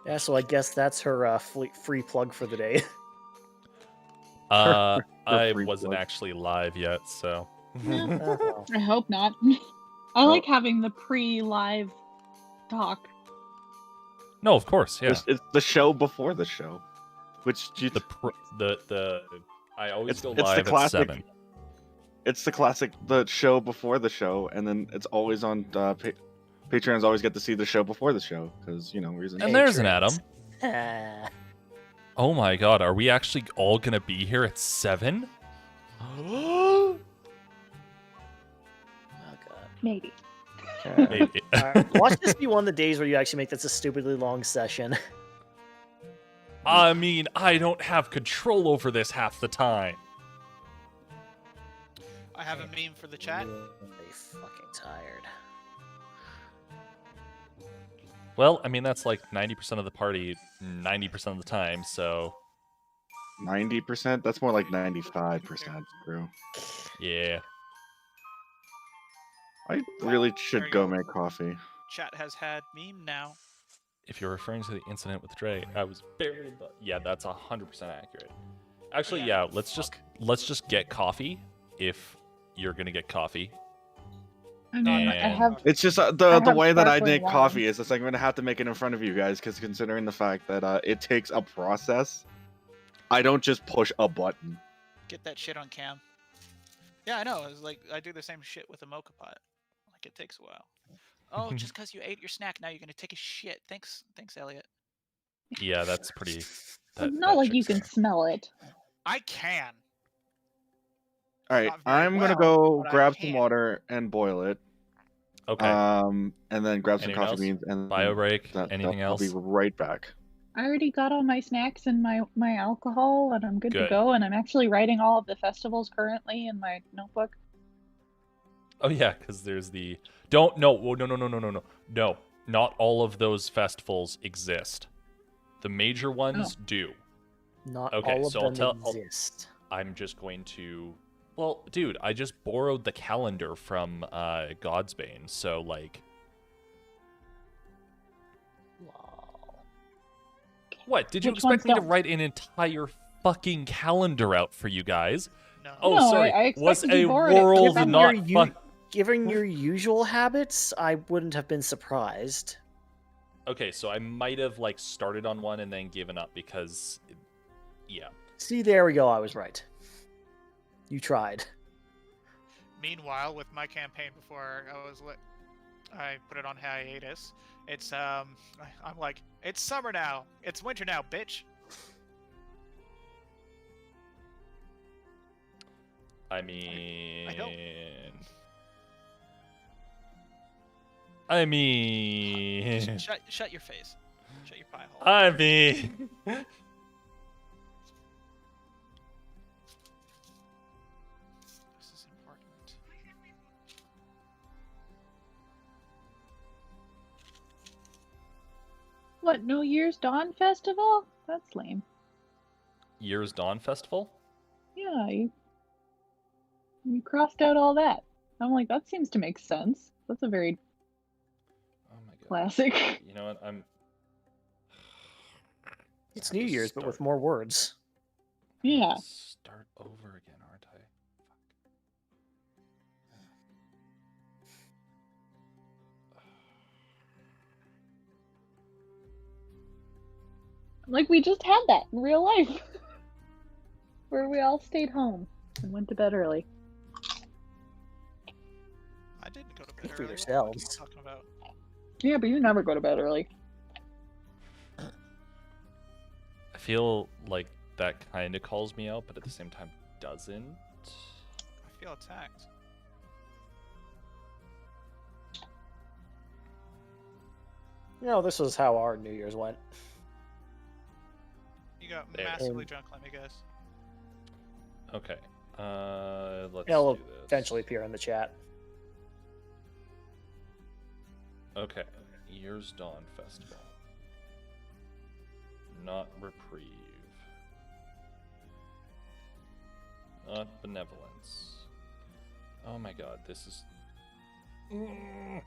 Yeah, so I guess that's her free plug for the day. I free wasn't plug. actually live yet, so. Oh. I hope not. I like having the pre-live talk. No, of course, yeah. It's the show before the show, which I always go it's the live at classic. 7. It's the classic, the show before the show, and then it's always on Patreons. Always get to see the show before the show because reasons. And there's an Adam. Ah. Oh my god, are we actually all gonna be here at 7? Oh god. Maybe. Maybe. Alright, watch this be one of the days where you actually make this a stupidly long session. I mean, I don't have control over this half the time. I have a meme for the chat. Really fucking tired. Well, I mean, that's like 90% of the party 90% of the time, so... 90%? That's more like 95%, bro. Yeah. I really There should you go go. make coffee. Chat has had meme now. If you're referring to the incident with Dre, I was buried. Yeah, that's 100% accurate. Actually, yeah, let's just get coffee if you're gonna get coffee. I mean, I And- have. It's just I the have way that I sparkling make wine. coffee is just like I'm gonna have to make it in front of you guys because considering the fact that it takes a process, I don't just push a button. Get that shit on cam. Yeah, I know. It's like I do the same shit with a mocha pot. Like it takes a while. Oh, just because you ate your snack, now you're gonna take a shit. Thanks, Elliot. Yeah, that's pretty... It's that not like you checks can out. smell it. I can. All right, Not very I'm gonna well, go but I grab some can. water and boil it. Okay. And then grab some Anything coffee else? beans and Bio break? that- Anything I'll be else? right back. I already got all my snacks and my alcohol, and I'm good to Good. go. And I'm actually writing all of the festivals currently in my notebook. Oh yeah, because there's the... No, not all of those festivals exist. The major ones do. Not Okay, all of so I'll them tell- exist. I'm just going to... Well, dude, I just borrowed the calendar from Godsbane, so, like... Lol. What? Did you Which ones expect me to don't? write an entire fucking calendar out for you guys? No. Oh, No, sorry. I Was expected you a borrowed it world from not your fun... Given your usual habits, I wouldn't have been surprised. Okay, so I might have, like, started on one and then given up because... Yeah. See, there we go. I was right. You tried. Meanwhile, with my campaign before I put it on hiatus. It's I'm like, it's summer now. It's winter now, bitch. I mean... I don't. I mean... Shut your face. Shut your pie hole. I mean... This is important. What, New Year's Dawn Festival? That's lame. Year's Dawn Festival? Yeah, you crossed out all that. I'm like, that seems to make sense. That's a very Oh my god. classic. You know what? It's I have New to Year's, but with start- more words. I have Yeah. to Start over again, aren't I? Like, we just had that in real life. Where we all stayed home and went to bed early. I didn't go to Speak bed for early. What are you yourselves. talking about? Yeah, but you never go to bed early. I feel like that kind of calls me out, but at the same time doesn't. I feel attacked. You know, this was how our New Year's went. You got There. massively drunk, let me guess. Okay. Let's It'll do this. eventually appear in the chat. Okay. Year's Dawn Festival. Not Reprieve. Not Benevolence. Oh my god, this is... Okay,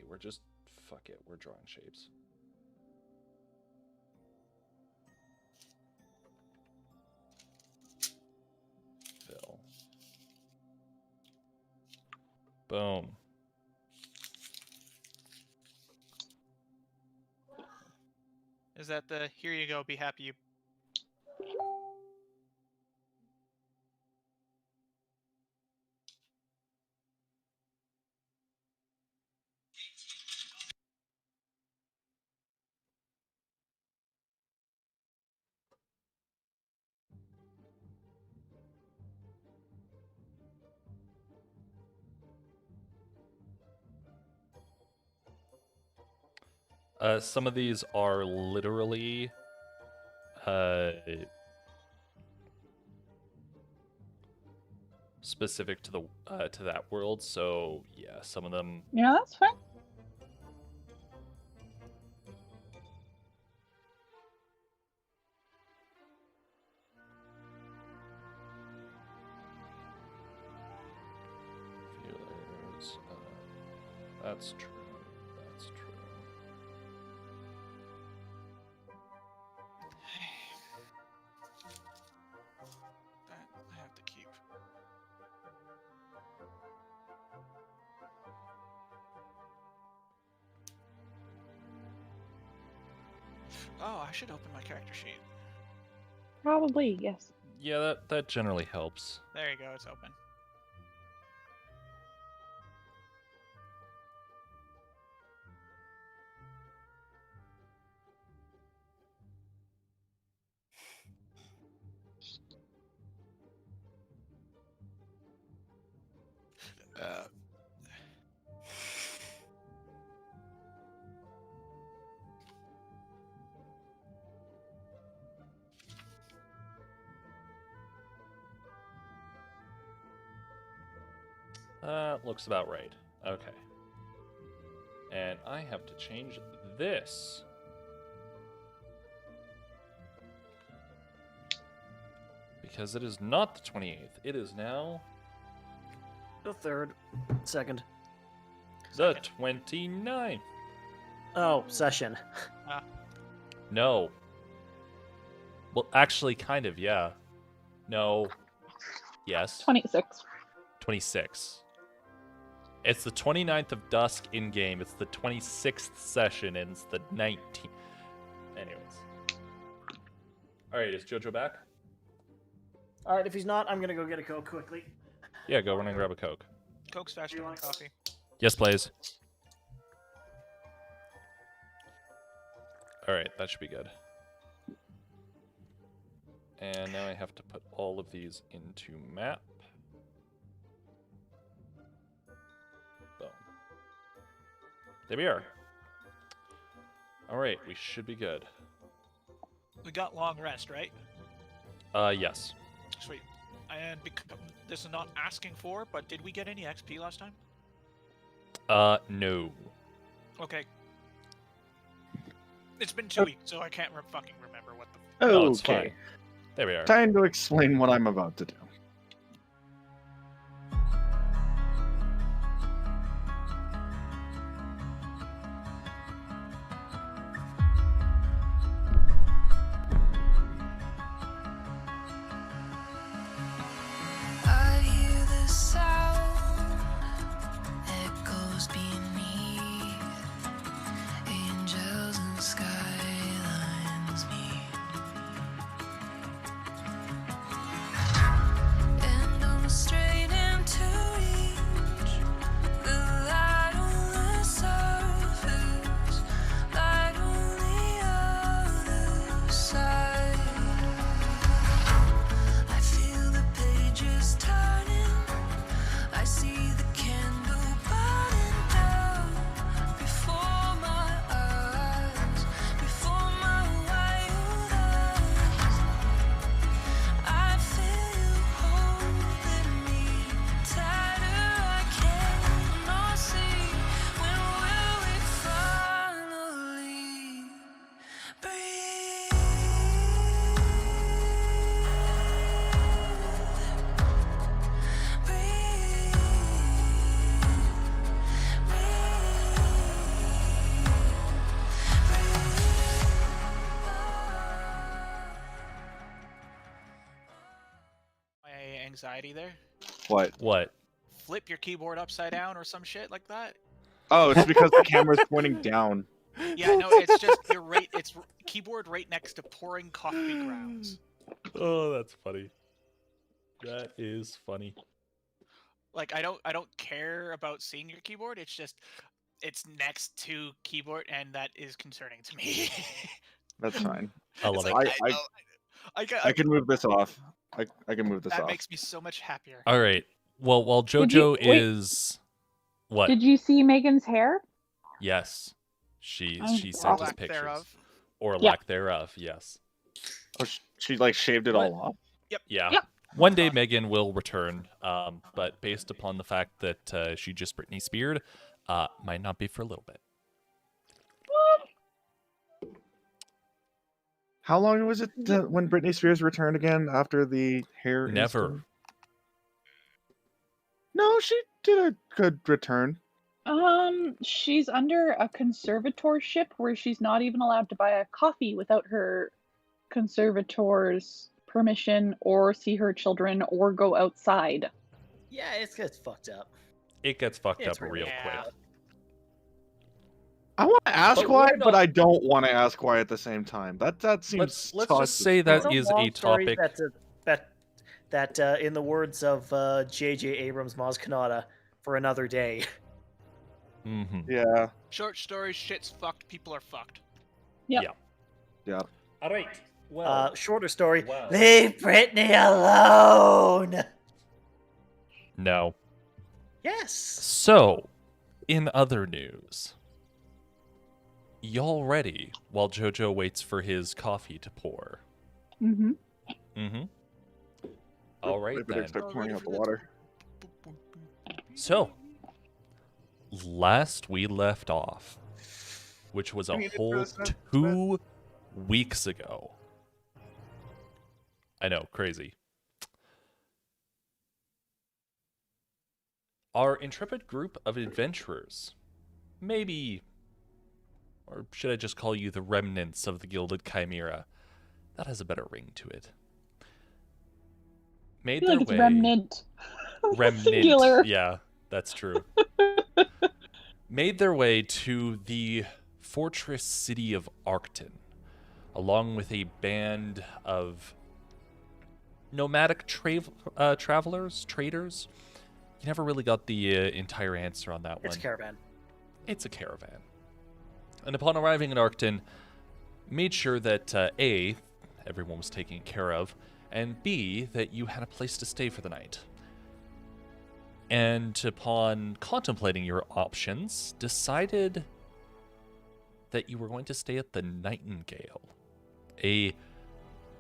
we're just fuck it. We're drawing shapes. Fill. Boom. Is that the here you go, be happy you Some of these are literally specific to the to that world, so yeah, some of them. Yeah, that's fine. Feelers, that's true. That's true. that I have to keep. Oh, I should open my character sheet. Probably, yes. Yeah, that generally helps. There you go, it's open. Looks about right. Okay. And I have to change this. Because it is not the 28th. It is now The third, second. the 29th. Oh, session. No. Well, actually, kind of, yeah. No. Yes. 26. 26. It's the 29th of dusk in game. It's the 26th session, and it's the 19th. Anyways. Alright, is JoJo back? All right, if he's not, I'm gonna go get a Coke quickly. Yeah, go run and grab a Coke. Coke's faster than coffee. Yes, please. Alright, that should be good. And now I have to put all of these into map. Boom. There we are. Alright, we should be good. We got long rest, right? Yes. Sweet. And this is not asking for, but did we get any XP last time? No. Okay. It's been 2 weeks, so I can't fucking remember what the. Oh, it's Okay. fine. There we are. Time to explain what I'm about to do. I hear the sound echoes beneath, angels and skylines meet. anxiety there? What? What? Flip your keyboard upside down or some shit like that? Oh, it's because the camera's pointing down. Yeah, no, it's just it's keyboard right next to pouring coffee grounds. Oh, that's funny. That is funny. Like I don't care about seeing your keyboard. It's just it's next to keyboard, and that is concerning to me. That's fine. I love It's it. like, I can move this off. I can move this that off. makes me so much happier. All right. Well, while Did you- JoJo wait. is what? Did you see Megan's hair? Yes, she Oh, sent us Lack pictures thereof. or Yeah. lack thereof. Yes. Oh, she like shaved it What? all off. Yeah. Yep. One day Megan will return, but based upon the fact that she just Britney Speared, might not be for a little bit. How long was it when Britney Spears returned again after the hair? Never. incident? No, she did a good return. She's under a conservatorship where she's not even allowed to buy a coffee without her conservator's permission or see her children or go outside. Yeah, it gets fucked up. It gets fucked It's up really real bad. quick. I want to ask But why, we're but not- I don't want to ask why at the same time. That seems. Let's tough just to say that explain. is a long story topic. that in the words of J.J. Abrams' Maz Kanata, for another day. Mm-hmm. Yeah. Short story, shit's fucked. People are fucked. Yeah. All right. Well, Shorter story. wow. Leave Britney alone. no. Yes. So, in other news, y'all ready while JoJo waits for his coffee to pour? Mm-hmm. Mm-hmm. All right I better then. start pouring out the water. So, last we left off, which was a Read it whole first, that's 2 weeks ago. I know, crazy. Our intrepid group of adventurers, maybe, or should I just call you the remnants of the Gilded Chimera? That has a better ring to it. I Made feel their like it's way. remnant. Remnant. Singular. Yeah, that's true. Made their way to the fortress city of Arcton, along with a band of nomadic travelers, traders. You never really got the entire answer on that It's one. a caravan. It's a caravan. And upon arriving in Arcton, made sure that A, everyone was taken care of, and B, that you had a place to stay for the night. And upon contemplating your options, decided that you were going to stay at the Nightingale, a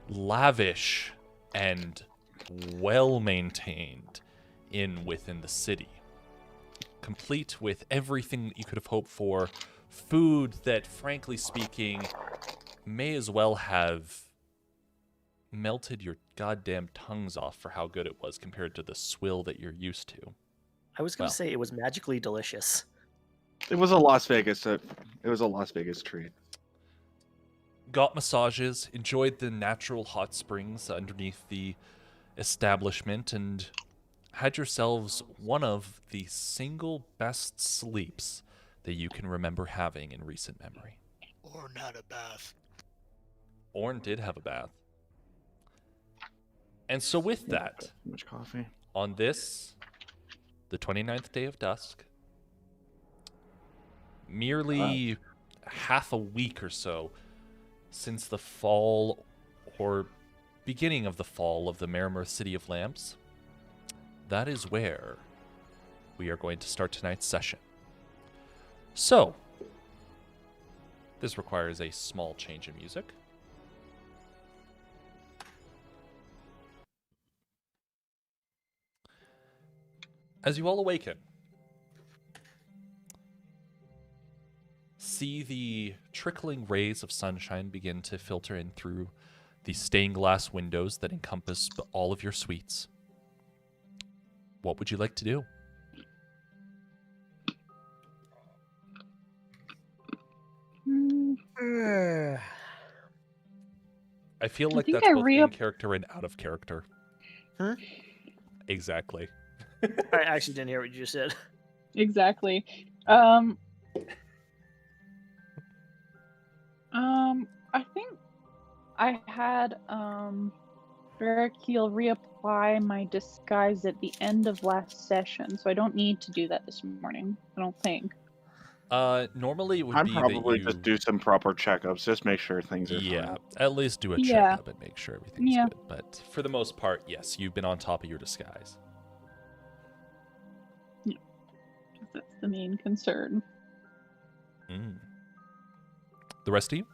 lavish and well-maintained inn within the city, complete with everything that you could have hoped for, food that, frankly speaking, may as well have melted your goddamn tongues off for how good it was compared to the swill that you're used to. I was going to Well. say it was magically delicious. It was a Las Vegas. It was a Las Vegas treat. Got massages, enjoyed the natural hot springs underneath the establishment, and had yourselves one of the single best sleeps that you can remember having in recent memory. Or not a bath. Orn did have a bath. And so with that, Too much coffee. on this, the 29th day of dusk, merely half a week or so since the fall or beginning of the fall of the Merrimer City of Lamps, that is where we are going to start tonight's session. So, this requires a small change in music. As you all awaken, see the trickling rays of sunshine begin to filter in through the stained glass windows that encompass all of your suites. What would you like to do? Hmm. I feel I like think that's I both in character and out of character. Exactly. I actually didn't hear what you just said. Exactly. I think I had Barrakiel reapply my disguise at the end of last session, so I don't need to do that this morning. I don't think. Normally it would I'm be probably that just you, do some proper checkups, just make sure things are yeah, fine. at least do a Yeah. checkup and make sure everything's Yeah. good. But for the most part, yes, you've been on top of your disguise. That's the main concern. Mm. The rest of you?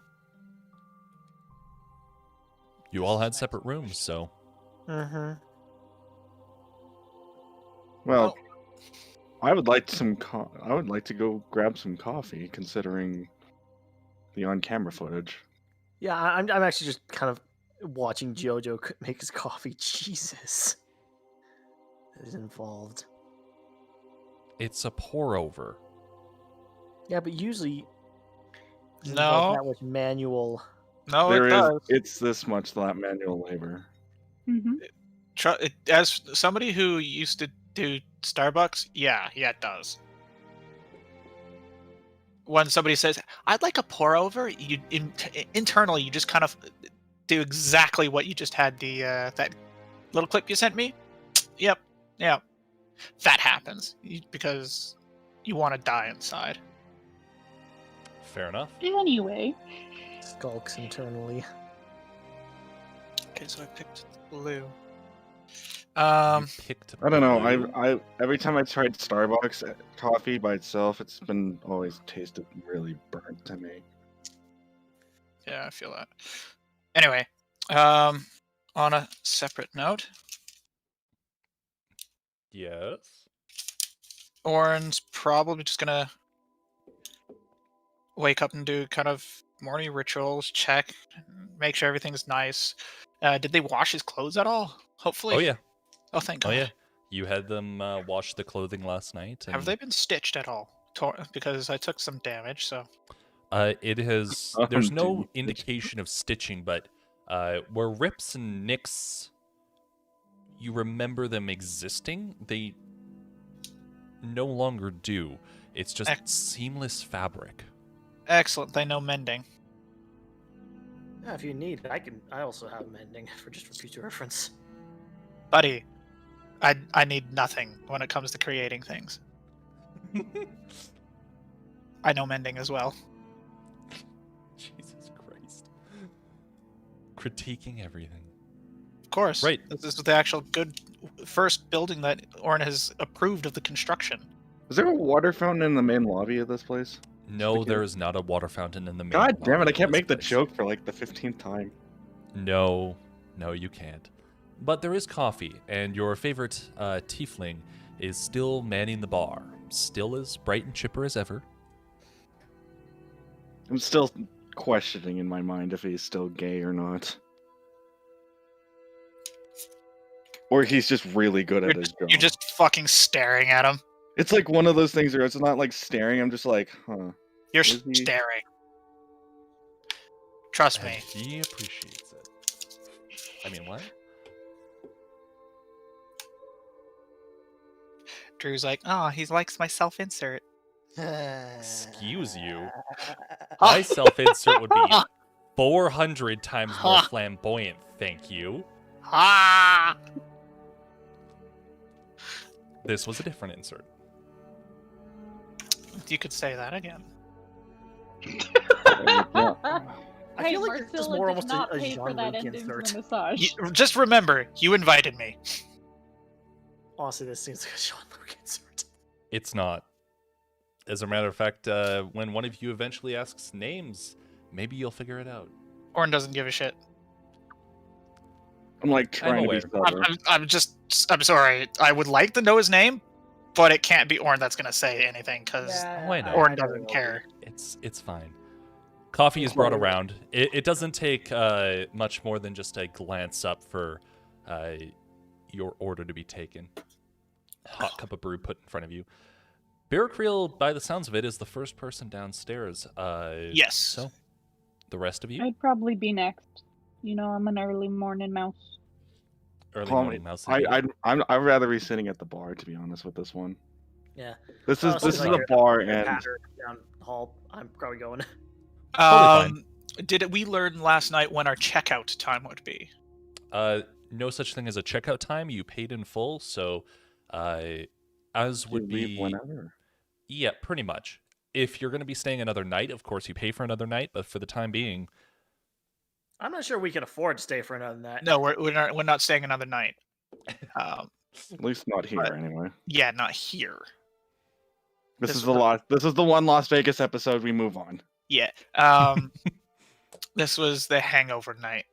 You all had separate rooms, so Mm-hmm. Well, I would like I would like to go grab some coffee, considering the on-camera footage. Yeah, I'm actually just kind of watching Jojo make his coffee. Jesus, that is involved. it's a pour over. Yeah, but usually it No. involves that much manual. No, There it is, does. it's this much that manual labor. As somebody who used to do Starbucks, yeah, it does. When somebody says, "I'd like a pour over," you internally you just kind of do exactly what you just had the that little clip you sent me. Yep, yeah, that happens because you want to die inside. Fair enough. Anyway, Skulks internally. Okay, so I picked blue. You picked I don't know. blue? I every time I tried Starbucks coffee by itself, it's been always tasted really burnt to me. Yeah, I feel that. Anyway, on a separate note, Yes. Oren's probably just gonna wake up and do kind of morning rituals, check, make sure everything's nice. Did they wash his clothes at all? Hopefully. Oh yeah. Oh, thank God. Oh yeah. You had them wash the clothing last night. And, Have they been stitched at all? Because I took some damage, so. It has. There's no Dude. indication of stitching, but where rips and nicks, you remember them existing. They no longer do. It's just seamless fabric. Excellent. They know mending. Yeah, if you need, I also have mending for future reference. Buddy, I need nothing when it comes to creating things. I know mending as well. Jesus Christ. Critiquing everything. Of course. Right. This is the actual good first building that Oren has approved of the construction. Is there a water fountain in the main lobby of this place? No, there is not a water fountain in the main God damn it! lobby I can't of this make the place. joke for like the 15th time. No, you can't. But there is coffee, and your favorite tiefling is still manning the bar. Still as bright and chipper as ever. I'm still questioning in my mind if he's still gay or not. Or he's just really good at his job. You're just fucking staring at him. It's like one of those things where it's not like staring, I'm just like, huh. You're Is he- staring. Trust me. And he appreciates it. I mean, what? Drew's like, oh, he likes my self-insert. Excuse you. My self-insert would be 400 times more flamboyant, thank you. Ah! This was a different insert. You could say that again. I feel like this is more almost a pay for that Jean-Luc ending insert. for massage. Just remember, you invited me. Honestly, this seems like a Jean-Luc insert. It's not. As a matter of fact, when one of you eventually asks names, maybe you'll figure it out. Oren doesn't give a shit. I'm like trying to be aware. clever. I'm sorry. I would like to know his name, but it can't be Oren that's gonna say anything because Oh, I know. Oren doesn't care. It's fine. Coffee is brought around. It doesn't take much more than just a glance up for your order to be taken. Hot cup of brew put in front of you. Barrakreel, by the sounds of it, is the first person downstairs. Yes. So, the rest of you? I'd probably be next. You know, I'm an early morning mouse. Early Call me. morning mouse. I'd rather be sitting at the bar, to be honest, with this one. Yeah. This Honestly, is like, a you're bar, You're and pattern down the hall. I'm probably going. Totally Did we learn last night when our checkout time would be? No such thing as a checkout time. You paid in full, so as you would leave be whenever. yeah, pretty much. If you're going to be staying another night, of course you pay for another night, but for the time being, I'm not sure we can afford to stay for another night. No, we're not staying another night. At least not here, But- anyway. Yeah, not here. This this is was the- This is the one Las Vegas episode. We move on. Yeah. This was the hangover night.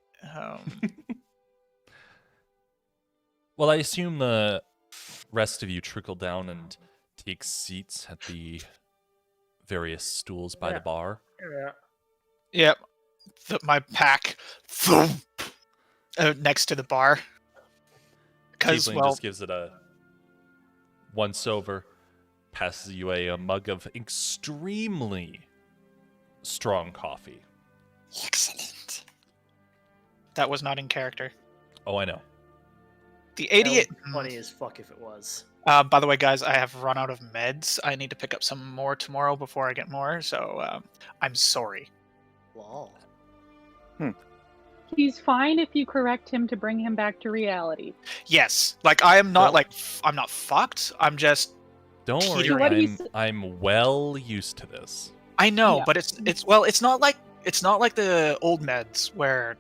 well, I assume the rest of you trickle down and take seats at the various stools by Yeah. the bar. Yeah. Yep. My pack thump, next to the bar. Because, Tiefling well, just gives it a once over, passes you a mug of extremely strong coffee. excellent. That was not in character. Oh, I know. The That would 88. be funny as fuck if it was. By the way, guys, I have run out of meds. I need to pick up some more tomorrow before I get more, so I'm sorry. Lol. He's fine if you correct him to bring him back to reality. Yes, like I am not Well- like I'm not fucked. I'm just Don't worry, Peter, what do you I'm well used to this. I know, Yeah. but it's not like the old meds where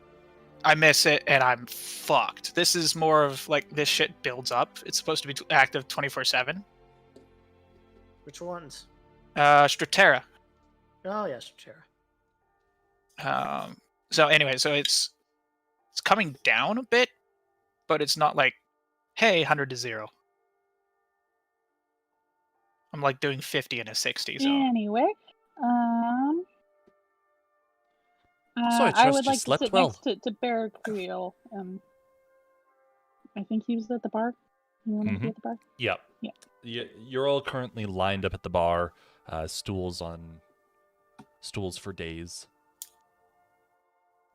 I miss it and I'm fucked. This is more of like this shit builds up. It's supposed to be active 24/7. Which ones? Stratera. Oh yes, sure. So anyway, so it's coming down a bit, but it's not like, hey, 100 to 0. I'm like doing 50 and a 60. So Anyway, So I I trust would you like to slept sit well. next to Bear Creel. I think he was at the bar. You want to be Mhm. at the bar? Yep. Yeah. You're all currently lined up at the bar, stools for days.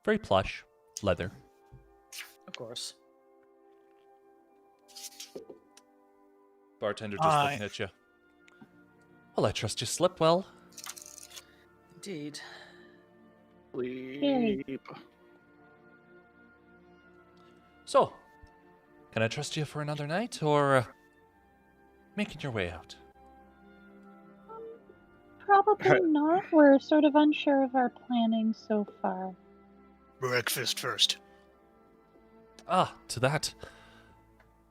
Very plush, leather. Of course. Bartender just looking at you. Well, I trust you slept well. Indeed. Sleep. So, can I trust you for another night, or making your way out? Probably not. We're sort of unsure of our planning so far. breakfast first. Ah, to that.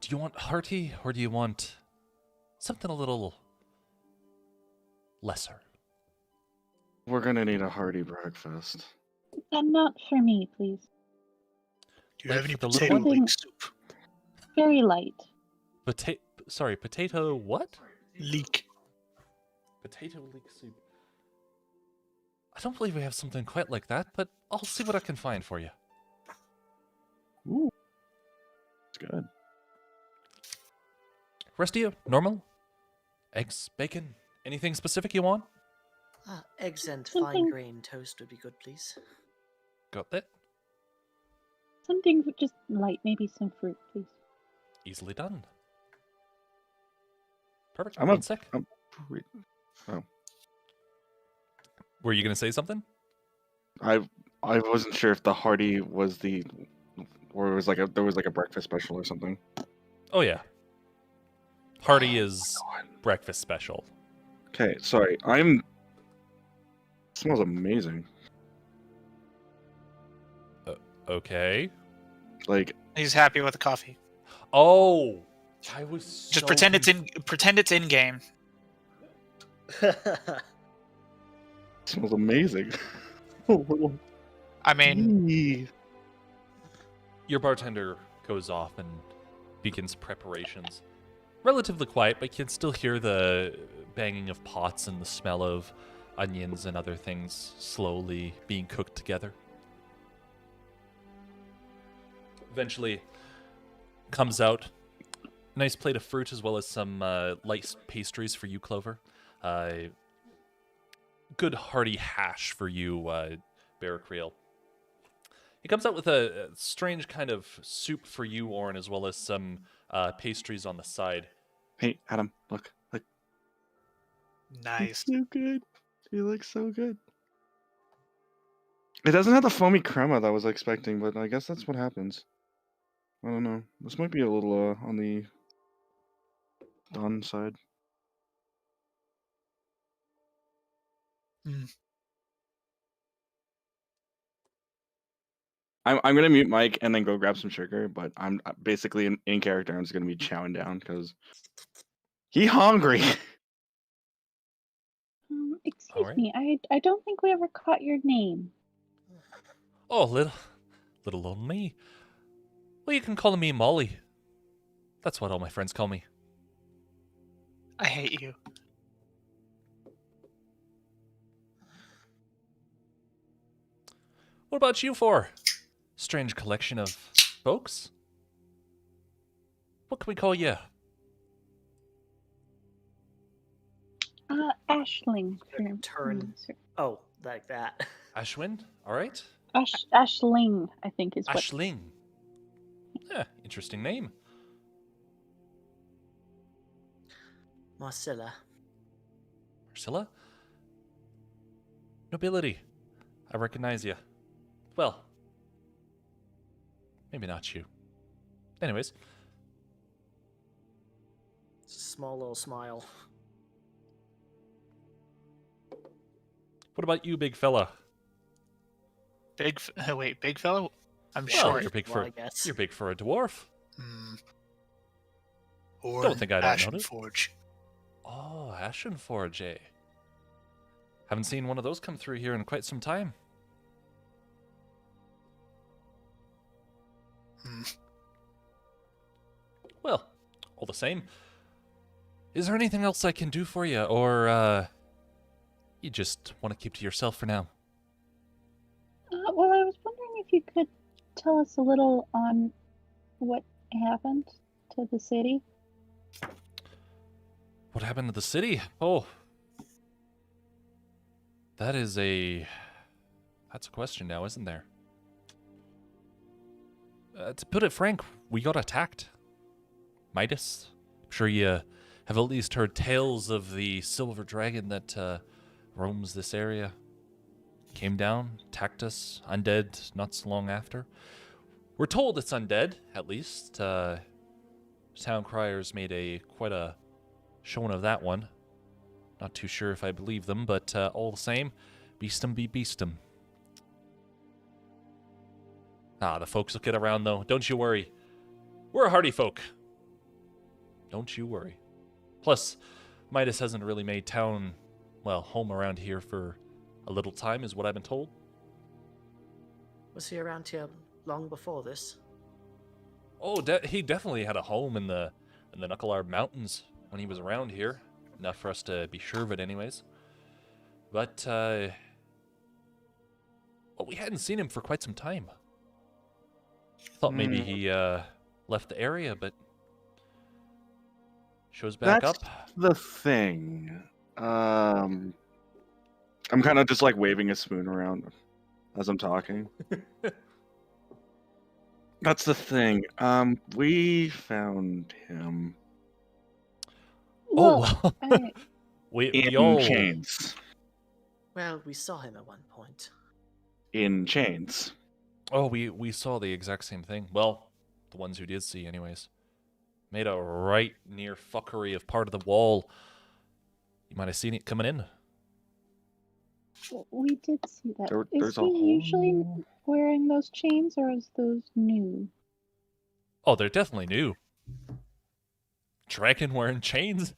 Do you want hearty, or do you want something a little lesser? We're gonna need a hearty breakfast. And not for me, please. Do you have Like any the little potato one? leek soup? Very light. Potato what? Leek. Potato leek soup. I don't believe we have something quite like that, but I'll see what I can find for you. Ooh, it's good. Rest of you, normal? Eggs, bacon, anything specific you want? Eggs and Something- fine grain toast would be good, please. Got that? Something just light, maybe some fruit, please. Easily done. Perfect. I'm One sec. Oh, Were you going to say something? I wasn't sure if the hearty was the, or it was like there was like a breakfast special or something. Oh, yeah. Hearty is breakfast special. Okay, sorry. Smells amazing. Okay. Like He's happy with the coffee. Oh, I was Just pretend it's in game. smells amazing. I mean, Yee. Your bartender goes off and begins preparations. Relatively quiet, but you can still hear the banging of pots and the smell of onions and other things slowly being cooked together. Eventually comes out nice plate of fruit as well as some light pastries for you, Clover. Good hearty hash for you, Bear Creel. He comes out with a strange kind of soup for you, Orin, as well as some pastries on the side. Hey, Adam, look. Nice. It's so good. He looks so good. It doesn't have the foamy crema that I was expecting, but I guess that's what happens. I don't know. This might be a little on the done side. Mm. I'm gonna mute Mike and then go grab some sugar, but I'm basically in character. I'm just gonna be chowing down because he hungry. Excuse Alright. me, I don't think we ever caught your name. Oh, little old me. Well, you can call me Molly. That's what all my friends call me. I hate you. What about you four? Strange collection of folks? What can we call you? Ashling. Turn. Oh, like that. Ashwin? Alright. Ashling, I think is what. Ashling. Yeah, interesting name. Marcella. Marcella? Nobility. I recognize you. Well, maybe not you. Anyways, It's a small little smile. what about you, big fella? Wait, big fellow? I'm Well, short. you're big Well, for I guess. you're big for a dwarf. Hmm. Or Don't think I don't Ashen notice. Forge. Oh, Ashenforge, eh? Haven't seen one of those come through here in quite some time. Hmm. Well, all the same. Is there anything else I can do for you, or you just want to keep to yourself for now? Well, I was wondering if you could tell us a little on what happened to the city. What happened to the city? Oh, that's a question now, isn't there? To put it frank, we got attacked. Midas, I'm sure you have at least heard tales of the silver dragon that roams this area. Came down, attacked us, undead not so long after. We're told it's undead, at least. Town criers made quite a showing of that one. Not too sure if I believe them, but all the same, beastum be beastum. The folks will get around, though. Don't you worry. We're a hardy folk. Don't you worry. Plus, Midas hasn't really made town, well, home around here for a little time, is what I've been told. Was he around here long before this? Oh, he definitely had a home in the Knucklearb Mountains when he was around here. Enough for us to be sure of it, anyways. But, well, we hadn't seen him for quite some time. Thought maybe he left the area, but shows back That's up. the thing. I'm kind of just like waving a spoon around as I'm talking. That's the thing. We found him Well, Oh, well. I, we in all... chains. Well, we saw him at one point. In chains. Oh, we saw the exact same thing. Well, the ones who did see, anyways. Made a right near fuckery of part of the wall. You might have seen it coming in. we did see that. There's Is a he whole... usually wearing those chains, or is those new? Oh, they're definitely new. Dragon wearing chains?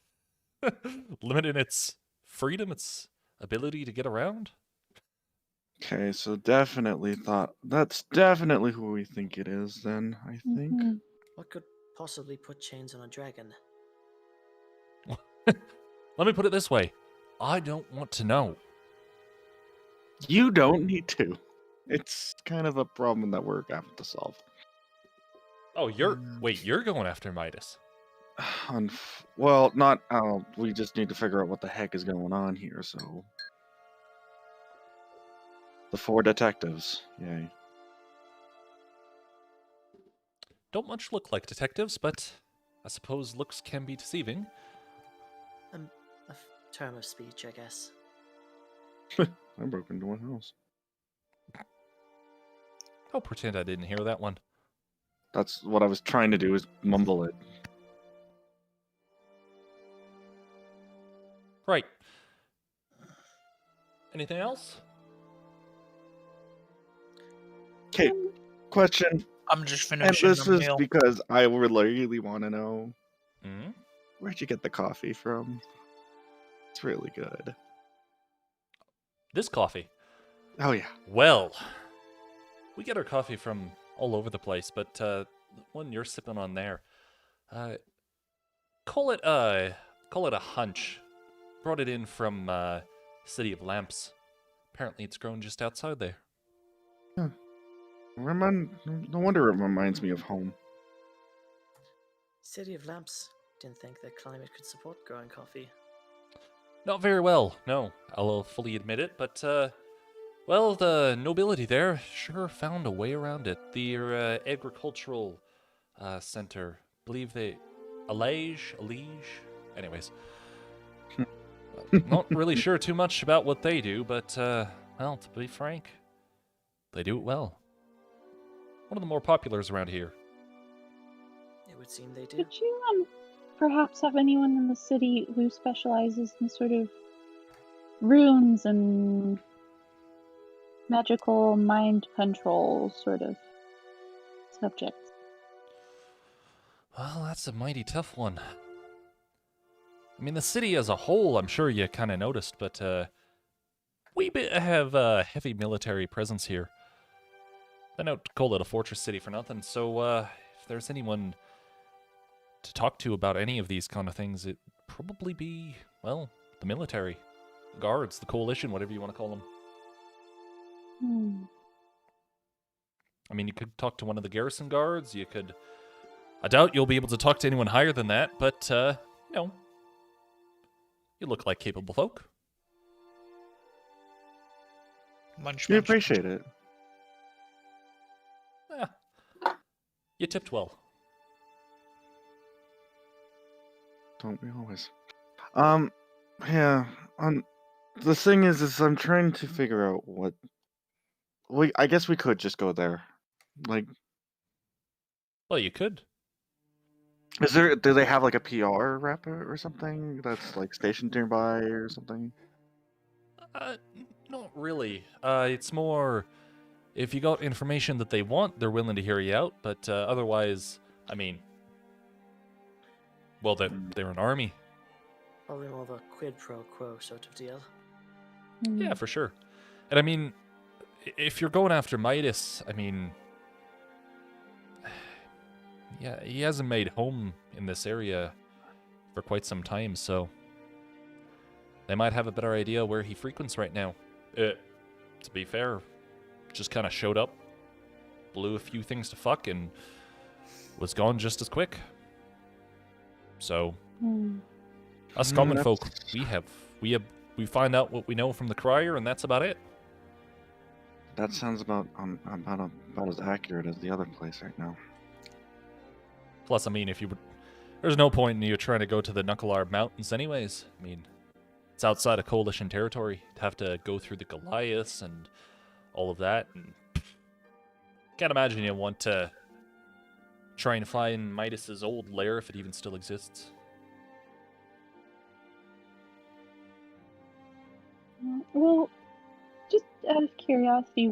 Limiting its freedom, its ability to get around? Okay, so definitely that's definitely who we think it is then, I think. Mhm. What could possibly put chains on a dragon? Let me put it this way. I don't want to know. You don't need to. It's kind of a problem that we're going to have to solve. Oh, wait, you're going after Midas. Well, not. We just need to figure out what the heck is going on here. So, the 4 detectives. Yay. don't much look like detectives, but I suppose looks can be deceiving. A term of speech, I guess. I broke into one house. I'll pretend I didn't hear that one. That's what I was trying to do, is mumble it. Right. Anything else? Okay, question. I'm just And finishing this the is meal. because I really want to know, Hmm? where'd you get the coffee from? It's really good. This coffee. Oh yeah. Well, we get our coffee from all over the place, but the one you're sipping on there, call it a hunch. Brought it in from City of Lamps. Apparently, it's grown just outside there. No wonder it reminds me of home. City of Lamps didn't think the climate could support growing coffee. Not very well, no. I'll fully admit it, but well, the nobility there sure found a way around it. The agricultural center, believe they allege. Anyways, not really sure too much about what they do, but well, to be frank, they do it well. One of the more populars around here. It would seem they do. Could you perhaps have anyone in the city who specializes in sort of runes and magical mind control sort of subjects? Well, that's a mighty tough one. I mean, the city as a whole, I'm sure you kind of noticed, but we have a heavy military presence here. They don't call it a fortress city for nothing, so if there's anyone to talk to about any of these kind of things, it'd probably be, well, the military, the guards, the coalition, whatever you want to call them. Hmm. I mean, you could talk to one of the garrison guards, you could... I doubt you'll be able to talk to anyone higher than that, but, you know, you look like capable folk. Munch, We munch, appreciate it. You tipped well. Don't we always? Yeah. The thing is I'm trying to figure out what. I guess we could just go there. Like, Well, you could. do they have like a PR rep or something that's like stationed nearby or something? Not really. It's more, if you got information that they want, they're willing to hear you out, but otherwise, I mean, well, they're an army. Probably more of a quid pro quo sort of deal. Yeah, for sure. And I mean, if you're going after Midas, I mean, yeah, he hasn't made home in this area for quite some time, so they might have a better idea where he frequents right now. To be fair, just kind of showed up, blew a few things to fuck, and was gone just as quick. So, us common folk, we find out what we know from the crier, and that's about it. That sounds about as accurate as the other place right now. Plus, I mean, there's no point in you trying to go to the Knucklearb Mountains anyways. I mean, it's outside of Coalition territory. To have to go through the Goliaths and all of that. And can't imagine you want to try and find Midas's old lair if it even still exists. Well, just out of curiosity,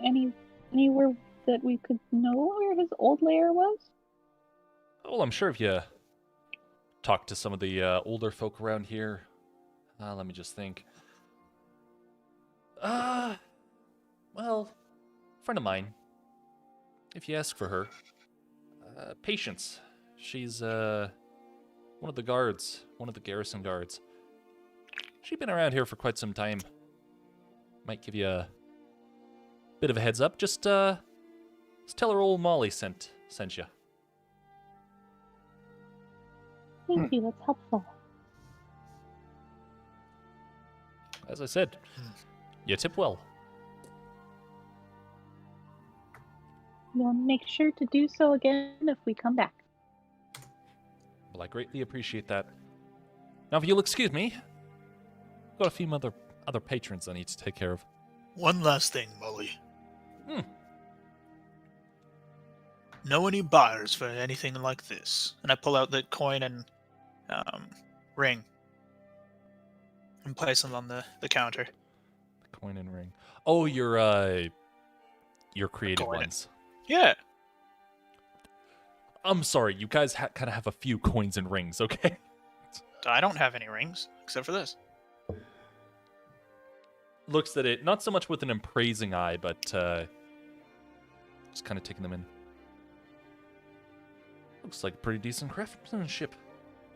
anywhere that we could know where his old lair was? Well, I'm sure if you talk to some of the older folk around here. Let me just think. Well, friend of mine. If you ask for her. Patience. She's one of the guards, one of the garrison guards. She's been around here for quite some time. Might give you a bit of a heads up. Just tell her old Molly sent you. Thank you, that's helpful. As I said, you tip well. We'll make sure to do so again if we come back. Well, I greatly appreciate that. Now, if you'll excuse me, I've got a few other patrons I need to take care of. One last thing, Molly. Hmm. Know any buyers for anything like this? And I pull out the coin and ring and place them on the counter. The coin and ring. Oh, your creative Coin. ones. Yeah. I'm sorry, you guys kind of have a few coins and rings, okay? I don't have any rings except for this. Looks at it, not so much with an appraising eye, but just kind of taking them in. Looks like pretty decent craftsmanship.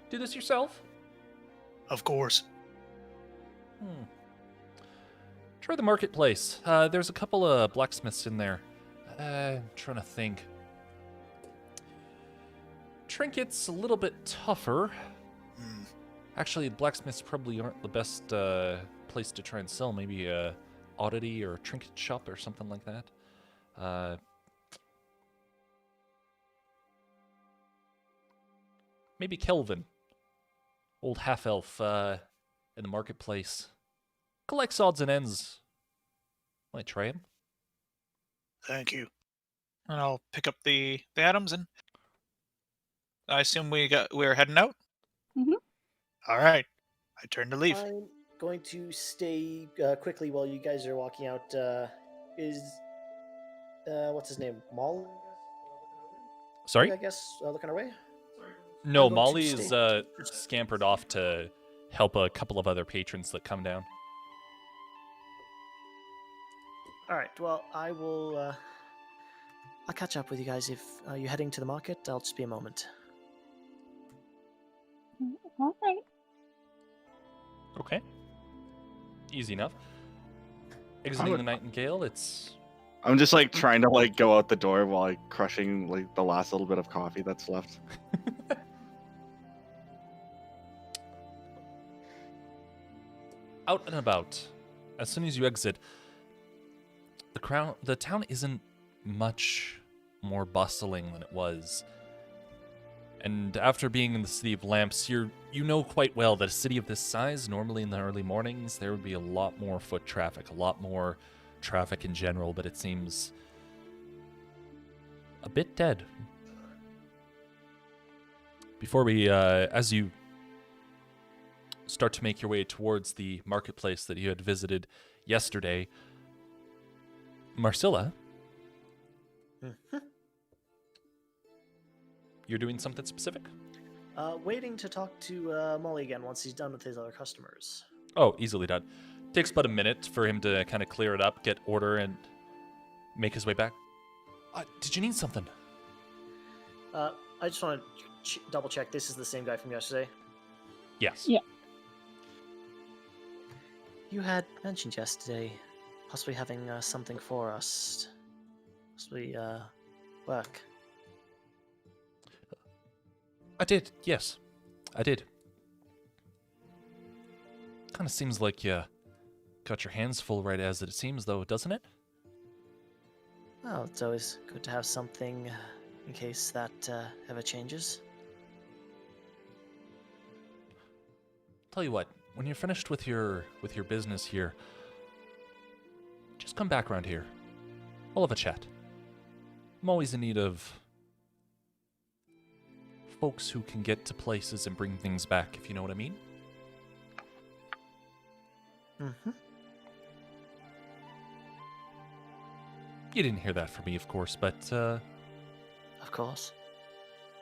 Do this yourself? Of course. Try the marketplace. There's a couple of blacksmiths in there. I'm trying to think. Trinkets a little bit tougher. Actually, blacksmiths probably aren't the best place to try and sell. Maybe a oddity or a trinket shop or something like that. Maybe Kelvin, old half-elf in the marketplace. Collects odds and ends. Might try him. Thank you. And I'll pick up the items, and I assume we're heading out? Mhm. All right. I turn to leave. I'm going to stay quickly while you guys are walking out. What's his name? Molly? Sorry? I guess looking our way. No, I'm going to Molly is stay- scampered off to help a couple of other patrons that come down. All right. Well, I will. I'll catch up with you guys if you're heading to the market. I'll just be a moment. All right. Okay. Easy enough. Exiting the Nightingale, it's... I'm just like trying to like go out the door while like crushing like the last little bit of coffee that's left. Out and about. As soon as you exit, the town isn't much more bustling than it was. And after being in the City of Lamps, you know quite well that a city of this size, normally in the early mornings, there would be a lot more foot traffic, a lot more traffic in general, but it seems a bit dead. Before we, as you start to make your way towards the marketplace that you had visited yesterday, Marcilla, you're doing something specific? Waiting to talk to Molly again once he's done with his other customers. Oh, easily done. Takes about a minute for him to kind of clear it up, get order, and make his way back. Did you need something? I just want to double check. This is the same guy from yesterday. Yes. Yeah. You had mentioned yesterday possibly having something for us. Possibly work. I did, yes. I did. Kind of seems like you got your hands full right as it seems, though, doesn't it? Well, it's always good to have something in case that ever changes. Tell you what, when you're finished with your business here, just come back around here. We'll have a chat. I'm always in need of folks who can get to places and bring things back, if you know what I mean. Mm-hmm. You didn't hear that from me, of course, but Of course.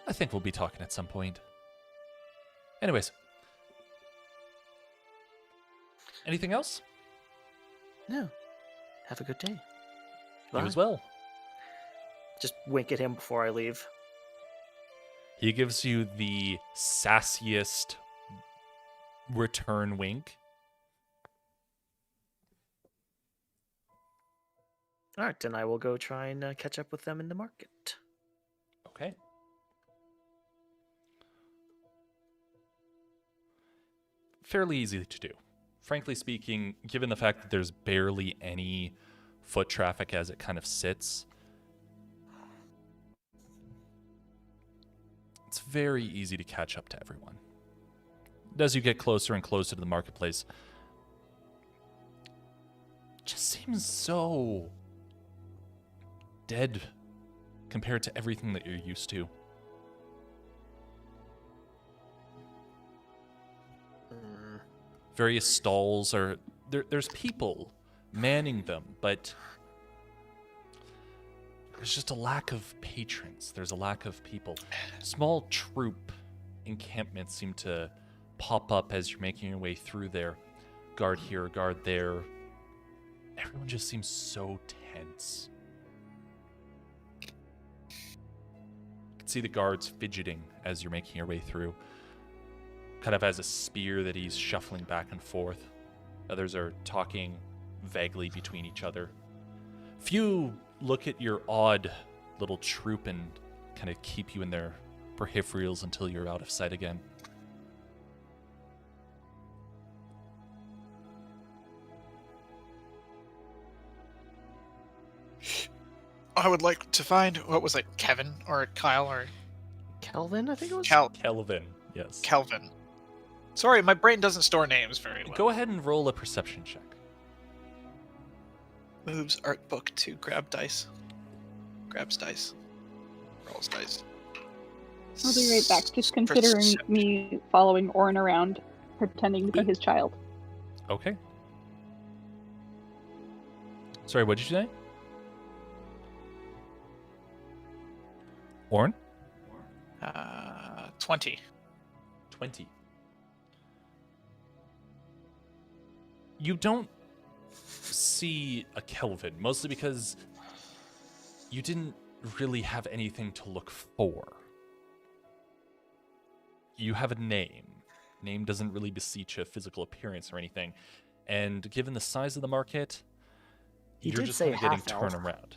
I think we'll be talking at some point. Anyways. Anything else? No. Have a good day. You Bye. as well. Just wink at him before I leave. He gives you the sassiest return wink. All right, then I will go try and catch up with them in the market. Okay. Fairly easy to do. Frankly speaking, given the fact that there's barely any foot traffic as it kind of sits, It's very easy to catch up to everyone. As you get closer and closer to the marketplace, it just seems so dead compared to everything that you're used to. Various stalls are there's people manning them, but there's just a lack of patrons. There's a lack of people. Small troop encampments seem to pop up as you're making your way through there. Guard here, guard there. Everyone just seems so tense. You can see the guards fidgeting as you're making your way through. Kind of has a spear that he's shuffling back and forth. Others are talking vaguely between each other. Few look at your odd little troop and kind of keep you in their peripherals until you're out of sight again. I would like to find, what was it, Kevin or Kyle or Kelvin, I think it was. Kelvin, yes. Kelvin. Sorry, my brain doesn't store names very well. Go ahead and roll a perception check. Moves art book to grab dice. Grabs dice. Rolls dice. I'll be right back. Just considering me following Orin around, pretending to be his child. Okay. Sorry, what did you say? Orin? 20. 20. You don't see a Kelvin, mostly because you didn't really have anything to look for. You have a name. Name doesn't really beseech a physical appearance or anything. And given the size of the market, He you're did just say kind of getting half-elf. turned around.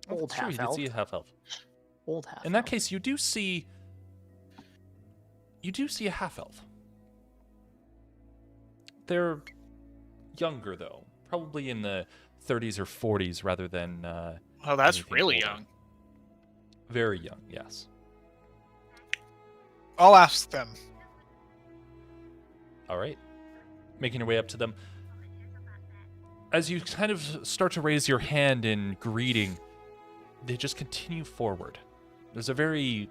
Old Sure, you did half-elf. see a half-elf. Old half. In that case, you do see a half-elf. They're younger, though. Probably in the 30s or 40s rather than... Oh, that's anything really older. young. Very young, yes. I'll ask them. All right. Making your way up to them. As you kind of start to raise your hand in greeting, they just continue forward. There's a very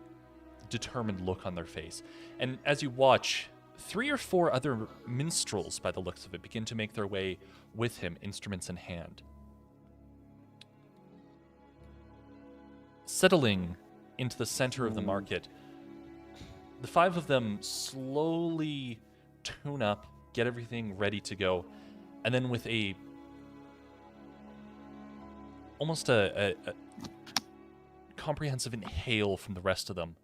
determined look on their face. And as you watch, 3 or 4 other minstrels, by the looks of it, begin to make their way with him, instruments in hand. Settling into the center of the market, the 5 of them slowly tune up, get everything ready to go, and then with almost a comprehensive inhale from the rest of them,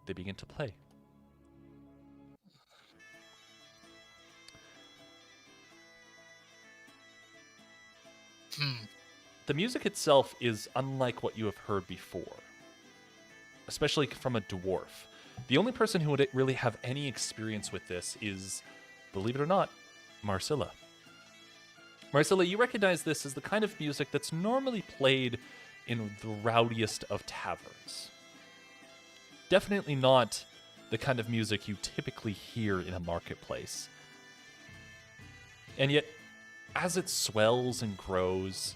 they begin to play. The music itself is unlike what you have heard before, especially from a dwarf. The only person who would really have any experience with this is, believe it or not, Marcilla. Marcilla, you recognize this as the kind of music that's normally played in the rowdiest of taverns. Definitely not the kind of music you typically hear in a marketplace. And yet, as it swells and grows,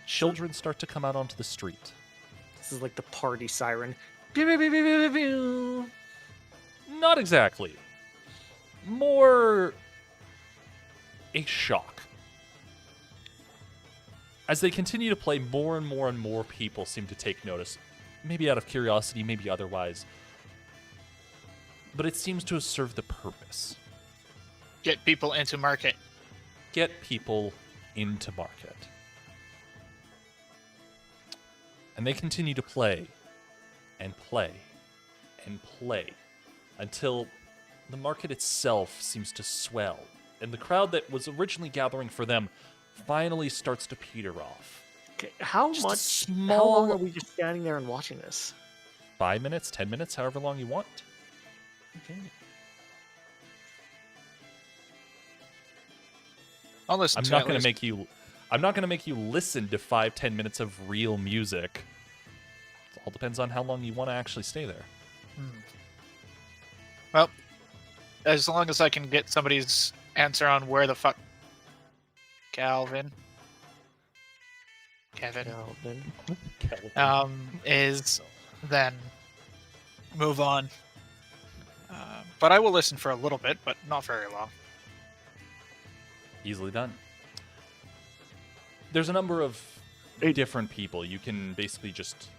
children start to come out onto the street. This is like the party siren. Pew, pew, pew, pew, pew, pew. Not exactly. More a shock. As they continue to play, more and more and more people seem to take notice. Maybe out of curiosity, maybe otherwise. But it seems to have served the purpose. Get people into market. Get people into market. And they continue to play and play and play until the market itself seems to swell, and the crowd that was originally gathering for them finally starts to peter off. Okay, how Just a much? How long small- are we just standing there and watching this? 5 minutes, 10 minutes, however long you want. Okay. I'll listen I'm to not it going to later. make you listen to 5-10 minutes of real music. It all depends on how long you want to actually stay there. Well, as long as I can get somebody's answer on where the fuck Kevin Calvin. is, then move on. But I will listen for a little bit, but not very long. Easily done. There's a number of Hey. different people. You can basically just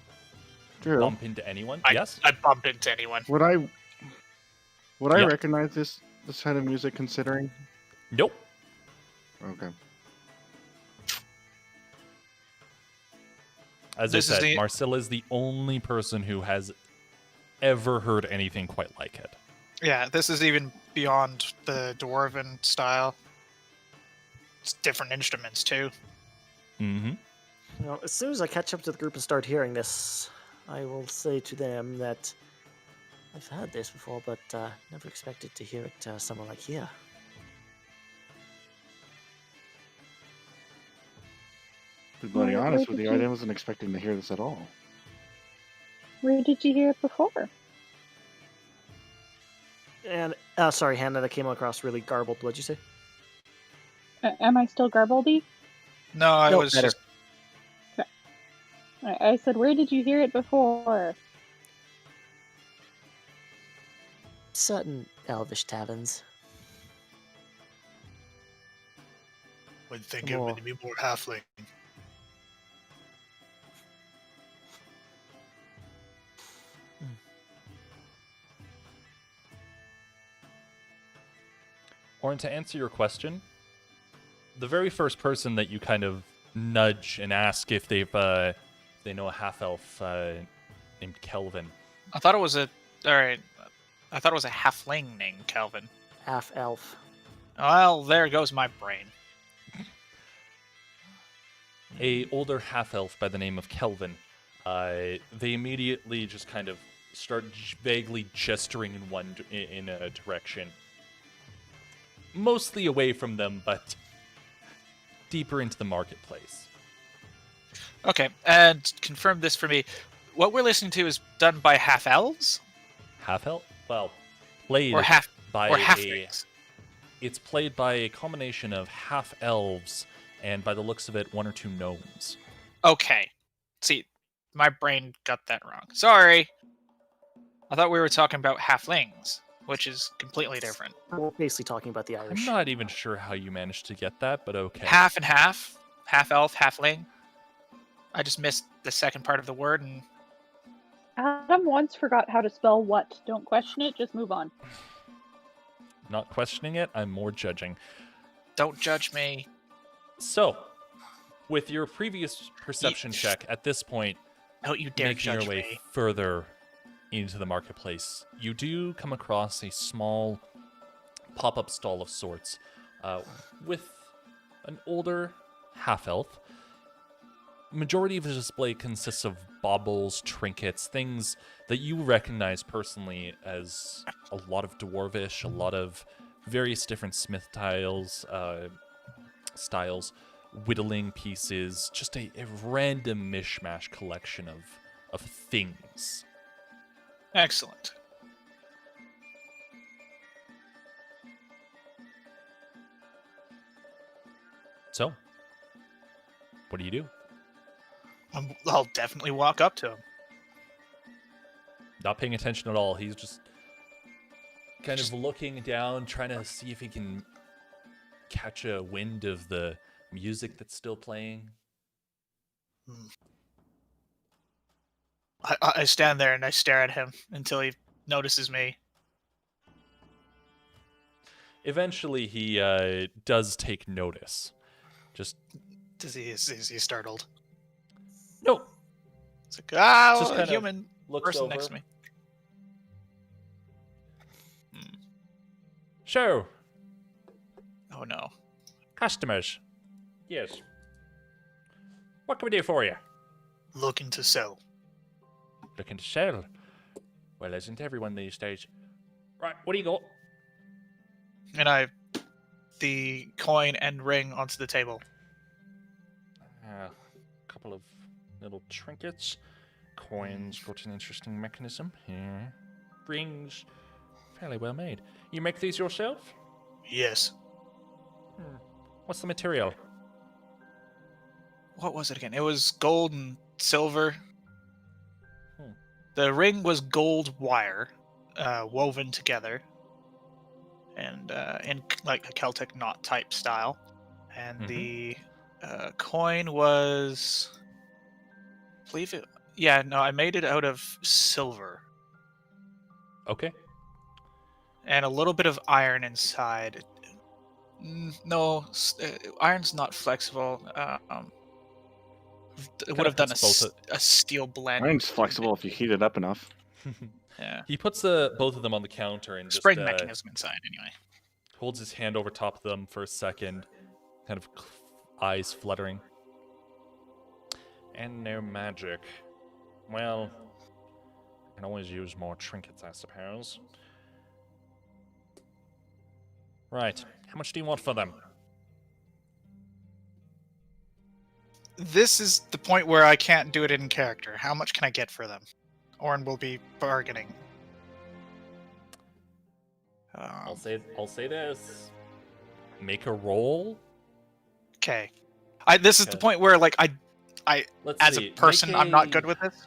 Drew, bump into anyone. Yes? I bump into anyone. would I Yeah. recognize this kind of music considering? Nope. Okay. As This I is said, the- Marcella is the only person who has ever heard anything quite like it. Yeah, this is even beyond the dwarven style. It's different instruments too. Mm-hmm. Now, as soon as I catch up to the group and start hearing this, I will say to them that I've heard this before, but never expected to hear it somewhere like here. To be bloody Where honest with did you, I you- wasn't expecting to hear this at all. Where did you hear it before? And sorry, Hannah, that came across really garbled. What'd you say? Am I still garbledy? No, I No, was better. just I said, where did you hear it before? Certain elvish taverns. would think More. it would be more halfling. Or to answer your question, the very first person that you kind of nudge and ask if they know a half elf named Kelvin. I thought it was a halfling named Calvin. Half elf. Well, there goes my brain. A older half elf by the name of Kelvin. They immediately just kind of start vaguely gesturing in a direction, mostly away from them, but deeper into the marketplace. Okay, and confirm this for me. What we're listening to is done by half elves Half elf? Well, played or by halflings. It's played by a combination of half elves and, by the looks of it, one or two gnomes. Okay. See, my brain got that wrong. Sorry. I thought we were talking about halflings, which is completely different. We're basically talking about the I'm Irish. not even sure how you managed to get that, but okay. Half and half. Half elf, halfling. I just missed the second part of the word, and Adam once forgot how to spell what. Don't question it, just move on. Not questioning it, I'm more judging. don't judge me. So, with your previous perception check, at this point, Don't you dare making your judge way me. further into the marketplace, you do come across a small pop-up stall of sorts with an older half-elf. Majority of the display consists of baubles, trinkets, things that you recognize personally as a lot of dwarvish, a lot of various different smith styles, whittling pieces, just a random mishmash collection of things. Excellent. So, what do you do? I'll definitely walk up to him. Not paying attention at all. He's just kind of looking down, trying to see if he can catch a wind of the music that's still playing. I stand there and I stare at him until he notices me. Eventually, he does take notice. Just Is he startled? no. It's like, ah, Just a kind of human looks person over. next to me. So, Oh no. customers. Yes. What can we do for you? Looking to sell. Looking to sell. Well, isn't everyone these days? Right, what do you got? And I the coin and ring onto the table. A couple of little trinkets. Coins got an interesting mechanism here. rings, fairly well made. You make these yourself? Yes. What's the material? What was it again? It was gold and silver. Hmm. The ring was gold wire, woven together, and in like a Celtic knot type style. And the coin was, I believe it. Yeah, no, I made it out of silver Okay. and a little bit of iron inside. No, iron's not flexible. It would have done a steel blend. Iron's flexible if you heat it up enough. Yeah. He puts both of them on the counter and just Spring mechanism inside, anyway. holds his hand over top of them for a second, kind of eyes fluttering. And no magic. Well, I can always use more trinkets, I suppose. Right. How much do you want for them? This is the point where I can't do it in character. How much can I get for them? Orin will be bargaining. I'll say this. Make a roll. Okay. This is the point where, like, Let's as see. a person, I'm not good with this.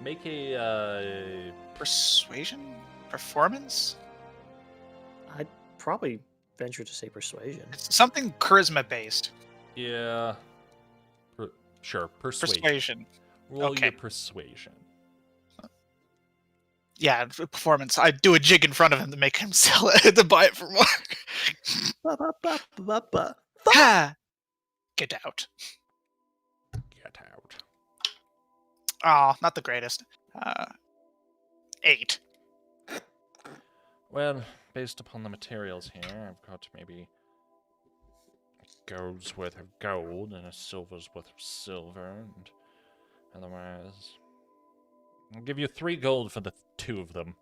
Make a Persuasion? Performance? I'd probably venture to say persuasion. It's something charisma-based. yeah. Sure, persuasion. Persuasion. Roll Okay. your persuasion. Yeah, performance. I'd do a jig in front of him to make him sell it, to buy it for more. Ba-ba-ba-ba-ba. Ha! Get out. Get out. Oh, not the greatest. 8. Well, based upon the materials here, I've got maybe a gold's worth of gold and a silver's worth of silver, and otherwise, I'll give you 3 gold for the 2 of them.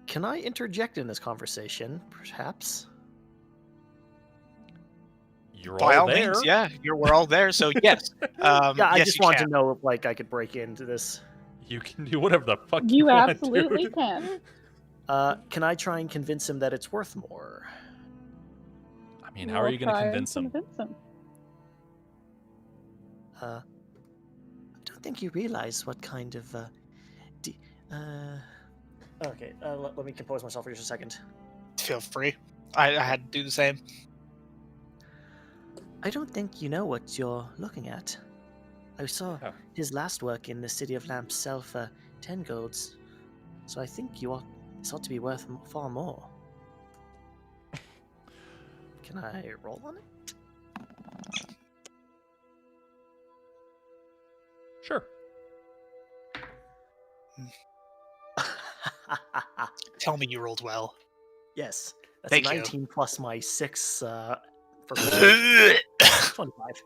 Can I interject in this conversation, perhaps? You're By all there. means, yeah. We're all there, so yes. Yeah, I yes, just you want can. to know if, like, I could break into this. You can do whatever the fuck You want, absolutely dude. can. Can I try and convince him that it's worth more? I mean, how are you going to convince him? I don't think you realize what kind of, Okay, let me compose myself for just a second. Feel free. I had to do the same. I don't think you know what you're looking at. I saw Oh. his last work in the City of Lamps sell for 10 golds, so I think this ought to be worth far more. Can I roll on it? Sure. Tell me you rolled well. Yes, that's Thank a you. 19 plus my 6 for persuasion. 25.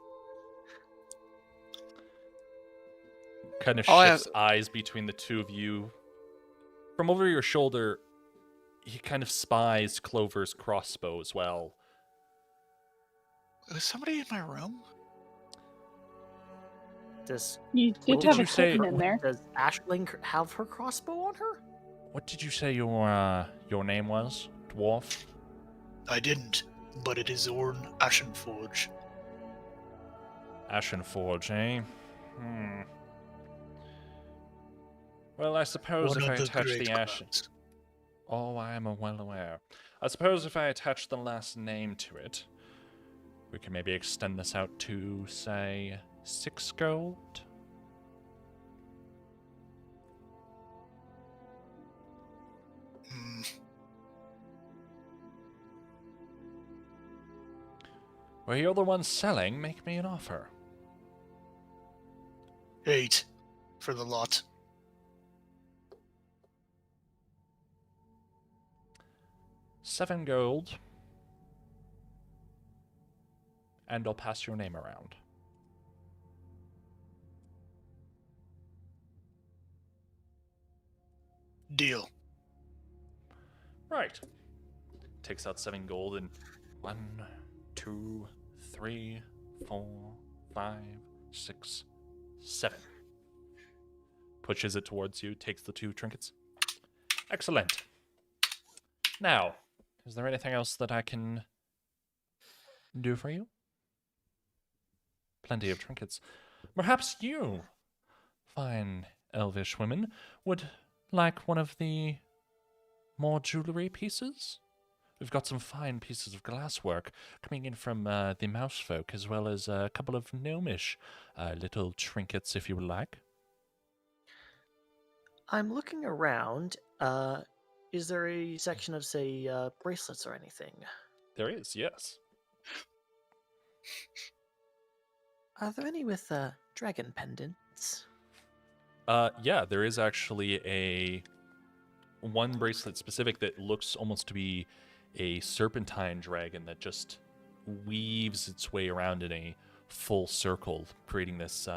Kind of Oh, shifts eyes between the two of you. From over your shoulder, he kind of spies Clover's crossbow as well. Was somebody in my room? Does You What did did have you a say? kitten in there. Does Ashling have her crossbow on her? What did you say your name was, dwarf? I didn't, but it is Orn Ashenforge. Ashenforge, eh? Well, I suppose if I attach the ashen... Oh, I am well aware. I suppose if I attach the last name to it, we can maybe extend this out to, say, 6 gold? Well, you're the one selling. Make me an offer. 8 for the lot. $7 gold. And I'll pass your name around. Deal. Right. Takes out 7 gold and 1, 2, 3, 4, 5, 6, 7. Pushes it towards you, takes the 2 trinkets. Excellent. Now, is there anything else that I can do for you? Plenty of trinkets. Perhaps you, fine elvish women, would like one of the more jewelry pieces? We've got some fine pieces of glasswork coming in from the mouse folk, as well as a couple of gnomish little trinkets, if you would like. I'm looking around. Is there a section of, say, bracelets or anything? There is, yes. Are there any with dragon pendants? Yeah, there is actually one bracelet specific that looks almost to be a serpentine dragon that just weaves its way around in a full circle, creating this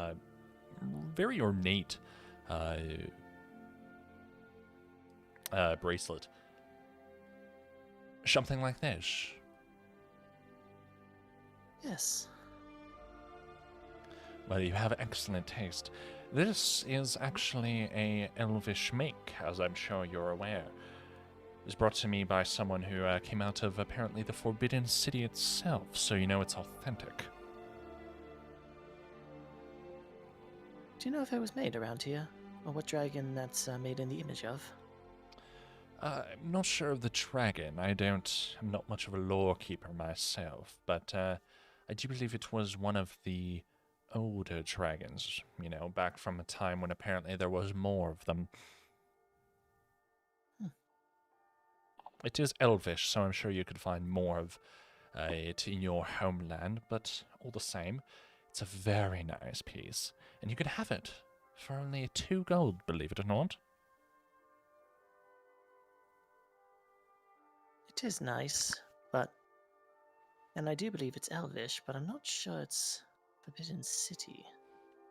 very ornate bracelet. Something like this. Yes. Well, you have excellent taste. This is actually a elvish make, as I'm sure you're aware. It was brought to me by someone who came out of apparently the Forbidden City itself, so you know it's authentic. Do you know if it was made around here? Or what dragon that's made in the image of? I'm not sure of the dragon. I'm not much of a lore keeper myself, but I do believe it was one of the older dragons, you know, back from a time when apparently there was more of them. It is elvish, so I'm sure you could find more of it in your homeland, but all the same, it's a very nice piece, and you can have it for only 2 gold, believe it or not. It is nice, but... And I do believe it's elvish, but I'm not sure it's Forbidden City.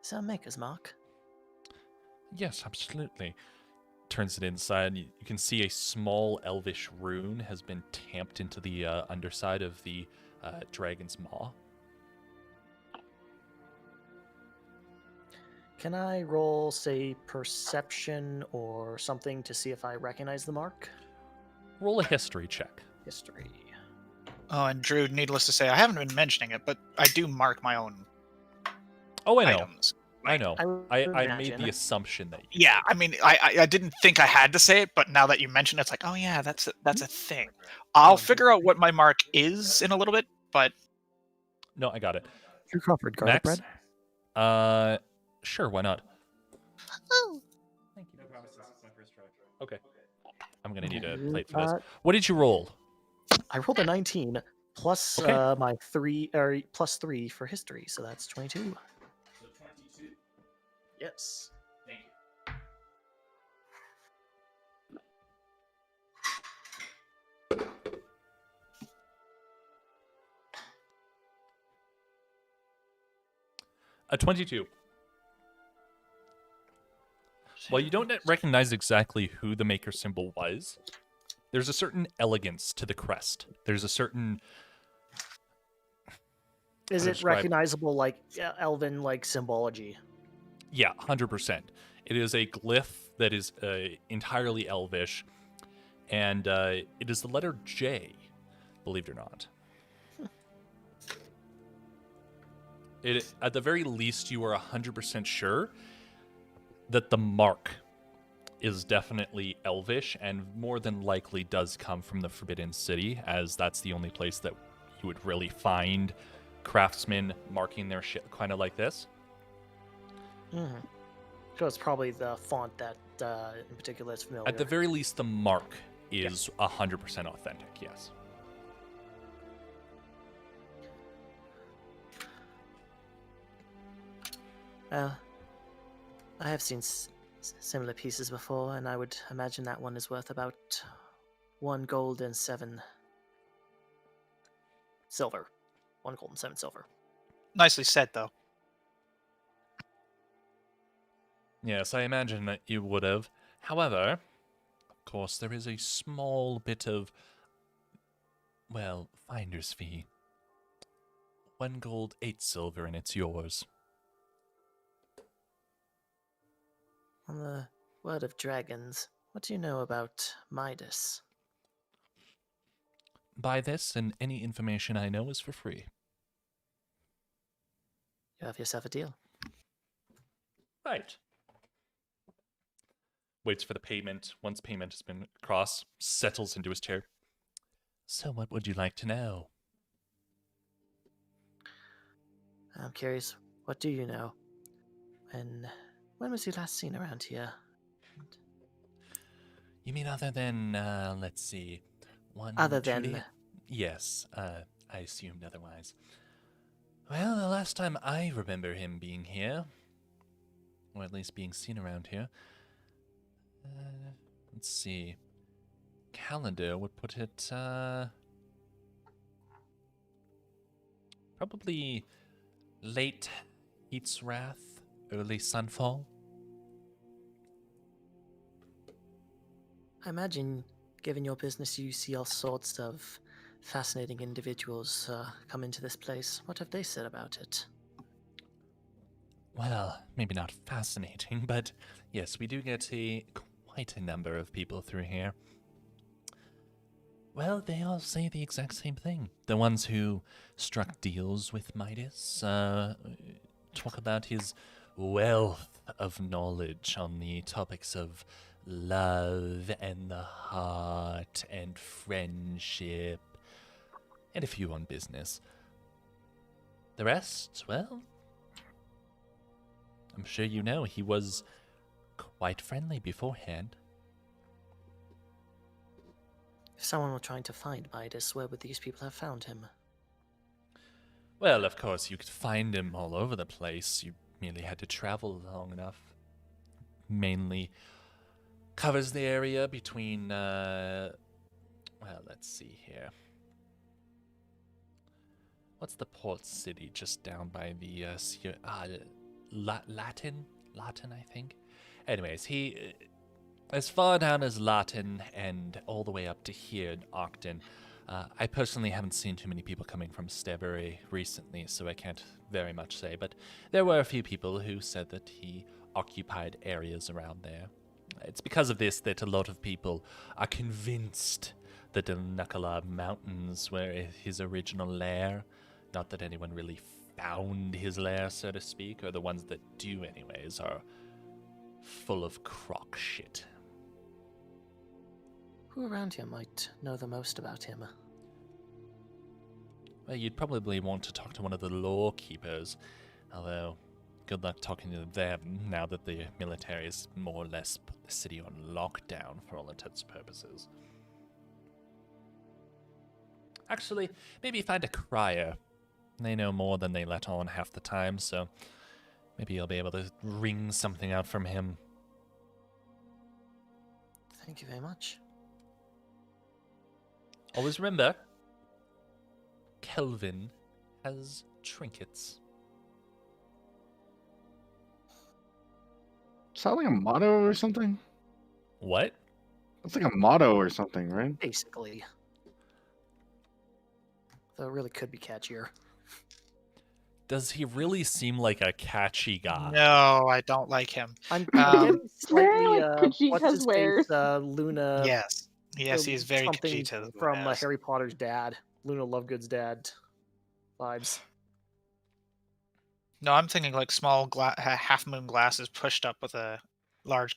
Is that a maker's mark? Yes, absolutely. Turns it inside, and you can see a small elvish rune has been tamped into the underside of the dragon's maw. Can I roll, say, perception or something to see if I recognize the mark? Roll a history check. History. Oh, and Drew, needless to say, I haven't been mentioning it, but I do mark my own Oh, I know. items. I know. I I made imagine. the assumption that you... Yeah, I mean, I didn't think I had to say it, but now that you mention it, it's like, oh yeah, that's a thing. I'll figure out what my mark is in a little bit, but No, I got it. Drew Crawford, garlic Max? bread. Sure, why not? oh, Thank you. Okay. I'm gonna need a plate for this. Uh, What did you roll? I rolled a 19 plus Okay. my 3 or plus 3 for history, so that's 22. Yes. Thank you. A 22. While you don't recognize exactly who the maker symbol was, there's a certain elegance to the crest. There's a certain... Is How to it describe- recognizable like elven like symbology? Yeah, 100%. It is a glyph that is entirely elvish, and it is the letter J, believe it or not. At the very least, you are 100% sure that the mark is definitely elvish and more than likely does come from the Forbidden City, as that's the only place that you would really find craftsmen marking their shit kind of like this. Mm-hmm. So it's probably the font that in particular is familiar. At the very least, the mark is 100% authentic, yes. Well, I have seen similar pieces before, and I would imagine that one is worth about 1 gold and 7 silver. 1 gold and 7 silver. nicely said though. Yes, I imagine that you would have. However, of course, there is a small bit of, well, finder's fee. 1 gold, 8 silver, and it's yours. On the word of dragons, what do you know about Midas? Buy this, and any information I know is for free. You have yourself a deal. Right. Waits for the payment. Once payment has been crossed, settles into his chair. So what would you like to know? I'm curious, what do you know? When was he last seen around here? You mean other than, let's see, 1, Other 2 than days? Yes, I assumed otherwise. Well, the last time I remember him being here, or at least being seen around here, let's see, calendar would put it, probably late Heat's Wrath, early Sunfall. I imagine, given your business, you see all sorts of fascinating individuals come into this place. What have they said about it? Well, maybe not fascinating, but yes, we do get quite a number of people through here. Well, they all say the exact same thing. The ones who struck deals with Midas talk about his wealth of knowledge on the topics of love and the heart and friendship, and a few on business. The rest, well, I'm sure you know he was quite friendly beforehand. If someone were trying to find Midas, where would these people have found him? Well, of course, you could find him all over the place. You merely had to travel long enough. Mainly covers the area between, well, let's see here. What's the port city just down by the, Latin, I think? Anyways, he, as far down as Latin and all the way up to here in Octon. I personally haven't seen too many people coming from Stevery recently, so I can't very much say, but there were a few people who said that he occupied areas around there. It's because of this that a lot of people are convinced that the Nakala Mountains were his original lair. Not that anyone really found his lair, so to speak, or the ones that do anyways are full of crock shit. Who around here might know the most about him? Well, you'd probably want to talk to one of the law keepers, although good luck talking to them now that the military has more or less put the city on lockdown for all intents and purposes. Actually, maybe find a crier. They know more than they let on half the time, so maybe you'll be able to wring something out from him. Thank you very much. Always remember, Kelvin has trinkets. Is that like a motto or something? What? That's like a motto or something, right? Basically. Though it really could be catchier. Does he really seem like a catchy guy? No, I don't like him. I'm Um, getting slightly, Khajiit what's has his wares. face, Luna... Yes. Yes, he's very something Khajiit from Luna is. Harry Potter's dad, Luna Lovegood's dad vibes. No, I'm thinking like small half moon glasses pushed up with a large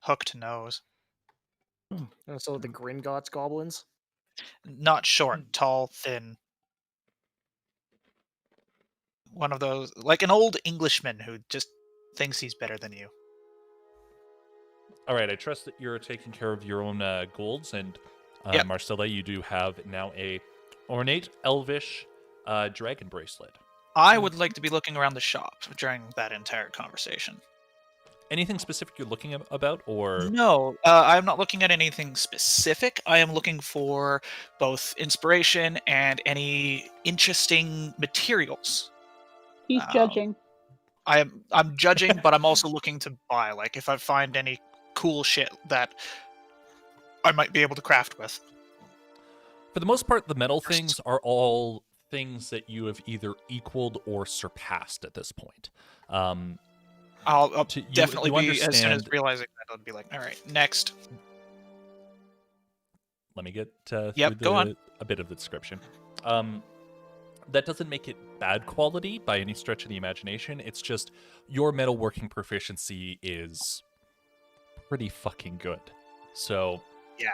hooked nose. And so the Gringotts goblins. Not short, tall, thin. One of those, like an old Englishman who just thinks he's better than you. All right, I trust that you're taking care of your own golds, and Yep. Marcella, you do have now a ornate elvish dragon bracelet. I would like to be looking around the shop during that entire conversation. Anything specific you're looking about, or No, I'm not looking at anything specific. I am looking for both inspiration and any interesting materials. He's judging. I'm judging, but I'm also looking to buy. Like if I find any cool shit that I might be able to craft with. for the most part, the metal things are all things that you have either equaled or surpassed at this point. I'll you definitely be, as soon as understand- realizing that, I'll be like, all right, next. Let me get Yep, go on. a bit of the description. That doesn't make it bad quality by any stretch of the imagination. It's just your metalworking proficiency is pretty fucking good. So, Yeah.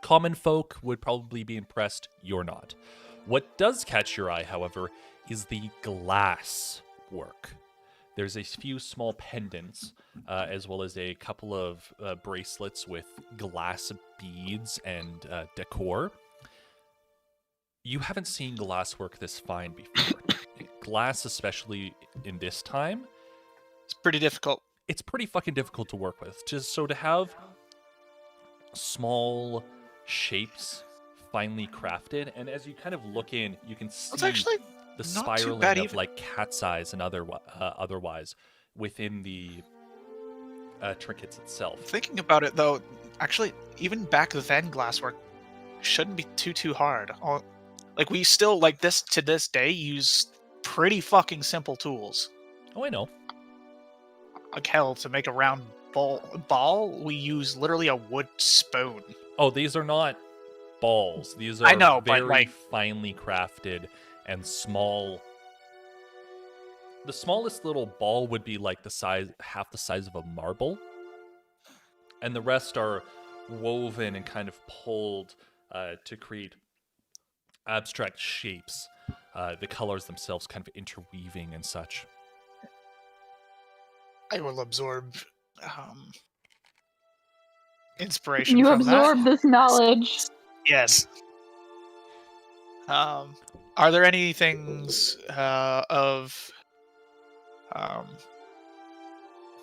common folk would probably be impressed. You're not. What does catch your eye, however, is the glass work. There's a few small pendants, as well as a couple of bracelets with glass beads and decor. You haven't seen glass work this fine before. Glass, especially in this time, It's pretty difficult. it's pretty fucking difficult to work with. Just so to have small shapes finely crafted, and as you kind of look in, you can see It's actually the not too spiraling bad of even. like cat's eyes and otherwise within the trinkets itself. Thinking about it, though, actually, even back then, glasswork shouldn't be too hard. Like, we still, like, this to this day, use pretty fucking simple tools. Oh, I know. Like, hell, to make a round ball, we use literally a wood spoon. Oh, these are not balls. These are I know, but, very like- finely crafted and small. The smallest little ball would be like half the size of a marble, and the rest are woven and kind of pulled to create abstract shapes. The colors themselves kind of interweaving and such. I will absorb inspiration You from absorb that. this knowledge. Yes. Are there any things of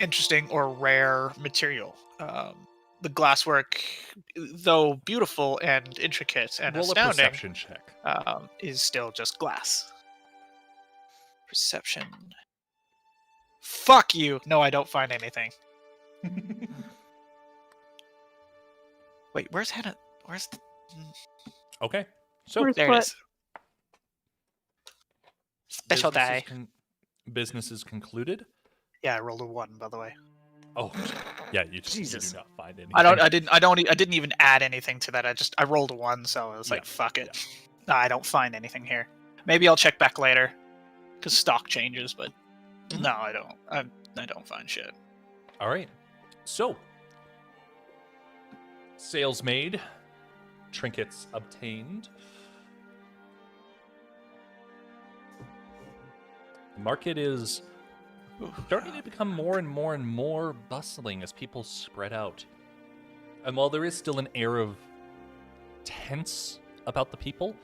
interesting or rare material? The glasswork, though beautiful and intricate and Roll a astounding, perception check. is still just glass. Perception. Fuck you! No, I don't find anything. Wait, where's Hannah? Where's the... Okay, so Where's There it what? is. Special die. Business is concluded. Yeah, I rolled a 1, by the way. Oh, yeah, you Jesus. do not find anything. I didn't even add anything to that. I rolled a 1, so I was like, Yeah, fuck it. Nah, I don't find anything here. Maybe I'll check back later, because stock changes. But no, I don't. I don't find shit. All right. So, sales made, trinkets obtained. The market is starting to become more and more and more bustling as people spread out. And while there is still an air of tense about the people,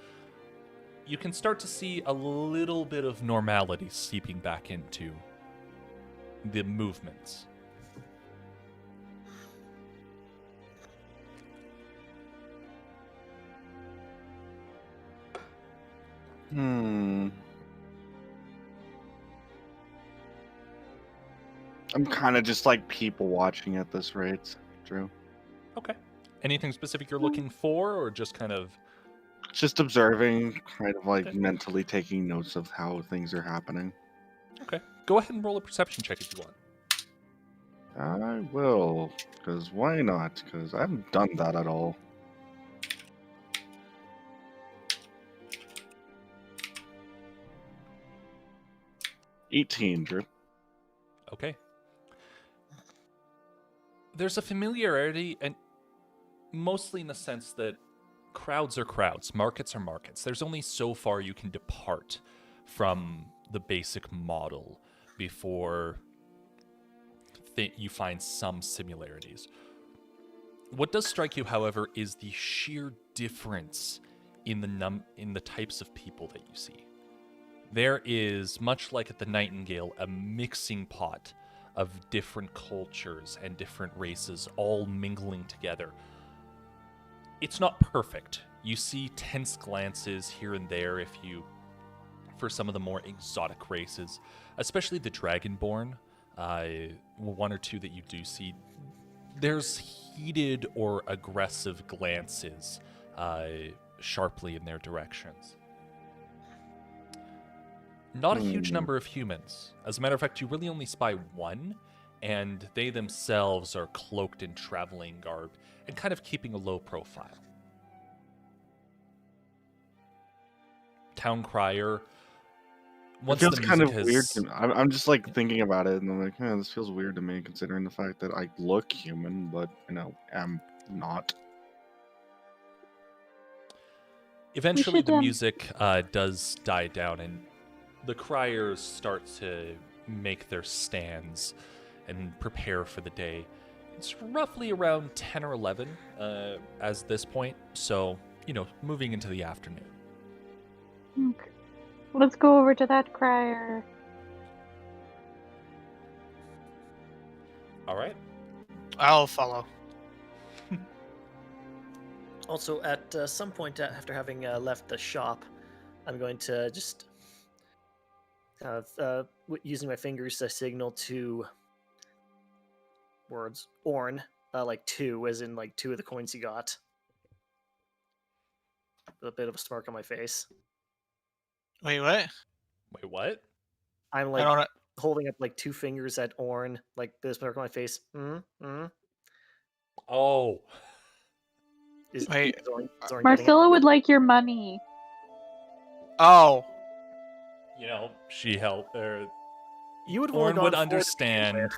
you can start to see a little bit of normality seeping back into the movements. I'm kind of just like people watching at this rate, Drew. Okay. Anything specific you're looking for, or just kind of... Just observing, kind of like Okay. mentally taking notes of how things are happening. Okay. Go ahead and roll a perception check if you want. I will, because why not? Because I haven't done that at all. $18, Drew. Okay. There's a familiarity, and mostly in the sense that crowds are crowds, markets are markets. There's only so far you can depart from the basic model before you find some similarities. What does strike you, however, is the sheer difference in the types of people that you see. There is, much like at the Nightingale, a mixing pot of different cultures and different races all mingling together. It's not perfect. You see tense glances here and there for some of the more exotic races, especially the Dragonborn, one or two that you do see. There's heated or aggressive glances sharply in their directions. Not a huge number of humans. As a matter of fact, you really only spy one, and they themselves are cloaked in traveling garb and kind of keeping a low profile. Town crier. It Once feels the kind music of weird. has, To me. I'm just like thinking about it, and I'm like, this feels weird to me, considering the fact that I look human, but am not. eventually should, the music does die down, and the criers start to make their stands and prepare for the day. It's roughly around 10 or 11 as this point, so, moving into the afternoon. Okay. Let's go over to that crier. All right. I'll follow. Also, at some point after having left the shop, I'm going to just using my fingers to signal to words Orn, like 2, as in like 2 of the coins he got. With a bit of a smirk on my face. Wait, what? Wait, what? I'm I like don't know. holding up like 2 fingers at Orn, like this smirk on my face. Oh. Wait. Is Orn getting it? Marcilla would like your money. Oh. She helped. You would have Orn only would gone 4 to understand. begin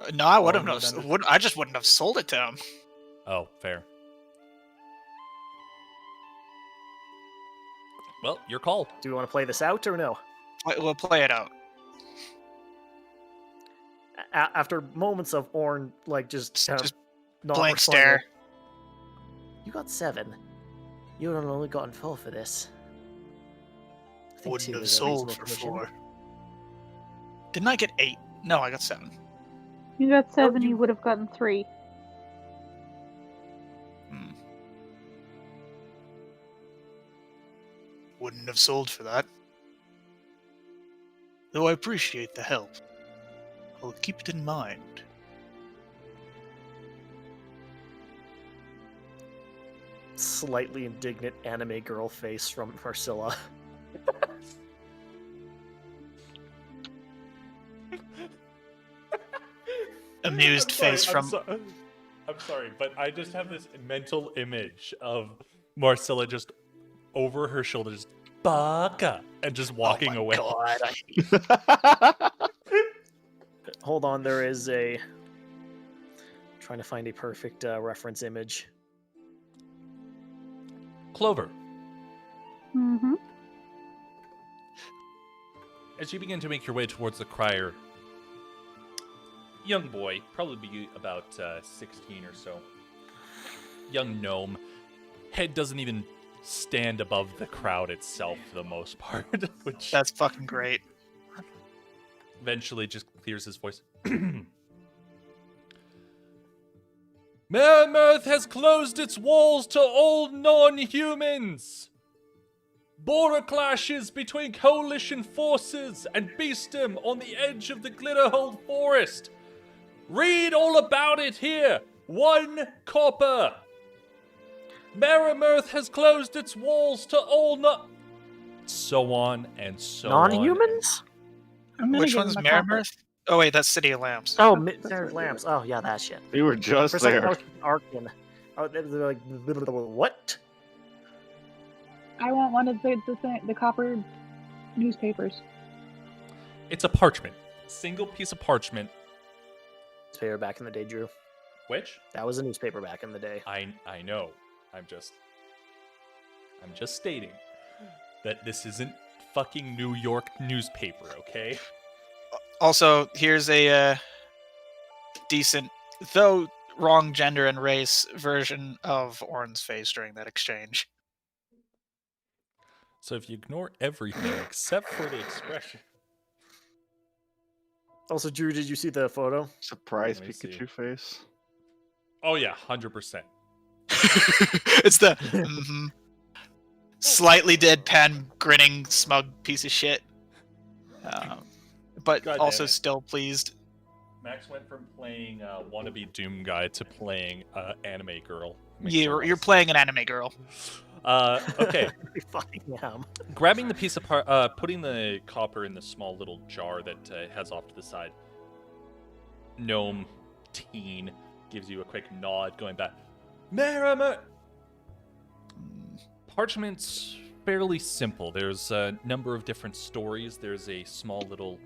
with. No, I wouldn't Orn have. would I just wouldn't have sold it to him. Oh, fair. Well, your call. Do we want to play this out or no? We'll play it out. After moments of Orn, like just kind Just of not blank responding, stare. you got 7. You would have only gotten 4 for this. I think 2 Wouldn't have is a sold reasonable for commission. 4. Didn't I get 8? No, I got 7. You got 7, you- you would have gotten 3. Wouldn't have sold for that. Though I appreciate the help. I'll keep it in mind. Slightly indignant anime girl face from Marcilla. Amused face from. I'm sorry, but I just have this mental image of Marcilla just over her shoulders, baka, and just walking away. God, hold on, there is a... trying to find a perfect reference image. Clover, Mm-hmm. as you begin to make your way towards the crier, young boy, probably be about 16 or so, young gnome, head doesn't even stand above the crowd itself for the most part, which That's fucking great. eventually just clears his voice. Mammoth has closed its walls to all non-humans. Border clashes between coalition forces and beastum on the edge of the Glitterhold Forest. Read all about it here. 1 copper. Merrimirth has closed its walls to all so on and so on. Non-humans? Which one's Merrimirth? Oh wait, that's City of Lamps. Oh, Midnight Lamps. Oh, yeah, that shit. You were just For a second, I there. was Arkin. Oh, they're like, what? I want one of the copper newspapers. It's a parchment. Single piece of parchment. Newspaper back in the day, Drew. Which? That was a newspaper back in the day. I know. I'm just stating that this isn't fucking New York newspaper, okay? Also, here's a decent, though wrong gender and race version of Orn's face during that exchange. So if you ignore everything except for the expression. Also, Drew, did you see the photo? Surprise Let me see. Pikachu face. Oh yeah, 100%. It's the slightly deadpan, grinning, smug piece of shit. But God damn also it. still pleased. Max went from playing wannabe Doom guy to playing anime girl. Makes You're no you're sense. playing an anime girl. Okay. I fucking am. Grabbing the piece of putting the copper in the small little jar that has off to the side. Gnome teen gives you a quick nod, going back. Merrimer. Parchment's fairly simple. There's a number of different stories. There's a small little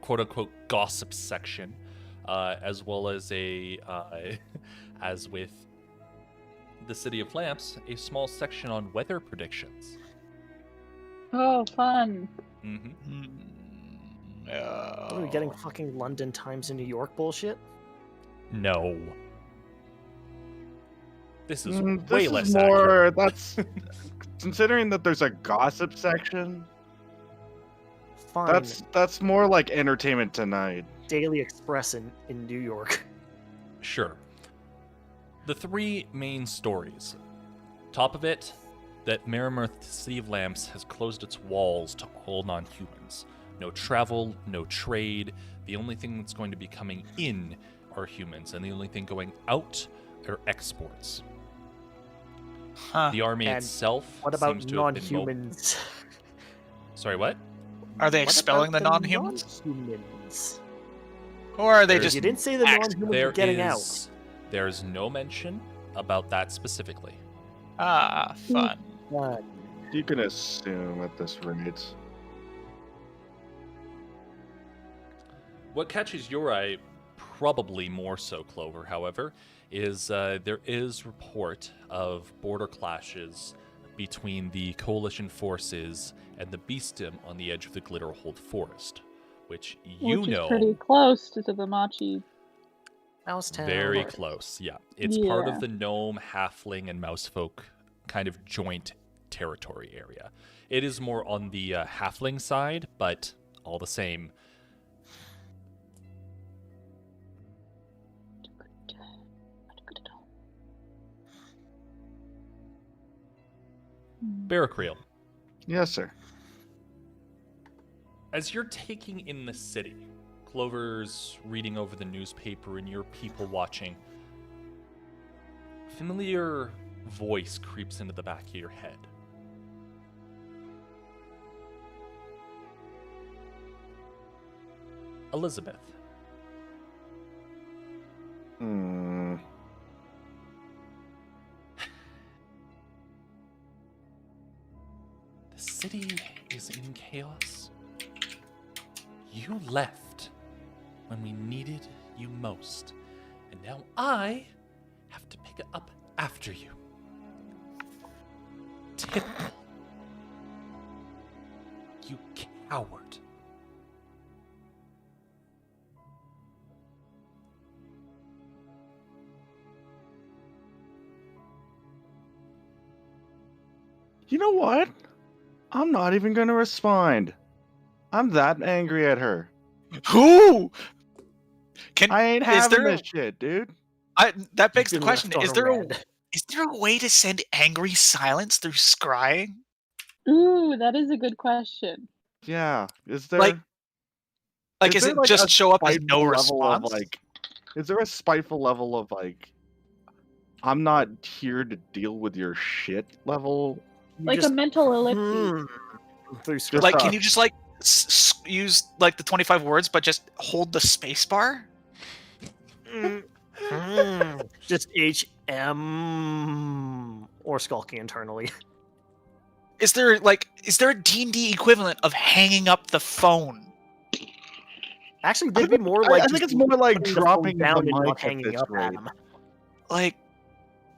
quote-unquote gossip section, as well as a, as with the City of Lamps, a small section on weather predictions. Oh, fun. Mm-hmm. What are we getting? Fucking London Times and New York bullshit? No. This is This way is less more. accurate. That's considering that there's a gossip section. Fine. That's more like Entertainment Tonight. Daily Express in New York. Sure. The three main stories. Top of it, that Merrimirth City of Lamps has closed its walls to all non-humans. No travel, no trade. The only thing that's going to be coming in are humans, and the only thing going out are exports. Huh. The army And itself What about seems to have been non-humans? Sorry, what? Are they What expelling the about non-humans? non-humans? Or are they There's- just You didn't say the act- non-humans were getting out. There's no mention about that specifically. fun. You can assume at this rate. What catches your eye, probably more so, Clover, however, is there is report of border clashes between the coalition forces and the beastum on the edge of the Glitterhold Forest, which you Which know is pretty close to the Machi. Mousetown. very Forest. close. Yeah, it's part Yeah. of the gnome, halfling, and mousefolk kind of joint territory area. It is more on the halfling side, but all the same. Barracriel, Yes, sir. as you're taking in the city, Clover's reading over the newspaper and your people watching, familiar voice creeps into the back of your head. Elizabeth. Hmm. The city is in chaos. You left when we needed you most, and now I have to pick it up after you. Typical. You coward. You know what? I'm not even gonna respond. I'm that angry at her. Who? I ain't Is having there- this shit, dude. That begs the Been question: left on Is a there red. a way to send angry silence through scrying? Ooh, that is a good question. Yeah. Is there Like, is is there, it like, just a show up as no spiteful level of, response? like, is there a spiteful level of like I'm not here to deal with your shit level? You Like just- a mental ellipsis. Through Just, Like, can you just like use like the 25 words, but just hold the space bar? just HM or skulking internally. Is there a D&D equivalent of hanging up the phone? Actually, they'd be more like I think just it's more like putting the phone dropping the down and mic not at hanging this up at rate. him. Like,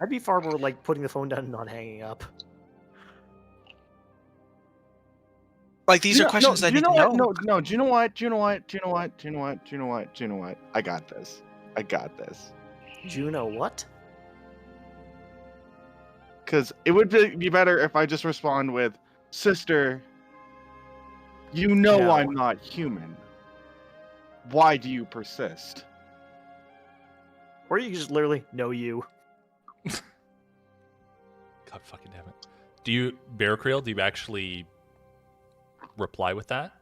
I'd be far more like putting the phone down and not hanging up. these are questions I need to know. No, do you know what? I got this. Juno, what? Because it would be better if I just respond with, "Sister, you know No. I'm not human. Why do you persist?" Or you could just literally know you. God fucking damn it. Do you, Barracriel, do you actually reply with that?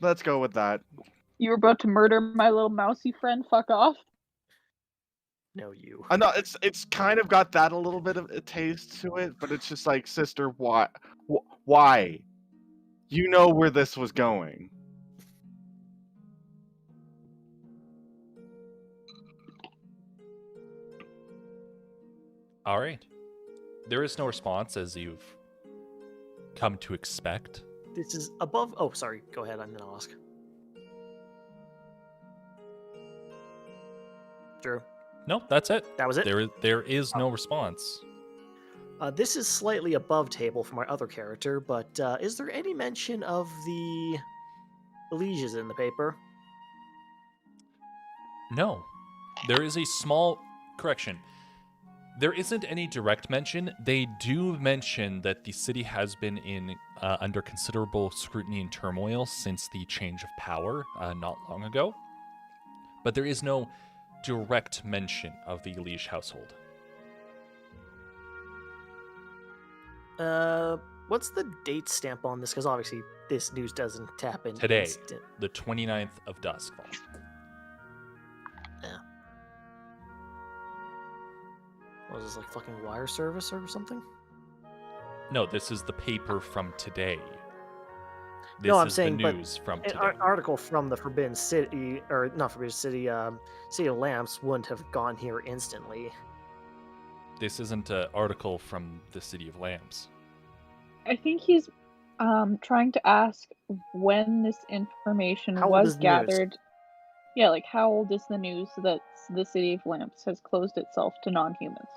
Let's go with that. You were about to murder my little mousy friend. Fuck off. No, you. I know it's kind of got that a little bit of a taste to it, but it's just like, sister, why? Why? You know where this was going. All right. There is no response, as you've come to expect. This is above. Oh, sorry. Go ahead. I'm gonna ask. Drew. No, that's it. That was it. There is no response. This is slightly above table for my other character, but is there any mention of the lieges in the paper? No. There is a small correction. There isn't any direct mention. They do mention that the city has been under considerable scrutiny and turmoil since the change of power not long ago. But there is no direct mention of the liege household. What's the date stamp on this? Because obviously this news doesn't happen Today, instant. the 29th of Duskfall. Yeah. Was this like fucking wire service or something? No, this is the paper from today. This No, I'm is saying, the but news from An today. article from the Forbidden City, or not Forbidden City, City of Lamps wouldn't have gone here instantly. This isn't an article from the City of Lamps. I think he's trying to ask when this information How old was is the news? gathered. Yeah, like how old is the news that the City of Lamps has closed itself to non-humans?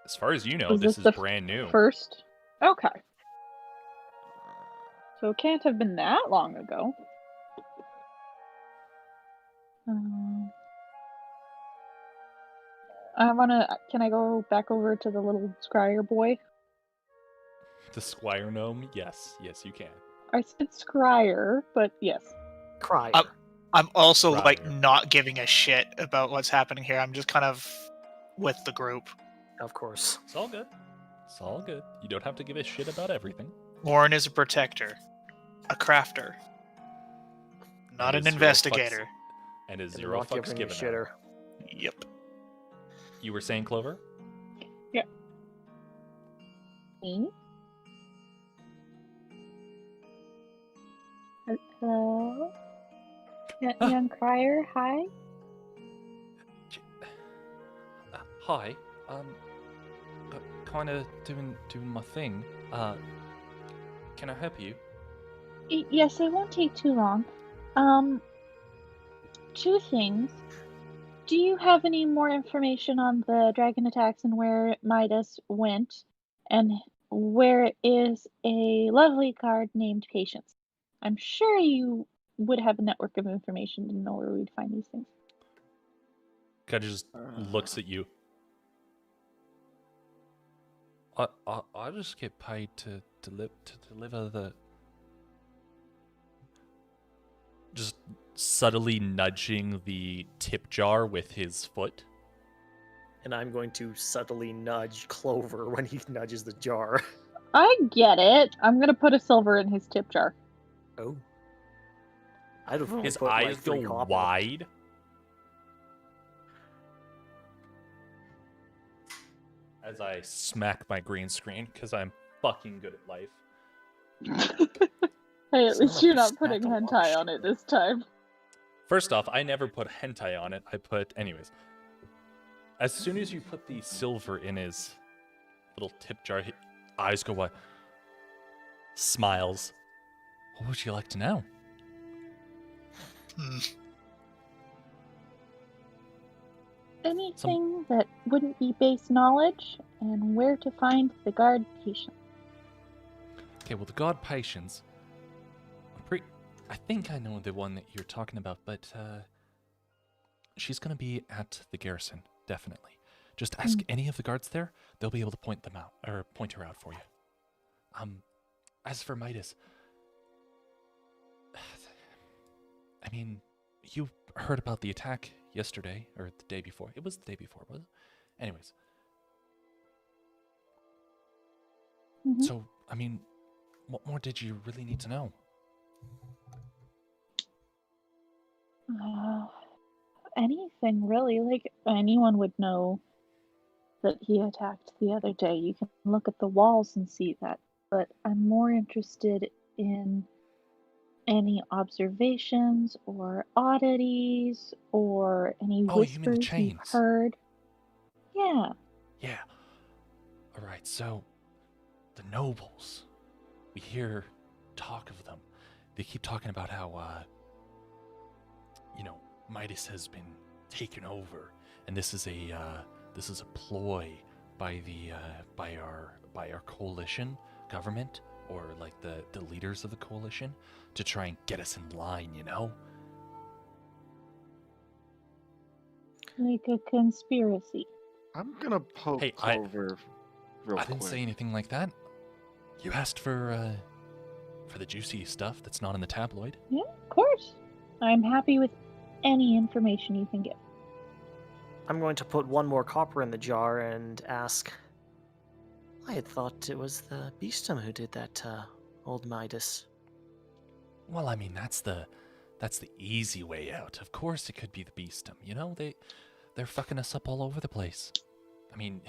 As far as you know, Was this this is the brand new. First? Okay. So it can't have been that long ago. Can I go back over to the little scryer boy? The Squire Gnome? Yes, you can. I said scryer, but yes. Crier. I'm also like Crier. not giving a shit about what's happening here. I'm just kind of with the group. Of course. It's all good. It's all good. You don't have to give a shit about everything. Warren is a protector, a crafter, not And an a zero investigator. fucks- and a And zero not fucks giving a given. shitter. Yep. You were saying, Clover? Me? Hello? Young crier, hi? Hi. Kind of doing my thing. Can I help you? Yes, it won't take too long. Two things. Do you have any more information on the dragon attacks and where Midas went? And where is a lovely guard named Patience? I'm sure you would have a network of information to know where we'd find these things. Kind of just looks at you. I just get paid to deliver the. Just subtly nudging the tip jar with his foot. And I'm going to subtly nudge Clover when he nudges the jar. I get it. I'm gonna put a silver in his tip jar. Oh. I'd have only His put, eyes like, 3 go copper. wide. As I smack my green screen, because I'm fucking good at life. Hey, at Sound least like you're you not smacked putting a lot of hentai on shit. it this time. First off, I never put hentai on it. Anyways. As soon as you put the silver in his little tip jar, his eyes go wide. Smiles. What would you like to know? Hmm. Anything that wouldn't be base knowledge, and where to find the guard Patience. Okay, well, the god Patience. I think I know the one that you're talking about, but she's gonna be at the garrison, definitely. Just ask any of the guards there; they'll be able to point her out for you. As for Midas, I mean, you heard about the attack yesterday or the day before. It was the day before, wasn't it? Anyways, so I mean, what more did you really need to know? anything really. Like, anyone would know that he attacked the other day. You can look at the walls and see that. But I'm more interested in any observations or oddities or any Oh, you mean the whispers you've chains? heard. Yeah. Yeah. All right, so the nobles, we hear talk of them. They keep talking about how, Midas has been taken over, and this is a ploy by our coalition government, or like the leaders of the coalition, to try and get us in line. Like a conspiracy. I'm gonna poke Hey, Clover real I quick. didn't say anything like that. You asked for the juicy stuff that's not in the tabloid. Yeah, of course. I'm happy with any information you can give. I'm going to put one more copper in the jar and ask. I had thought it was the Beastum who did that to old Midas. Well, I mean, that's the easy way out. Of course, it could be the Beastum. They're fucking us up all over the place. I mean,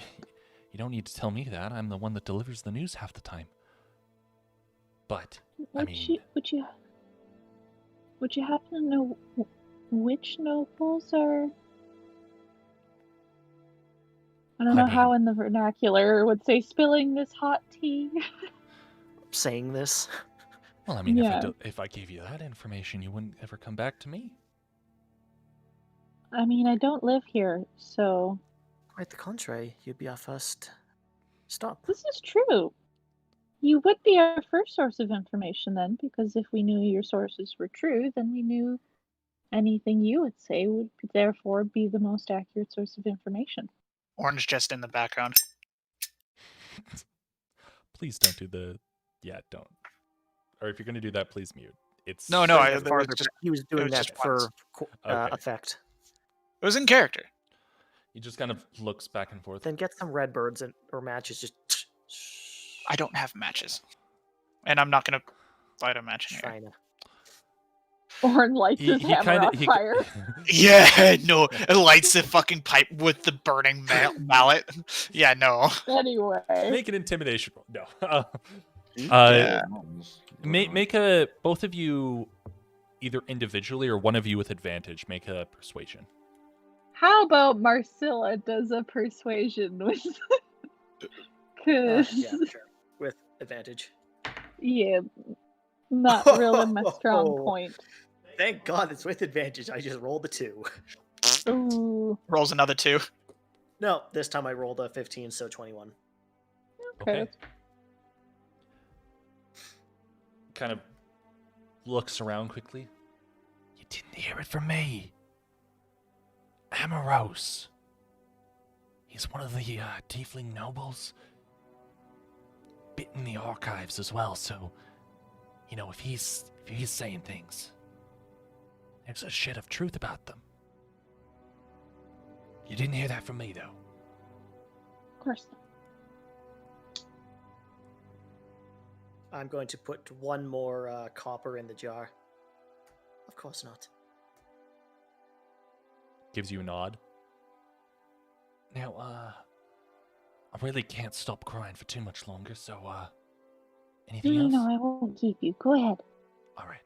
you don't need to tell me that. I'm the one that delivers the news half the time. But Would you happen to know which nobles are? I don't know how in the vernacular would say spilling this hot tea. Saying this. Well, I mean, Yeah. if I gave you that information, you wouldn't ever come back to me. I mean, I don't live here, so Quite the contrary, you'd be our first stop. this is true. You would be our first source of information then, because if we knew your sources were true, then we knew anything you would say would therefore be the most accurate source of information. Orange just in the background. Please don't do the. Yeah, don't. Or if you're gonna do that, please mute. It's No, Bring I- it there farther, was just- but he was doing was that just for once. Okay. effect. It was in character. He just kind of looks back and forth. Then get some red birds or matches. Just I don't have matches, and I'm not gonna light a match in here. China. Orin lights his hammer on fire. Yeah, no, it lights the fucking pipe with the burning mallet. Yeah, no. Anyway. Make an intimidation roll. No. Yeah. Make both of you, either individually or one of you with advantage, make a persuasion. How about Marcilla does a persuasion with Cause Yeah, sure. With advantage. yeah, not really my strong point. Thank God it's with advantage. I just rolled a 2. Ooh. Rolls another 2. No, this time I rolled a 15, so 21. Okay. Kind of looks around quickly. You didn't hear it from me. Amoros. He's one of the tiefling nobles. Bit in the archives as well, so if he's saying things, there's a shit of truth about them. You didn't hear that from me, though. Of course not. I'm going to put one more copper in the jar. Of course not. Gives you a nod. Now, I really can't stop crying for too much longer, so, anything else? No, I won't keep you. Go ahead. All right.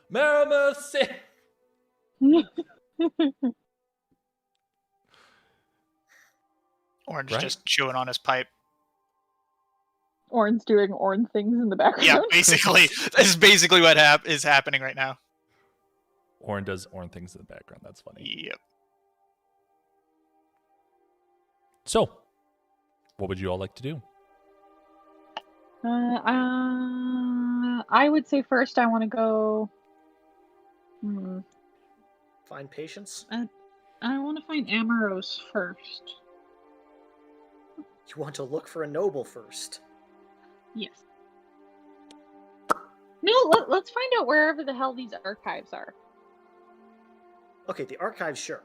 Mercy! Orange Right. just chewing on his pipe. Orin's doing Orin things in the background. Yeah, basically. This is basically what is happening right now. Orin does Orin things in the background. That's funny. Yep. So, what would you all like to do? I would say first I want to go. Find patience. I want to find Amoros first. You want to look for a noble first. Yes. No, let's find out wherever the hell these archives are. Okay, the archive, sure.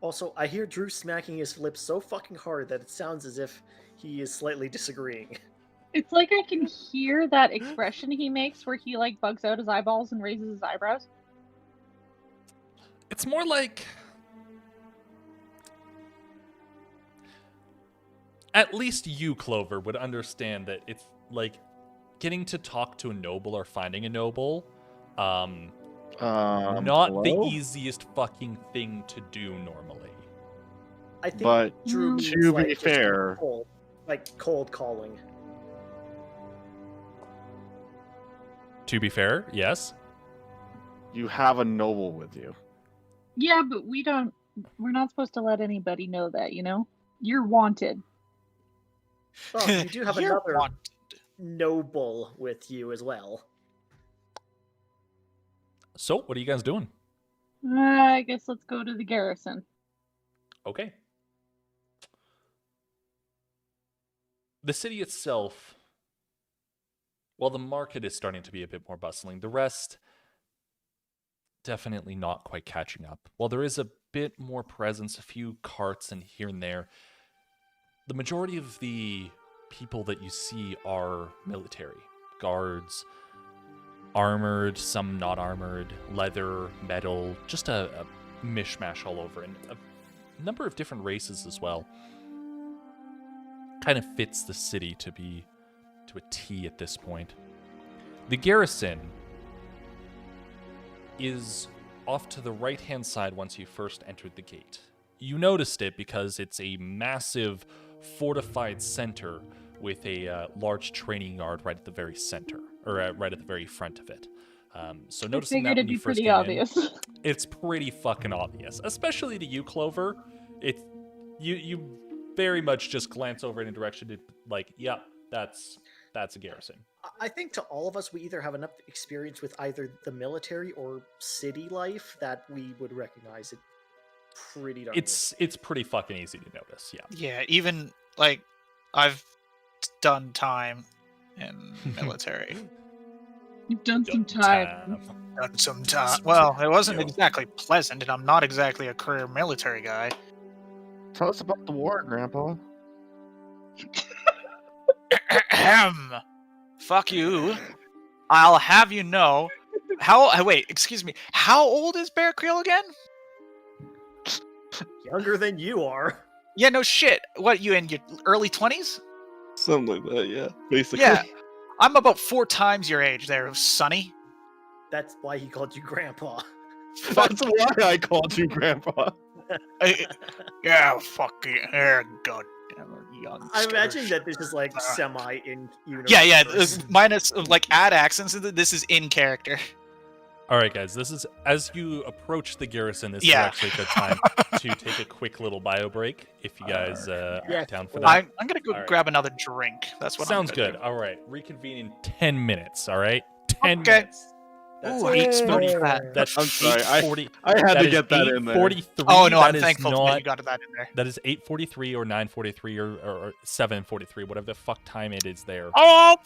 Also, I hear Drew smacking his lips so fucking hard that it sounds as if he is slightly disagreeing. It's like I can hear that expression he makes where he like bugs out his eyeballs and raises his eyebrows. It's more like, at least you, Clover, would understand that it's like getting to talk to a noble or finding a noble. Not the hello? easiest fucking thing to do normally. I think But Drew to means, be like, just fair- cold calling. To be fair, yes. You have a noble with you. Yeah, but we're not supposed to let anybody know that, you know? You're wanted. Oh, you do have You're another wanted. noble with you as well. So, what are you guys doing? I guess let's go to the garrison. Okay. The city itself, while the market is starting to be a bit more bustling, the rest definitely not quite catching up. While there is a bit more presence, a few carts and here and there, the majority of the people that you see are military, guards, armored, some not armored, leather, metal, just a mishmash all over, and a number of different races as well. Kind of fits the city to a T at this point. The garrison is off to the right-hand side once you first entered the gate. You noticed it because it's a massive fortified center with a large training yard right at the very center, or right at the very front of it. So noticing that Figured when it'd you be first pretty came obvious. in, it's pretty fucking obvious, especially to you, Clover. You very much just glance over in a direction to, like, yep, that's a garrison. I think to all of us, we either have enough experience with either the military or city life that we would recognize it pretty darn. It's pretty fucking easy to notice, yeah. Yeah, even like I've done time in military. You've done some time. Done some time. Well, it wasn't Yeah. exactly pleasant, and I'm not exactly a career military guy. Tell us about the war, Grandpa. Ahem. Fuck you. I'll have you know. Wait, excuse me. How old is Bear Creel again? Younger than you are. Yeah, no shit. What, you in your early 20s? Something like that, yeah. Basically. Yeah. I'm about 4 times your age there, Sonny. That's why he called you Grandpa. That's why I called you Grandpa. Yeah, fuck you. God. Young I imagine that this is like semi in universe. Yeah, minus like add accents. This is in character. All right, guys. This is, as you approach the garrison, this Yeah. is actually a good time to take a quick little bio break. If you guys are down for that. I'm gonna go All right. grab another drink. That's what. Sounds I'm gonna good. do. All right, reconvene in 10 minutes. All right, 10 Okay. minutes. That's Ooh, like 8:40 for that. That's I'm sorry, 8:40. I had to is get that in there. 8:43. Oh no, I'm That is thankful that not. you got that in there. That is 8:43 or 9:43 or 7:43, whatever the fuck time it is there. Oh,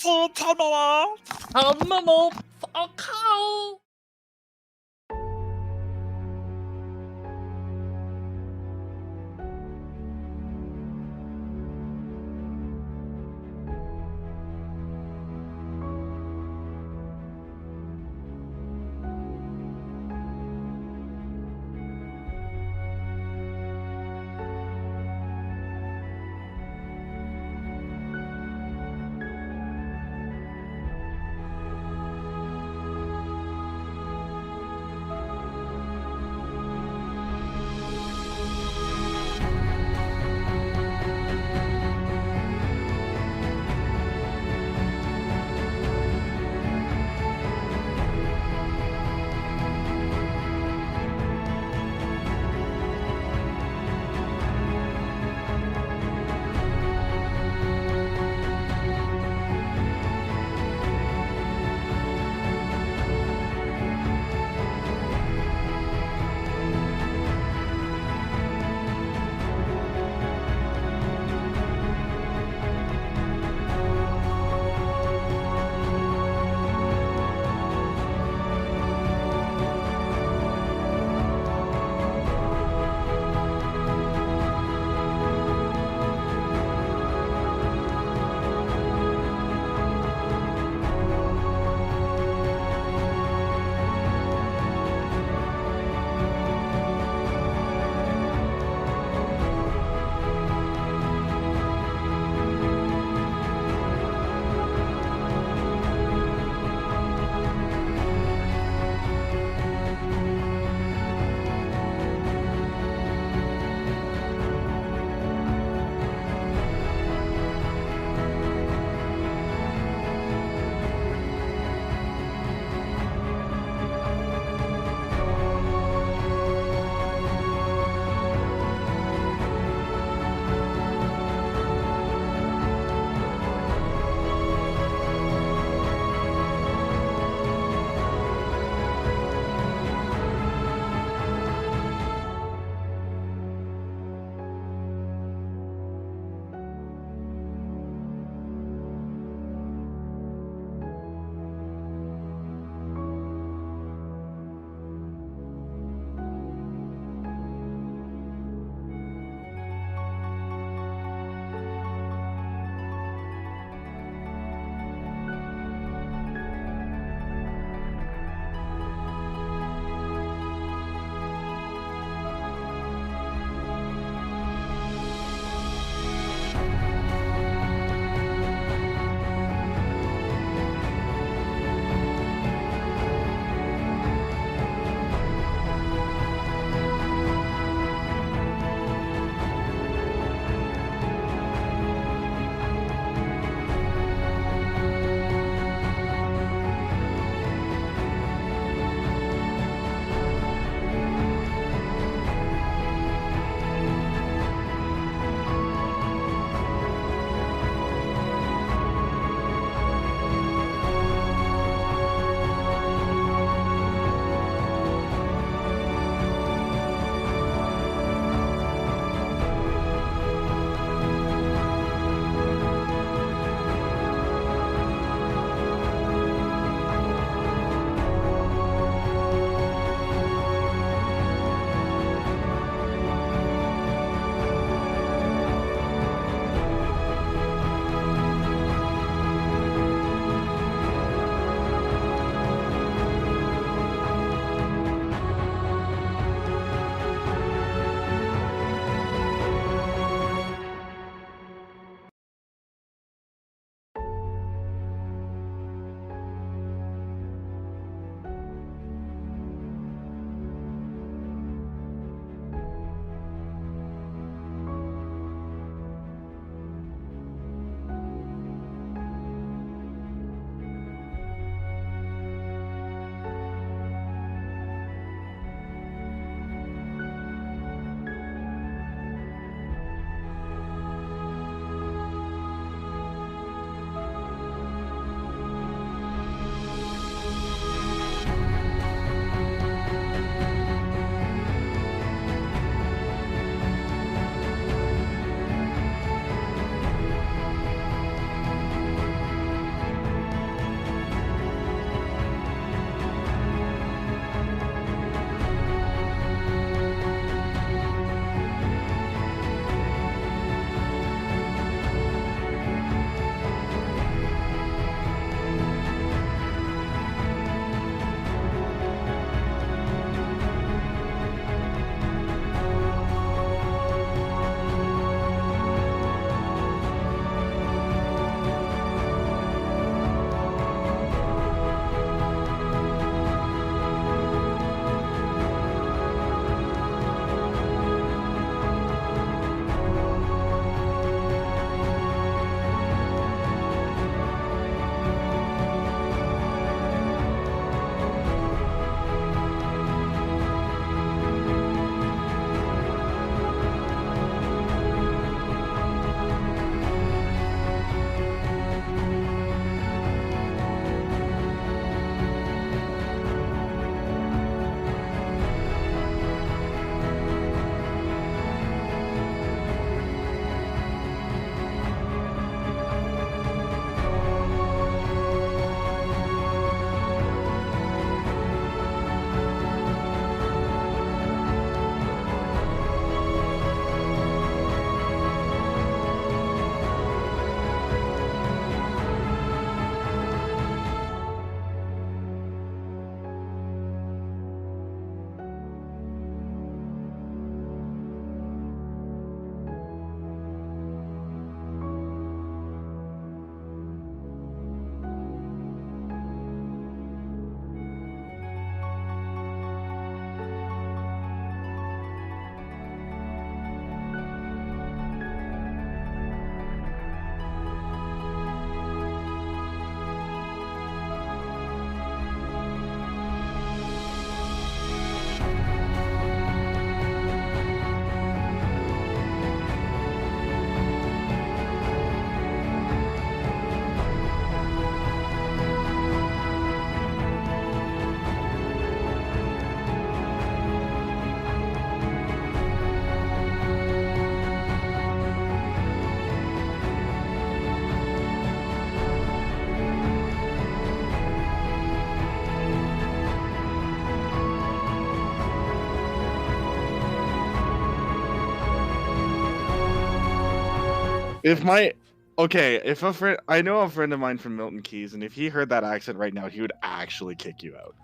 If my okay, if a friend, I know a friend of mine from Milton Keyes, and if he heard that accent right now, he would actually kick you out.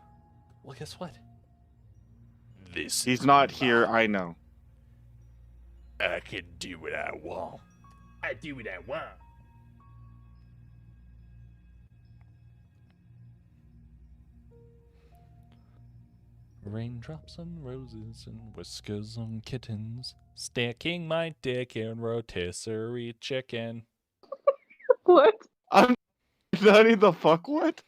Well, guess what? This He's is not here, mine. I know. I can do what I want. I do what I want. Raindrops on roses and whiskers on kittens, stacking my dick in rotisserie chicken. What? I'm Nanny the fuck what?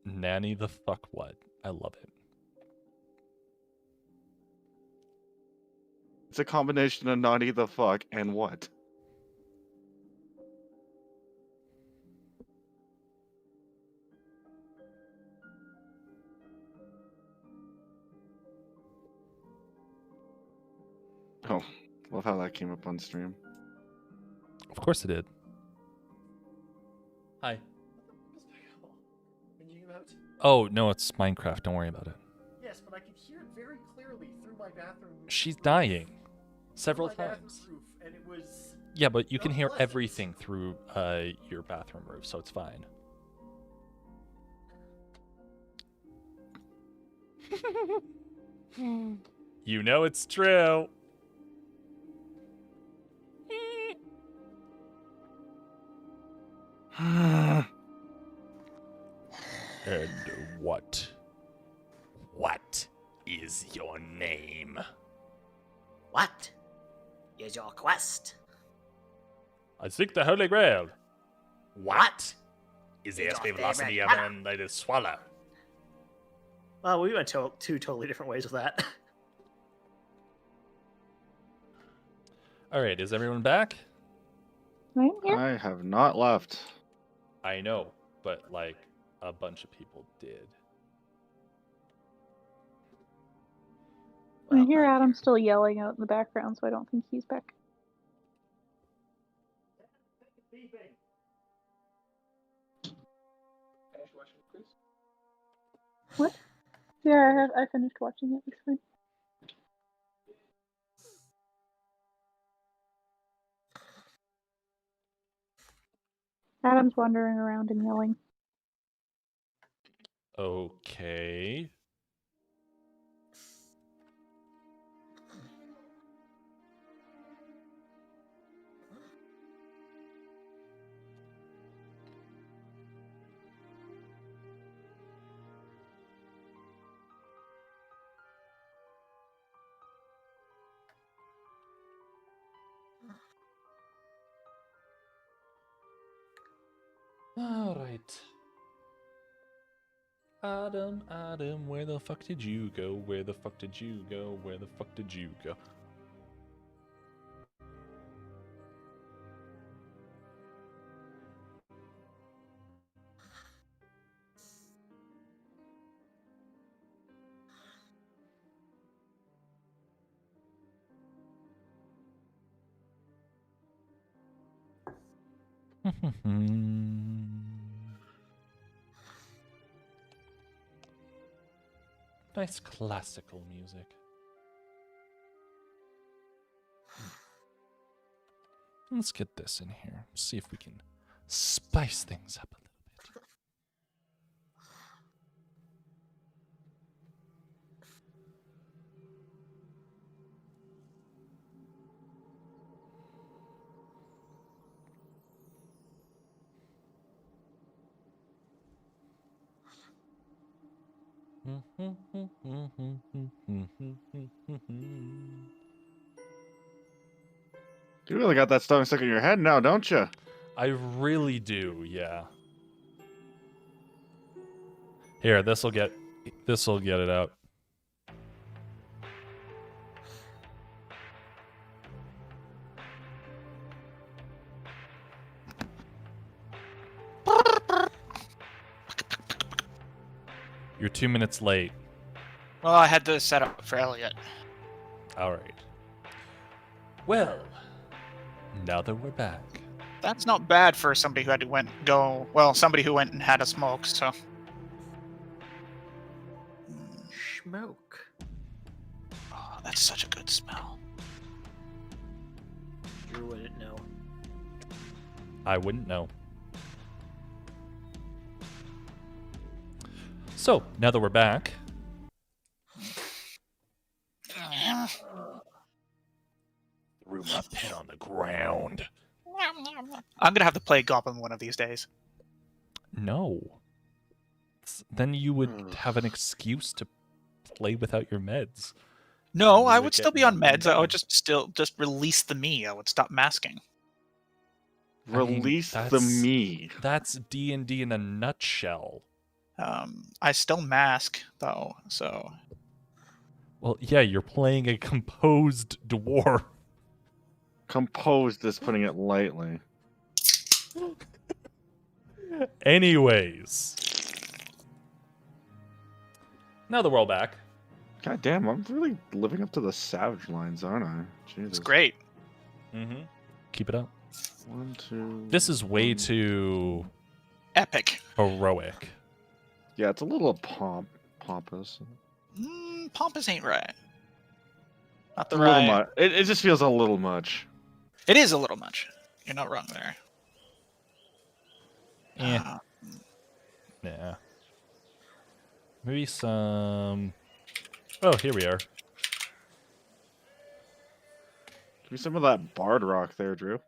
Nanny the fuck what? I love it. It's a combination of naughty the fuck and what? Oh, love how that came up on stream. Of course it did. Hi. Oh, no, it's Minecraft. Don't worry about it. Yes, but I could hear it very clearly through my bathroom. She's dying. Several through my bathroom times. roof, and it was. Yeah, but you can not hear pleasant. everything through your bathroom roof, so it's fine. You know it's true. And what is your name? What is your quest? I seek the Holy Grail. What is is your SP velocity favorite of color? an latest swallow? Well, we went two totally different ways with that. All right, is everyone back? I'm here. I have not left. I know, but like a bunch of people did. I Well, hear I'm Adam still yelling out in the background, so I don't think he's back. What? Yeah, I finished watching it. It's fine. Adam's wandering around and yelling. Okay. All right. Adam, where the fuck did you go? Where the fuck did you go? Where the fuck did you go? Nice classical music. Let's get this in here. See if we can spice things up a little bit. You really got that song stuck in your head now, don't you? I really do, yeah. Here, this'll get it out. You're 2 minutes late. Well, I had to set up for Elliot. All right. Well, now that we're back. That's not bad for somebody who had to somebody who went and had a smoke, so. Smoke. Oh, that's such a good smell. Drew wouldn't know. I wouldn't know. So, now that we're back, threw my pen on the ground. I'm gonna have to play Goblin one of these days. No. Then you would have an excuse to play without your meds. No, You I would would get still be on nothing meds. I would done. just release the me. I would stop masking. I mean, Release the that's- me. That's D&D in a nutshell. I still mask though, so Well, yeah, you're playing a composed dwarf. Composed is putting it lightly. Anyways. Now that we're all back. God damn, I'm really living up to the savage lines, aren't I? Jesus. it's great. Mm-hmm. Keep it up. 1, 2. This is way 1. too Epic. heroic. Yeah, it's a little pompous. Pompous ain't right. Not the A little right. much. It just feels a little much. It is a little much. You're not wrong there. Eh. Uh, Yeah. Maybe some... Oh, here we are. Give me some of that bard rock there, Drew.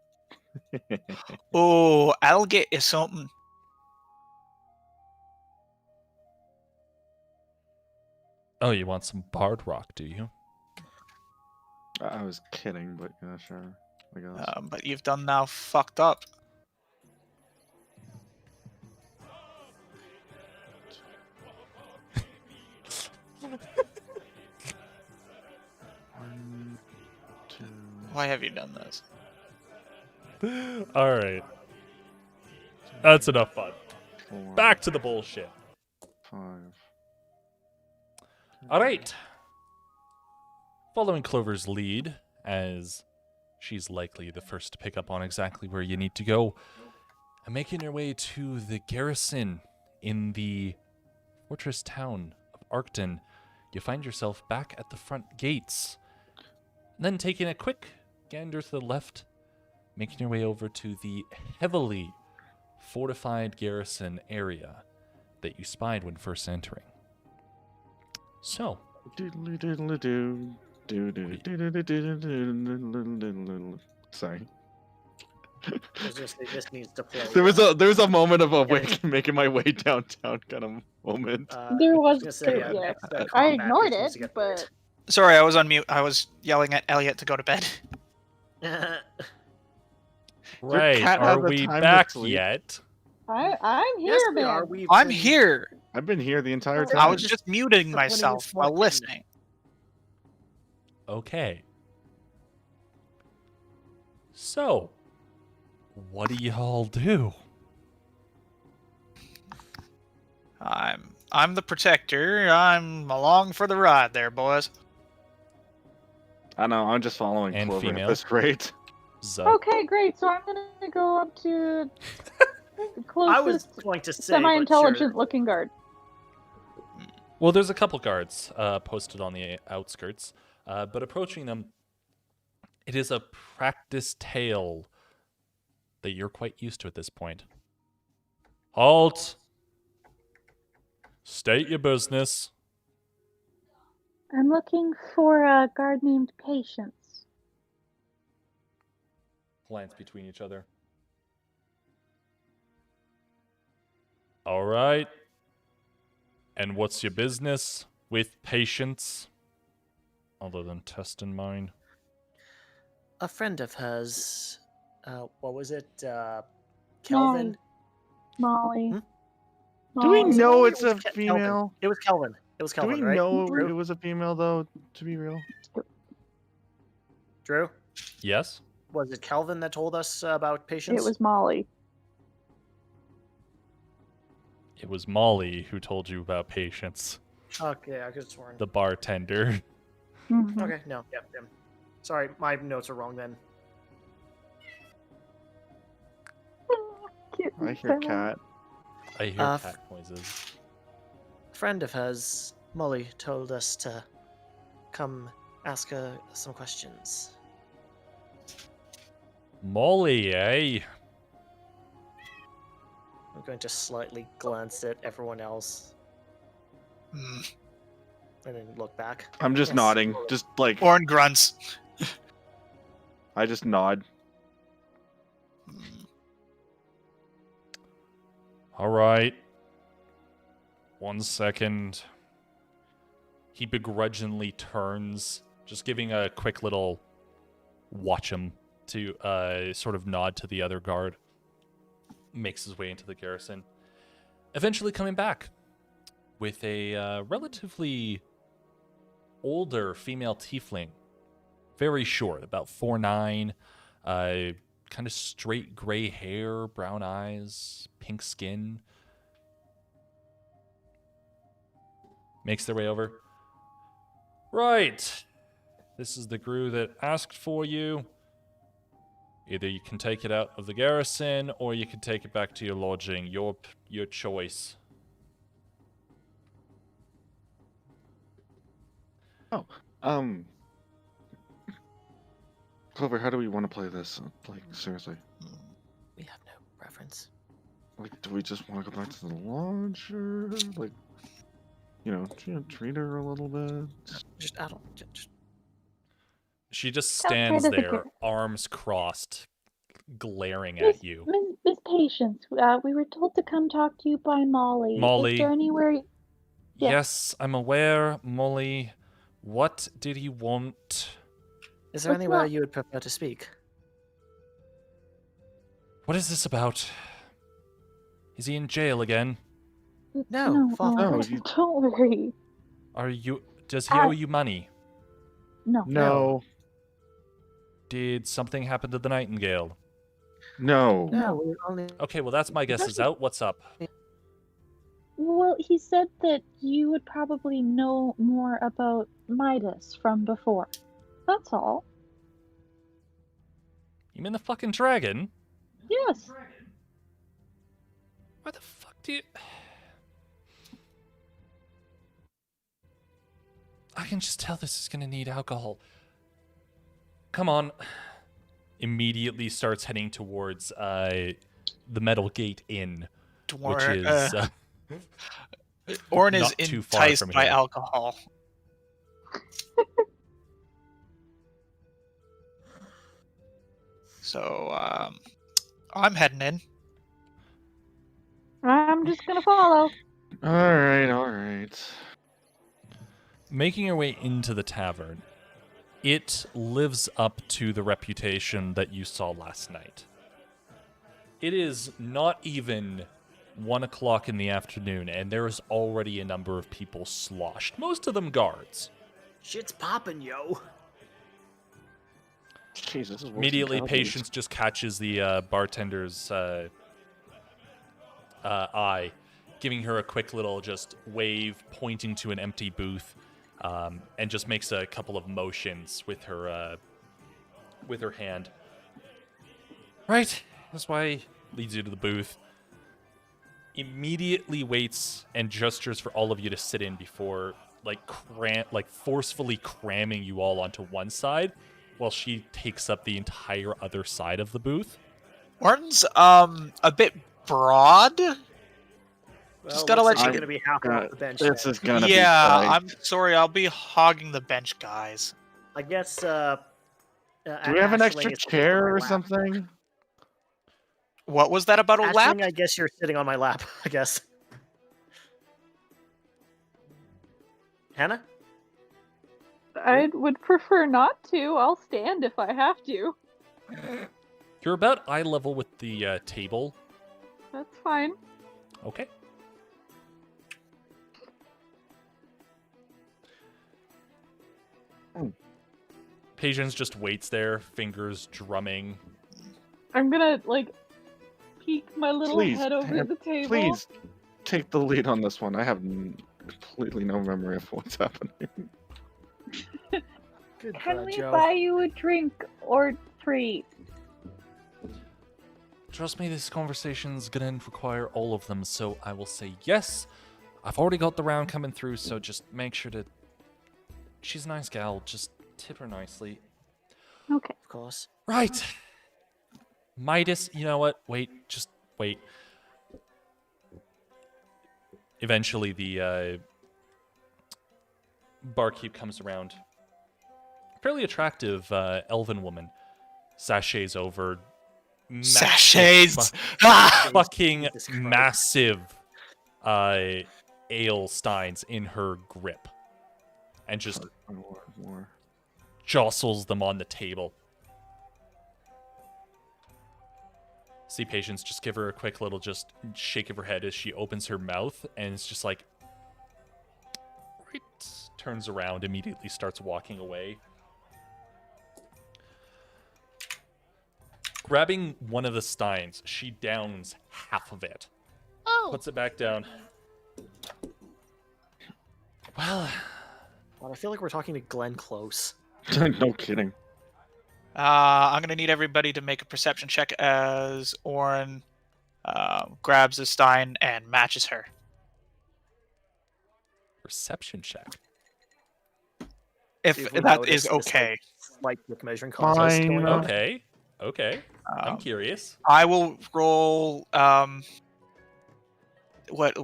oh, algae is something. Oh, you want some bard rock, do you? I was kidding, but yeah, sure. I guess. But you've done now fucked up. One, 2, Why have you done this? All right. That's enough fun. 4, Back to the bullshit. 5. All right. Following Clover's lead, as she's likely the first to pick up on exactly where you need to go, and making your way to the garrison in the fortress town of Arcton, you find yourself back at the front gates. Then taking a quick gander to the left, making your way over to the heavily fortified garrison area that you spied when first entering. So, Doodly-doodly-doo. Doodly-doodly-doodly-doodly-doodly-doodly. Sorry. I was just say this needs to play. There was a moment of awake making my way downtown kind of moment. There was, gonna say, yeah. the I combat ignored needs to it, get but Sorry, I was on mute. I was yelling at Elliot to go to bed. right, cat are has a we time to back sleep. yet? I'm here, yes, we man. are. We've I'm been- here. I've been here the entire I time. I was just just muting putting myself this while one in. listening. Okay. So, what do y'all do? I'm the protector. I'm along for the ride there, boys. I know, I'm just following And Clover female. at this rate. Zo. Okay, great. So I'm gonna go up to the I was closest going to say, semi-intelligent looking guard. Well, there's a couple guards posted on the outskirts, but approaching them, it is a practiced tale that you're quite used to at this point. Halt! State your business. I'm looking for a guard named Patience. Glance between each other. All right. And what's your business with Patience? Other than testing mine. A friend of hers, what was it? Kelvin? Molly. Hmm? Do we Molly. know Or it's was a Kelvin? female? It was Kelvin. It was Do Kelvin, we right? know Drew? it was a female, though, to be real? Drew? Yes? Was it Kelvin that told us about patience? It was Molly. It was Molly who told you about Patience, Okay, I could have sworn. the bartender. Mhm. Okay, no, yep. Sorry, my notes are wrong then. Cute I hear little- cat. I hear Uh, cat noises. A friend of hers, Molly, told us to come ask her some questions. Molly, eh? I'm going to slightly glance at everyone else Hmm. and then look back. I'm just Yes. nodding. Just like Orin grunts. I just nod. Hmm. All right. 1 second. He begrudgingly turns, just giving a quick little watch him to sort of nod to the other guard. Makes his way into the garrison. Eventually coming back with a relatively older female tiefling. Very short, about 4'9", kind of straight gray hair, brown eyes, pink skin. Makes their way over. Right. This is the Gru that asked for you. Either you can take it out of the garrison, or you can take it back to your lodging. Your choice. Um, Clover, how do we want to play this? Like, seriously. We have no preference. Like, do we just want to go back to the lodge, or like, treat her a little bit? Just I don't. Just, She just Outside stands of the there, gar- arms crossed, glaring Miss, at you. Miss Patience, we were told to come talk to you by Molly. Molly. Is there anywhere? Yeah. Yes, I'm aware, Molly. What did he want? is there Let's anywhere not- you would prefer to speak? What is this about? Is he in jail again? No, Father. No, you- Don't worry. Does he owe you money? No. No, Did something happen to the Nightingale? no. No, we only. Okay, well that's my guess is out. What's up? Well, he said that you would probably know more about Midas from before. That's all. You mean the fucking dragon? Yes. Why the fuck do you... I can just tell this is gonna need alcohol. Come on. Immediately starts heading towards the Metal Gate Inn, which is Orin is not too far enticed from by here. alcohol. So, I'm heading in. I'm just gonna follow. All right. making your way into the tavern. It lives up to the reputation that you saw last night. It is not even 1 o'clock in the afternoon, and there is already a number of people sloshed, most of them guards. Shit's popping, yo. Jeez, this is worse than Immediately, Cowboys. Patience just catches the bartender's eye, giving her a quick little just wave, pointing to an empty booth, and just makes a couple of motions with her hand. Right, that's why leads you to the booth. Immediately waits and gestures for all of you to sit in before, forcefully cramming you all onto one side, while she takes up the entire other side of the booth. Martin's a bit broad. Well, Just gotta let you're you- gonna be hopping off the bench. This then. is gonna be Yeah, fine. I'm sorry. I'll be hogging the bench, guys. I guess. Do we have an extra chair or something? What was that about a lap? I guess you're sitting on my lap. I guess. Hannah? I would prefer not to. I'll stand if I have to. You're about eye level with the table. That's fine. Okay. Patience just waits there, fingers drumming. I'm gonna peek my little Please, head over Hannah, the table. Please take the lead on this one. I have completely no memory of what's happening. Good Can God, we Joe. buy you a drink or three? Trust me, this conversation's gonna require all of them, so I will say yes. I've already got the round coming through, so just make sure to... She's a nice gal, just tip her nicely. Okay. Of course. Right. Midas, you know what? Wait, just wait. Eventually, the barkeep comes around. Fairly attractive elven woman. Sachets over. Massive Sachets. Ah! fucking Jesus Christ. massive ale steins in her grip. And just More. jostles them on the table. See Patience just give her a quick little just shake of her head as she opens her mouth, and it's just like, right, turns around, immediately starts walking away. Grabbing one of the steins, she downs half of it. Oh. Puts it back down. Well, I feel like we're talking to Glenn Close. No kidding. I'm gonna need everybody to make a perception check as Orin grabs a stein and matches her. perception check. If If we that notice is this, okay. Like book measuring contest going on. Okay. I'm Um, curious. I will roll. What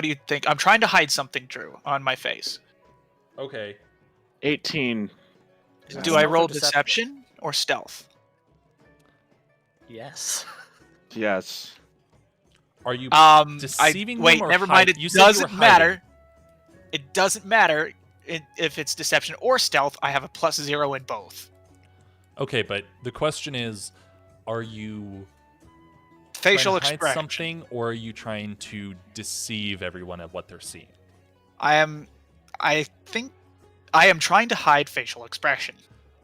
do you think? I'm trying to hide something, Drew, on my face. Okay. 18. Is it Do I stealth or roll deception or stealth? Yes. Yes. Are you I deceiving wait. them or Never mind. hide- It you said you were doesn't hiding. matter. It doesn't matter if it's deception or stealth. I have a +0 in both. Okay, but the question is, are you Facial trying to hide expression. something, or are you trying to deceive everyone at what they're seeing? I think I am trying to hide facial expression.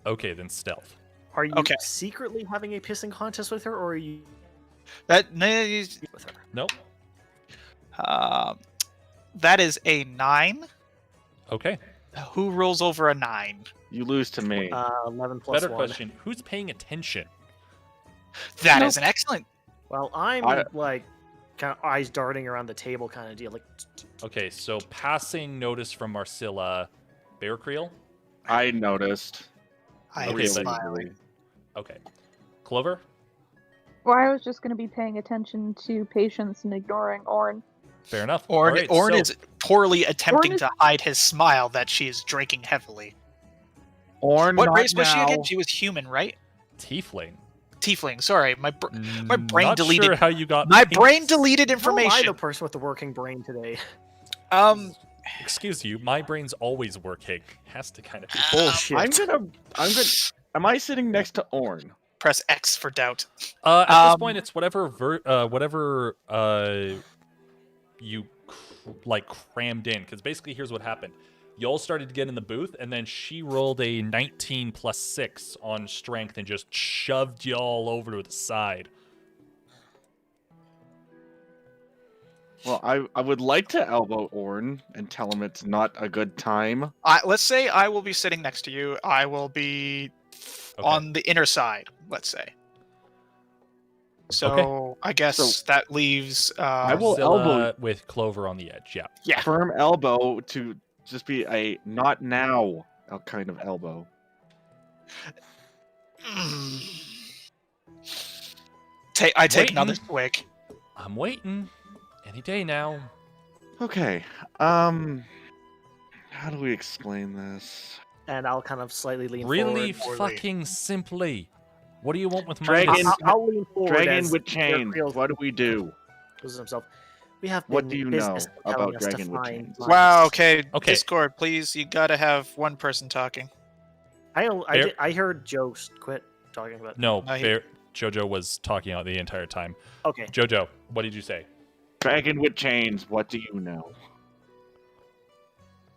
Okay, then stealth. Are you Okay. secretly having a pissing contest with her, or are you That with her? Nope. that is a 9. Okay. Who rolls over a 9? You lose to me. 11 plus Better 1. question: who's paying attention? That is an excellent. Well, I'm I- like kind of eyes darting around the table kind of deal. Like, Okay, so passing notice from Marcilla, Bear Creel. I noticed. I Okay, was but- smiling. Okay, Clover. Well, I was just going to be paying attention to Patience and ignoring Orn. Fair enough. Orin, All right, Orin so- is poorly attempting Orin is- to hide his smile that she is drinking heavily. Or What not race was she now. again? She was human, right? Tiefling. Tiefling. Sorry, my brain Not deleted. Sure how you got My pink- brain deleted how am I information. the person with the working brain today? Excuse you, my brain's always working. Has to kind of be. Bullshit. I'm gonna. Am I sitting next to Orn? Press X for doubt. At this Um, point, it's whatever you crammed in. Because basically, here's what happened: y'all started to get in the booth, and then she rolled a 19 plus 6 on strength and just shoved y'all over to the side. Well, I would like to elbow Orn and tell him it's not a good time. Let's say I will be sitting next to you. I will be Okay. on the inner side. Let's say. So I guess So- that leaves. I will Zilla elbow- with Clover on the edge. Yeah. Yeah. Firm elbow to just be a not now kind of elbow. I take Waiting. another swig. I'm waiting. Any day now. Okay. How do we explain this? And I'll kind of slightly lean Really forward. fucking simply. What do you want with my Dragon- I'll lean forward. Dragon as with Bear chains. Creel's What do we do? poses himself. We have What been do you business know compelling about us to Dragon with find chains? Midas. Wow. Okay. Okay. Discord, please. You gotta have one person talking. Bear- I heard Joe quit talking about. No, No, he- Jojo was talking out the entire time. Okay. Jojo, what did you say? Dragon with chains. What do you know?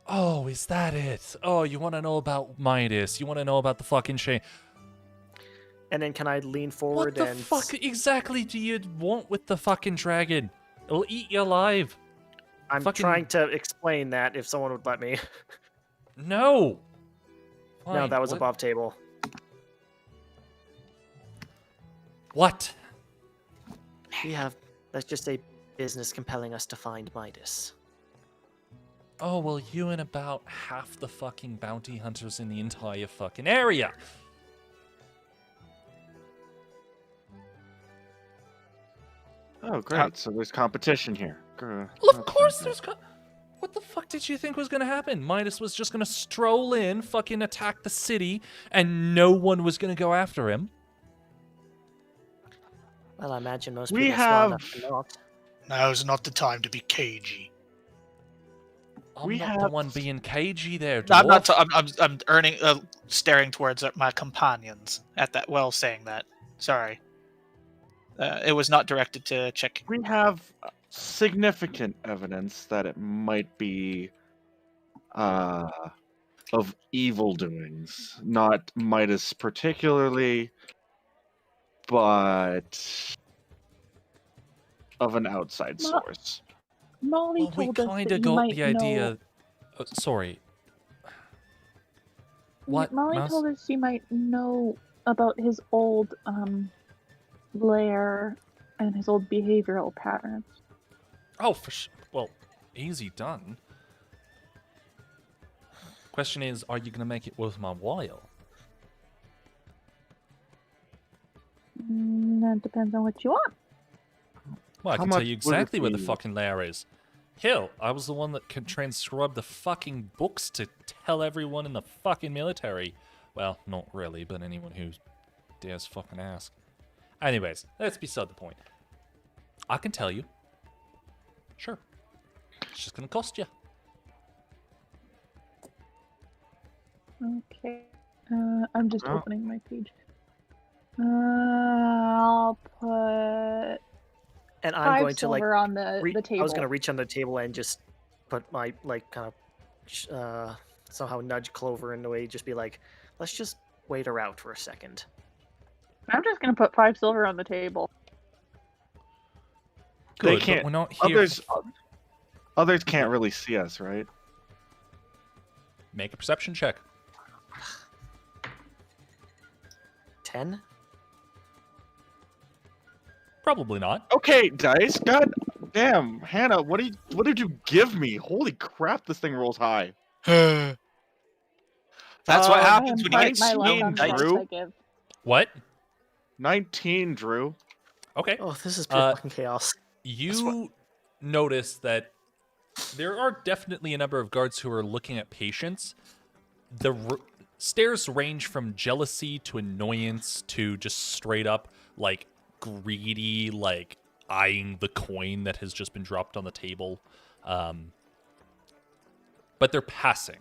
Oh, is that it? Oh, you want to know about Midas? You want to know about the fucking chain? And then can I lean What forward the and fuck exactly do you want with the fucking dragon? It'll eat you alive. I'm fucking- trying to explain that if someone would let me. No. No, Fine, that was what? above table. What? We have, let's just say, business compelling us to find Midas. Oh, well, you and about half the fucking bounty hunters in the entire fucking area. Oh, great. So there's competition here. Well, That's of course not there's. What the fuck did you think was gonna happen? Midas was just gonna stroll in, fucking attack the city, and no one was gonna go after him. Well, I imagine most We people smart enough have- to not. Now's not the time to be cagey. I'm We not the have- one being cagey there, dwarf. I'm not. I'm earning, staring towards my companions at that. Well, saying that. Sorry. It was not directed to check. We have significant evidence that it might be of evil doings. Not Midas particularly, but of an outside Well, source. Molly Well, we told us kind that of you got might the know. idea. Sorry. What? Molly Mouse? told us you might know about his old lair and his old behavioral patterns. Oh, for sure. Well, easy done. Question is, are you gonna make it worth my while? That depends on what you want. Well, I How can tell much you would it exactly where the be? fucking lair is. Hell, I was the one that could transcribe the fucking books to tell everyone in the fucking military. Well, not really, but anyone who dares fucking ask. Anyways, that's beside the point. I can tell you. Sure. It's just gonna cost you. Okay. I'm just Oh. opening my page. I'll put And I'm 5 going to like. silver on the table. I was gonna reach on the table and just put my like kind of somehow nudge Clover in a way, just be like, let's just wait her out for a second. I'm just gonna put 5 silver on the table. Good, They but can't. we're not here. Others can't really see us, right? Make a perception check. 10? Probably not. Okay, dice. God damn, Hannah, what did you give me? Holy crap, this thing rolls high. That's what Um, happens I when you impart get my luck on the seen. dice Drew? I give. What? 19, Drew. Okay. Oh, this is pure Uh, fucking chaos. You notice that there are definitely a number of guards who are looking at patients. The stares range from jealousy to annoyance to just straight up like greedy, like eyeing the coin that has just been dropped on the table. But they're passing.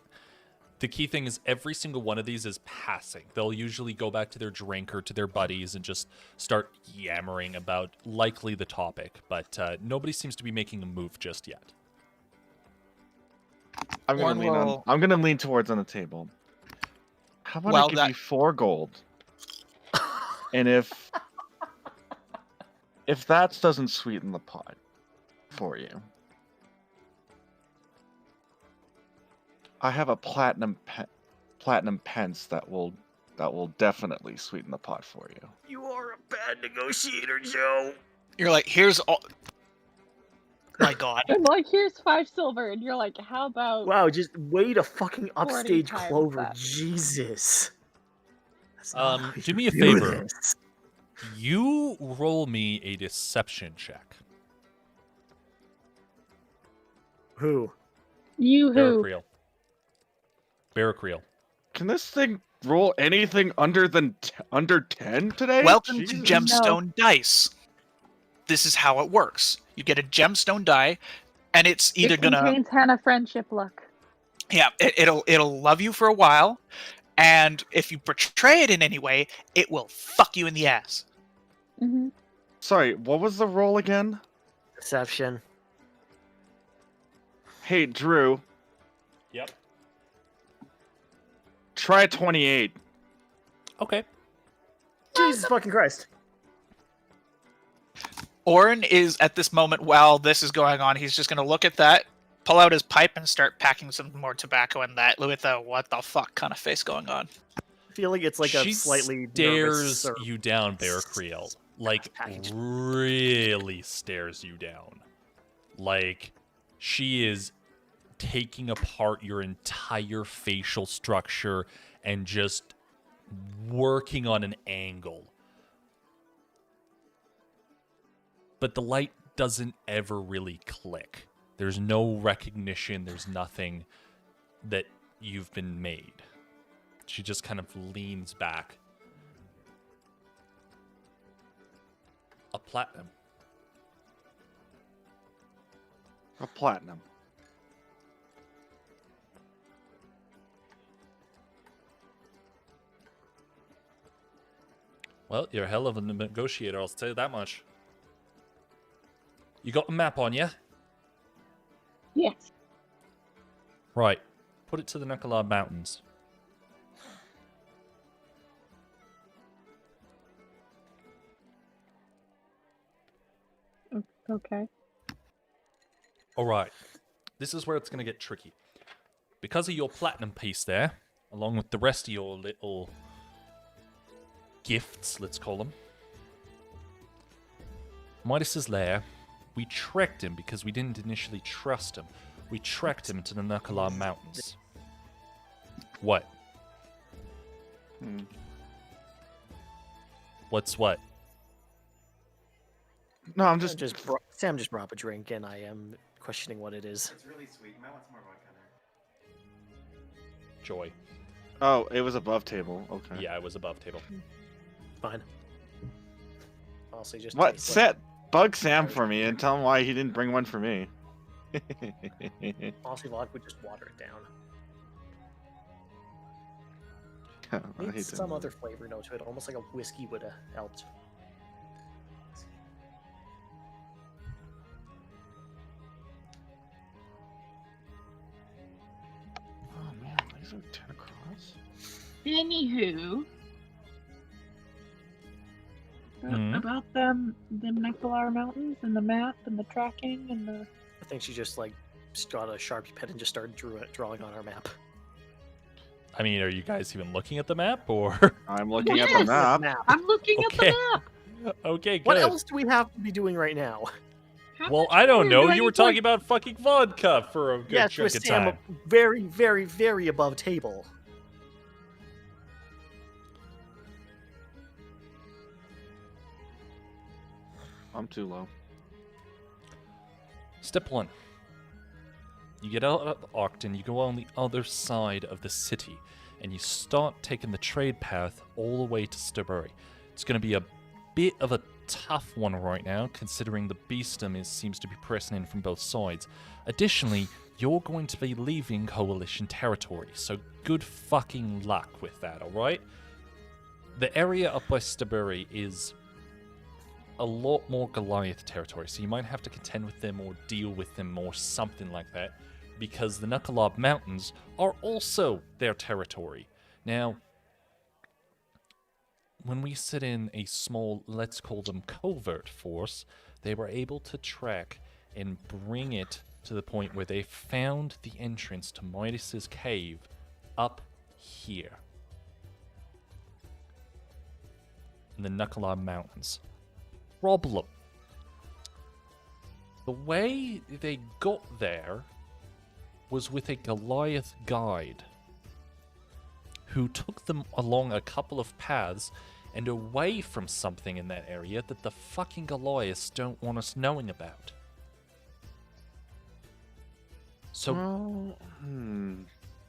The key thing is every single one of these is passing. They'll usually go back to their drink or to their buddies and just start yammering about likely the topic, but nobody seems to be making a move just yet. I'm gonna Warren I'm gonna lean towards on the table. How about Well, I give that- you 4 gold? And if that doesn't sweeten the pot for you, I have a platinum pence that will definitely sweeten the pot for you. You are a bad negotiator, Joe. You're like, here's all. My God. I'm like, here's 5 silver, and you're like, how about? Wow, just way to fucking 40 upstage times Clover. that. Jesus. That's not how Do you me a do favor. this. You roll me a deception check. Who? You who? Barracriel. Barracriel. Can this thing roll anything under 10 today? Welcome Jesus. to Gemstone Dice. This is how it works. You get a gemstone die, and it's either It gonna contains Hannah friendship luck. it'll love you for a while, and if you betray it in any way, it will fuck you in the ass. Mm-hmm. Sorry, what was the roll again? Deception. Hey, Drew, Yep. try 28. Okay. Jesus fucking Christ. Orin is at this moment, while this is going on, he's just gonna look at that, pull out his pipe, and start packing some more tobacco in that with a what the fuck kind of face going on. I feel like it's like She a slightly stares nervous you down, Barracriel. Like, Package. really stares you down. Like, she is taking apart your entire facial structure and just working on an angle. but the light doesn't ever really click. There's no recognition, there's nothing that you've been made. She just kind of leans back. A platinum. A platinum. Well, you're a hell of a negotiator, I'll tell you that much. You got a map on you? Yes. Right. Put it to the Nightingale Mountains. Okay. Alright. This is where it's going to get tricky. Because of your platinum piece there, along with the rest of your little gifts, let's call them, Midas's lair, we trekked him because we didn't initially trust him. We trekked him to the Nightingale Mountains. What? What's what? No, I'm just. Sam just brought up a drink, and I am questioning what it is. It's really sweet. You might want some more vodka there. Joy. Oh, it was above table. Okay. Yeah, it was above table. Fine. Honestly, just What? tastes like- Bug Sam for me and tell him why he didn't bring one for me. Honestly, vodka would just water it down. I hate Needs that. some other flavor note to it, almost like a whiskey would have helped. Oh man, these are 10 across. Anywho, Mhm. about them Nicolar Mountains and the map and the tracking and the. I think she just got a Sharpie pen and just started drawing on our map. I mean, are you guys even looking at the map, or? I'm looking at the Yes! map. I'm looking at Okay. the map. Okay, good. What else do we have to be doing right now? How Well, much I don't more know. do I You were need to- talking about fucking vodka for a good Yeah, to chunk a of Sam time. very, very, very above table. I'm too low. Step 1. You get out of Octon, you go on the other side of the city, and you start taking the trade path all the way to Sturbury. It's going to be a bit of a tough one right now, considering the beastum seems to be pressing in from both sides. Additionally, you're going to be leaving Coalition territory, so good fucking luck with that, alright? The area up by Sturbury is a lot more Goliath territory, so you might have to contend with them or deal with them or something like that, because the Nightingale Mountains are also their territory. Now, when we set in a small, let's call them covert force, they were able to track and bring it to the point where they found the entrance to Midas's cave up here in the Nightingale Mountains. Problem. The way they got there was with a Goliath guide who took them along a couple of paths and away from something in that area that the fucking Goliaths don't want us knowing about. So, Well,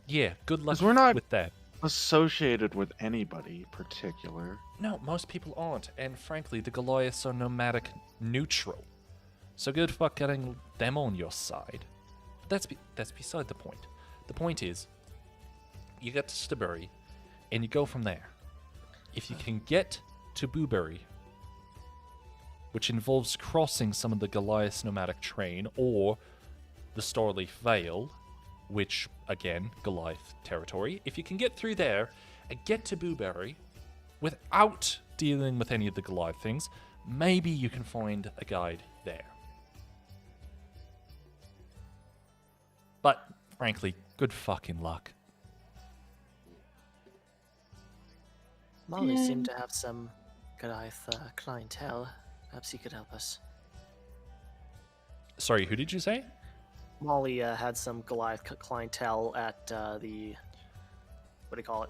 yeah, good luck 'Cause we're not- with that. associated with anybody particular. No, most people aren't, and frankly, the Goliaths are nomadic neutral. So good fuck getting them on your side. But that's beside the point. The point is, you get to Sturbury, and you go from there. If you can get to Boobury, which involves crossing some of the Goliath's nomadic train, or the Starleaf Vale, which, again, Goliath territory. If you can get through there and get to Boobury without dealing with any of the Goliath things, maybe you can find a guide there. But, frankly, good fucking luck. Molly seemed to have some Goliath clientele. Perhaps he could help us. Sorry, who did you say? Molly had some Goliath clientele at the... What do you call it?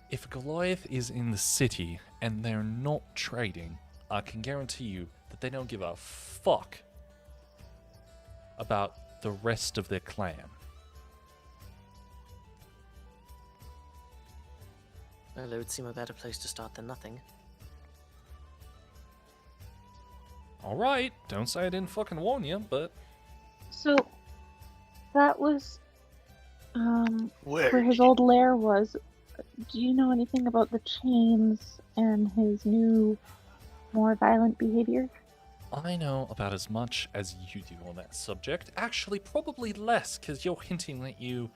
If Goliath is in the city and they're not trading, I can guarantee you that they don't give a fuck about the rest of their clan. Well, it would seem a better place to start than nothing. Alright, don't say I didn't fucking warn you, but So that was Where where his did- old lair was. Do you know anything about the chains and his new, more violent behavior? I know about as much as you do on that subject. Actually, probably less, because you're hinting that you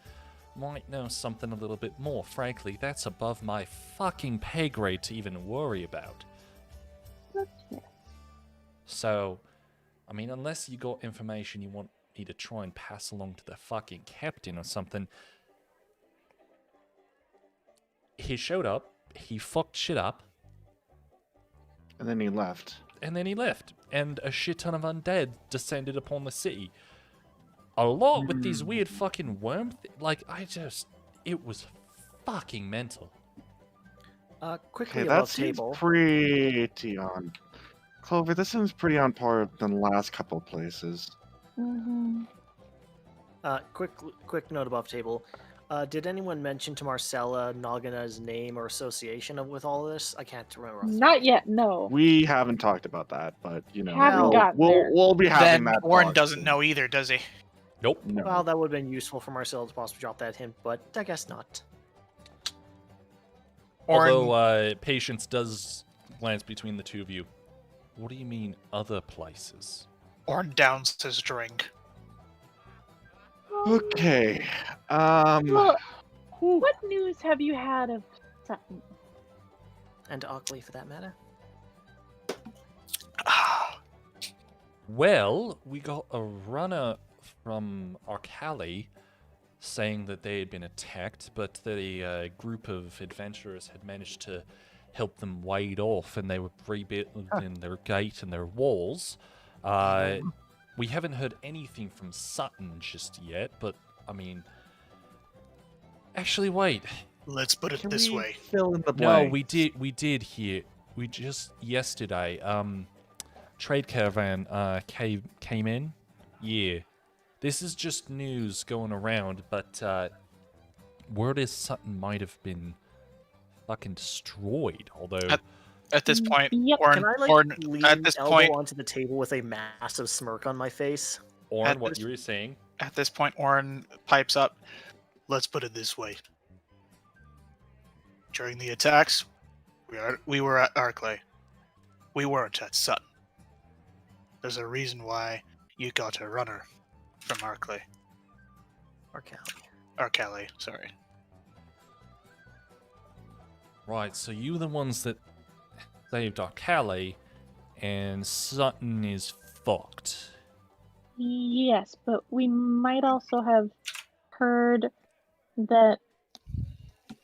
might know something a little bit more. Frankly, that's above my fucking pay grade to even worry about. That's fair. So, I mean, unless you got information you want me to try and pass along to the fucking captain or something. He showed up, he fucked shit up, And then he left. and then he left. And a shit ton of undead descended upon the city. A lot with these weird fucking worm it was fucking mental. Quickly Okay, that above seems table. pretty on. Clover, this seems pretty on par than the last couple of places. Mm-hmm. Quick note above table. Did anyone mention to Marcella Nagana's name or association with all of this? I can't remember. off the top Not of my yet, no. We haven't talked about that, but you know, Haven't we'll, gotten we'll, there. we'll be having Then that. Orin talk doesn't soon. know either, does he? Nope. No. Well, that would have been useful for Marcella to possibly drop that hint, but I guess not. Orin, Although Patience does glance between the two of you. What do you mean other places? Orin downs his drink. Okay. Well, what news have you had of Sutton? And Ockley, for that matter. Well, we got a runner from Arcali saying that they had been attacked, but that a group of adventurers had managed to help them wade off, and they were rebuilding their gate and their walls. We haven't heard anything from Sutton just yet, but I mean, actually, wait. Let's put it Can this we way. fill in the No, blank? we did hear. We just yesterday. Trade caravan came in. Yeah, this is just news going around, but word is Sutton might have been fucking destroyed. Although At this point, Yep. Orin, Can I Orin lean at this elbow point, onto the table with a massive smirk on my face? Orin, at what this- you were saying? at this point, Orin pipes up. Let's put it this way. During the attacks, we were at Arclay. We weren't at Sutton. There's a reason why you got a runner from Arclay. Or Callie? Arcali, sorry. Right, so you the ones that saved Arcali, and Sutton is fucked. Yes, but we might also have heard that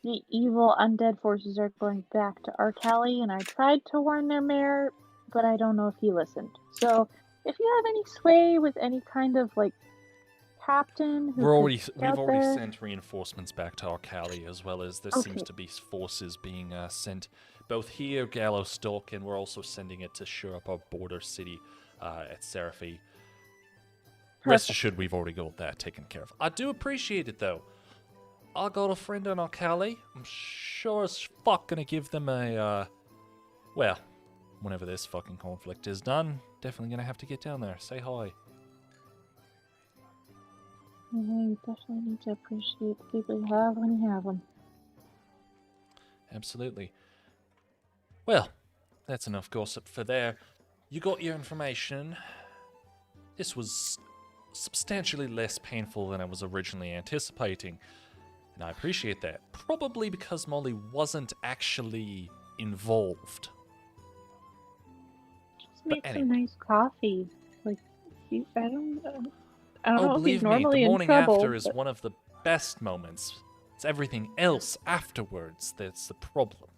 the evil undead forces are going back to Arcali, and I tried to warn their mayor, but I don't know if he listened. So, if you have any sway with any kind of like captain who We've out already there? sent reinforcements back to Arcali, as well as there seems Okay. to be forces being sent both here, Gallowstalk, and we're also sending it to shore up our border city at Seraphi. Rest Perfect. assured, we've already got that taken care of. I do appreciate it, though. I got a friend in Arcali. I'm sure as fuck gonna give them a, well, whenever this fucking conflict is done, definitely gonna have to get down there. Say hi. Yeah, you definitely need to appreciate the people you have when you have them. Absolutely. Well, that's enough gossip for there. You got your information. This was substantially less painful than I was originally anticipating, and I appreciate that. Probably because Molly wasn't actually involved. Just make anyway. some nice coffee. Like, I don't know Oh, if he's believe me, normally the in morning trouble. after is but- one of the best moments. It's everything else afterwards that's the problem.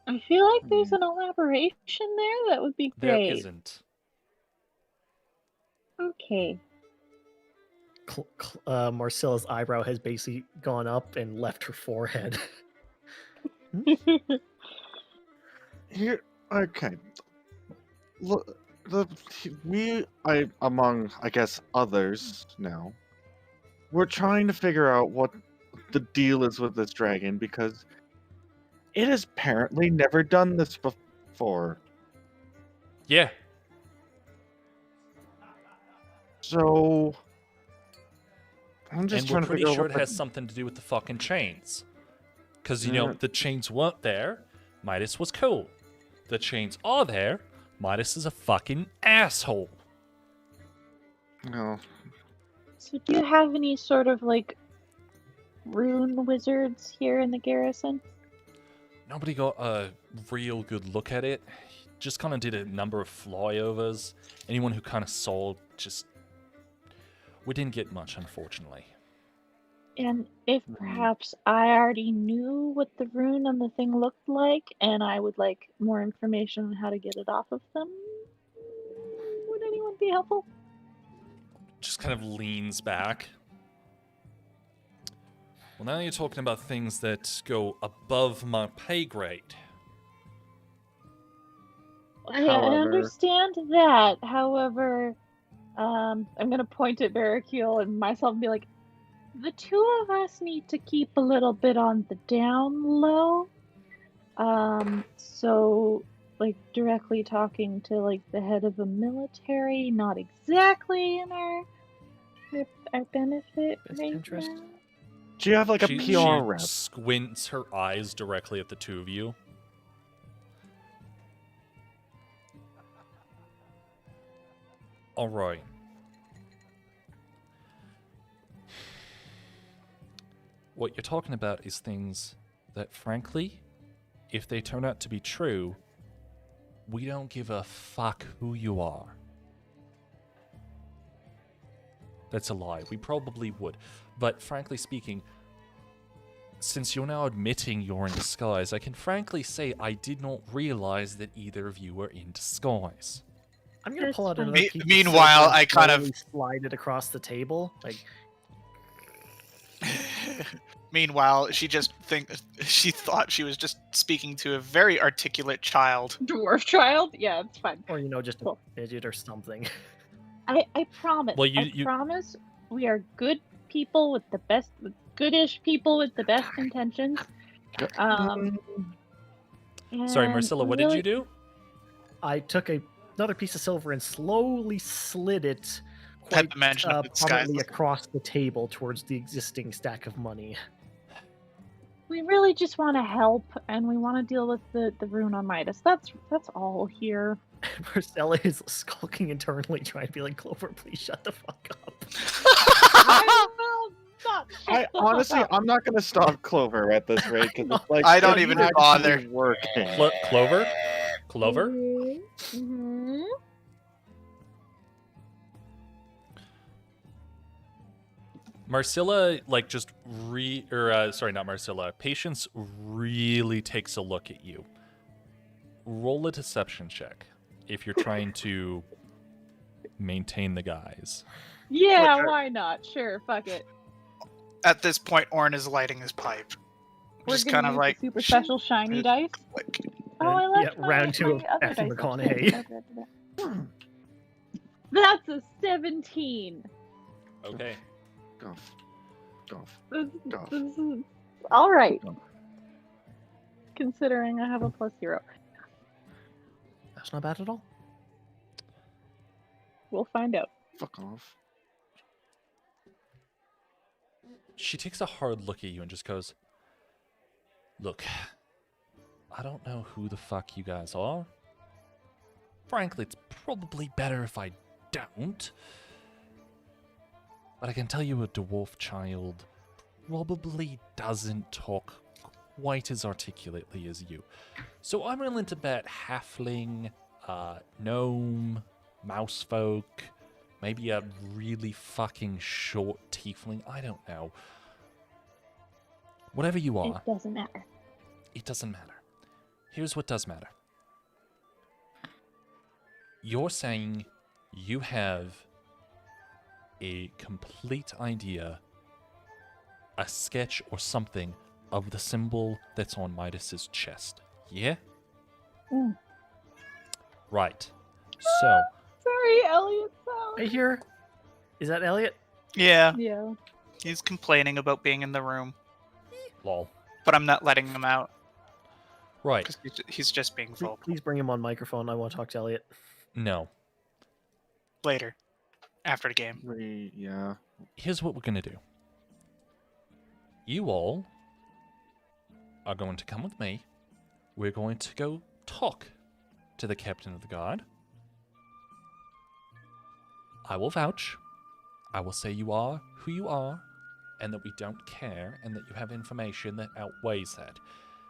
I feel like there's an elaboration there that would be There great. isn't. Okay. Marcella's eyebrow has basically gone up and left her forehead. Here, okay. Look, among, I guess, others now, we're trying to figure out what the deal is with this dragon because it has apparently never done this before. Yeah. So, I'm just And trying we're to pretty figure out sure what it has something to do with the fucking chains. Because, you know, Yeah. the chains weren't there. Midas was cool. The chains are there. Midas is a fucking asshole. No. So, do you have any sort of like rune wizards here in the garrison? Nobody got a real good look at it. Just kind of did a number of flyovers. Anyone who kind of saw just... We didn't get much, unfortunately. And if perhaps I already knew what the rune on the thing looked like, and I would like more information on how to get it off of them, would anyone be helpful? Just kind of leans back. Well, now you're talking about things that go above my pay grade. I However- understand that. However, I'm gonna point at Barracule and myself and be like, the two of us need to keep a little bit on the down low. So like directly talking to like the head of a military, not exactly in our benefit Best right interest. now. Do you have like a She PR rep? squints her eyes directly at the two of you. All right. What you're talking about is things that, frankly, if they turn out to be true, we don't give a fuck who you are. That's a lie. We probably would. But frankly speaking, since you're now admitting you're in disguise, I can frankly say I did not realize that either of you were in disguise. I'm gonna That's pull out fine. another piece of Meanwhile, silver and I kind of- slowly slide it across the table. Like, Meanwhile, she thought she was just speaking to a very articulate child. Dwarf child? Yeah, it's fine. or just Cool. an idiot or something. I promise. Well, I promise we are good people with the best, goodish people with the best intentions. Sorry, and Marcella, what really- did you do? I took another piece of silver and slowly slid it Had quite the mention of the disguise prominently list. across the table towards the existing stack of money. We really just want to help, and we want to deal with the rune on Midas. That's all here. Marcella is skulking internally, trying to be like, Clover, please shut the fuck up. I will not. I honestly, I'm not gonna stop Clover at this rate because it's like I don't it's even actually bother. working. Clover? Clover? Mhm. Marcilla, like, just sorry, not Marcilla. Patience really takes a look at you. Roll a deception check if you're trying to maintain the guise. Yeah, Which are- why not? Sure, fuck it. At this point, Orin is lighting his pipe. We're Just gonna kind of use like the super special shiny Just dice. click. Oh, I And, left yeah, round two of my other Matthew dice McConaughey. upstairs. That's a 17. Okay. Go. This, Go. this is all right. Go. Considering I have a +0, That's not bad at all. we'll find out. Fuck off. She takes a hard look at you and just goes, "Look, I don't know who the fuck you guys are. Frankly, it's probably better if I don't. But I can tell you a dwarf child probably doesn't talk quite as articulately as you. So I'm willing to bet halfling, gnome, mouse folk, maybe a really fucking short tiefling. I don't know. Whatever you are, It doesn't matter. it doesn't matter. Here's what does matter. You're saying you have a complete idea, a sketch or something of the symbol that's on Midas's chest. Yeah? Mm. Right. So, Sorry, Elliot. I hear. Is that Elliot? Yeah, Yeah. he's complaining about being in the room, lol. but I'm not letting him out Right. because he's just being vocal. Please bring him on microphone. I want to talk to Elliot. No. Later, after the game. Yeah. Here's what we're going to do. You all are going to come with me. We're going to go talk to the captain of the guard. I will vouch. I will say you are who you are, and that we don't care, and that you have information that outweighs that.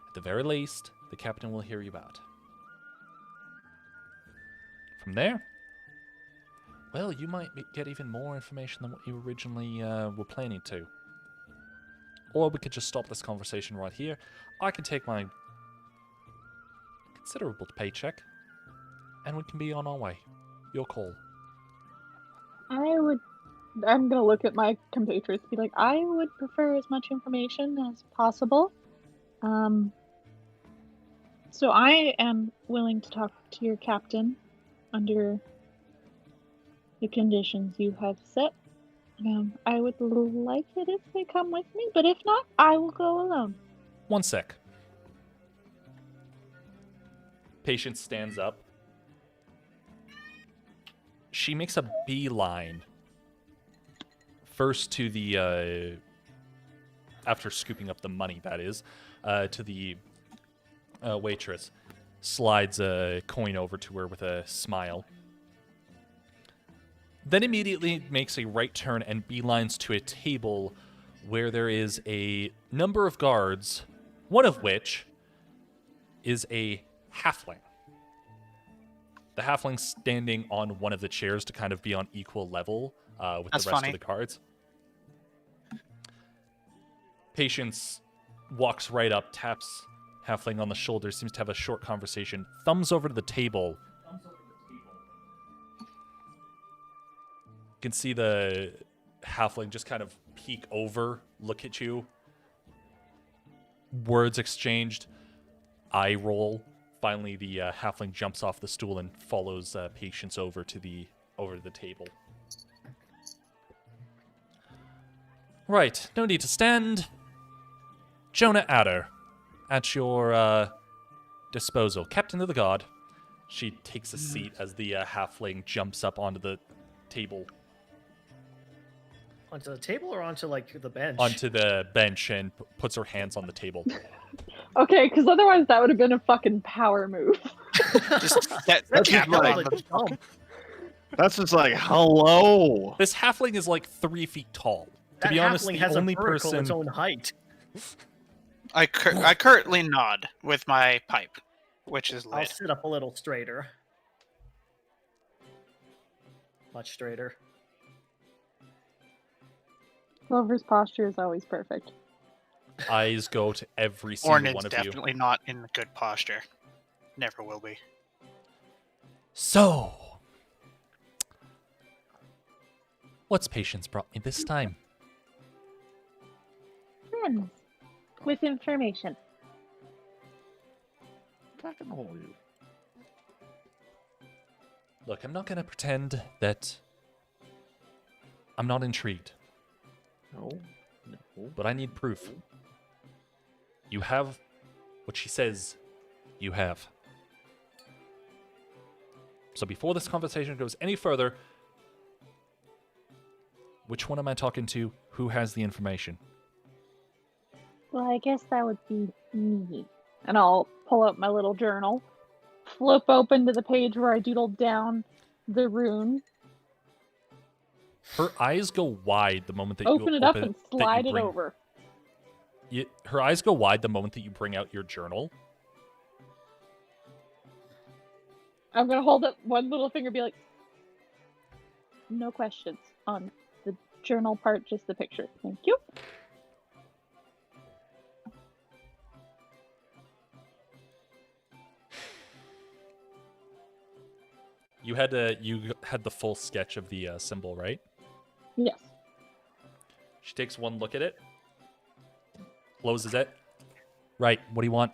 At the very least, the captain will hear you out. From there, well, you might get even more information than what you originally were planning to. Or we could just stop this conversation right here. I can take my considerable paycheck, and we can be on our way. Your call. I'm gonna look at my compatriots and be like, I would prefer as much information as possible. So I am willing to talk to your captain under the conditions you have set. I would like it if they come with me, but if not, I will go alone. 1 sec. Patience stands up. She makes a beeline. First to the, after scooping up the money, that is, to the waitress. Slides a coin over to her with a smile. Then immediately makes a right turn and beelines to a table where there is a number of guards, one of which is a halfling. The halfling standing on one of the chairs to kind of be on equal level with That's the rest funny. of the guards. Patience walks right up, taps halfling on the shoulder, seems to have a short conversation, thumbs over to the table. You can see the halfling just kind of peek over, look at you. Words exchanged, eye roll. Finally, the halfling jumps off the stool and follows Patience over to the table. Right, no need to stand. Jonah Adder, at your disposal. Captain of the guard. She takes a seat as the halfling jumps up onto the table. Onto the table or onto, like, the bench? Onto the bench and puts her hands on the table. Okay, because otherwise that would have been a fucking power move. Just that That's cap just like- on the Oh, That's just like, hello. This halfling is like 3 feet tall. To that be honest, halfling the has only a vertical person... its own height. I currently nod with my pipe, which is I'll lit. sit up a little straighter. Much straighter. Clover's posture is always perfect. Eyes go to every single Ornid's one of you. definitely not in good posture. Never will be. So, what's Patience brought me this time? Friends with information. Fucking hole you. Look, I'm not going to pretend that I'm not intrigued, No. but I need proof. You have what she says you have. So before this conversation goes any further, which one am I talking to? Who has the information? Well, I guess that would be me. And I'll pull out my little journal, flip open to the page where I doodled down the rune, Her eyes go wide the moment that open you it up, open and that you slide it bring- over. Her eyes go wide the moment that you bring out your journal. I'm gonna hold up one little finger, be like, no questions on the journal part, just the picture. Thank you. You had the full sketch of the symbol, right? Yes. She takes one look at it, closes it, Right. What do you want?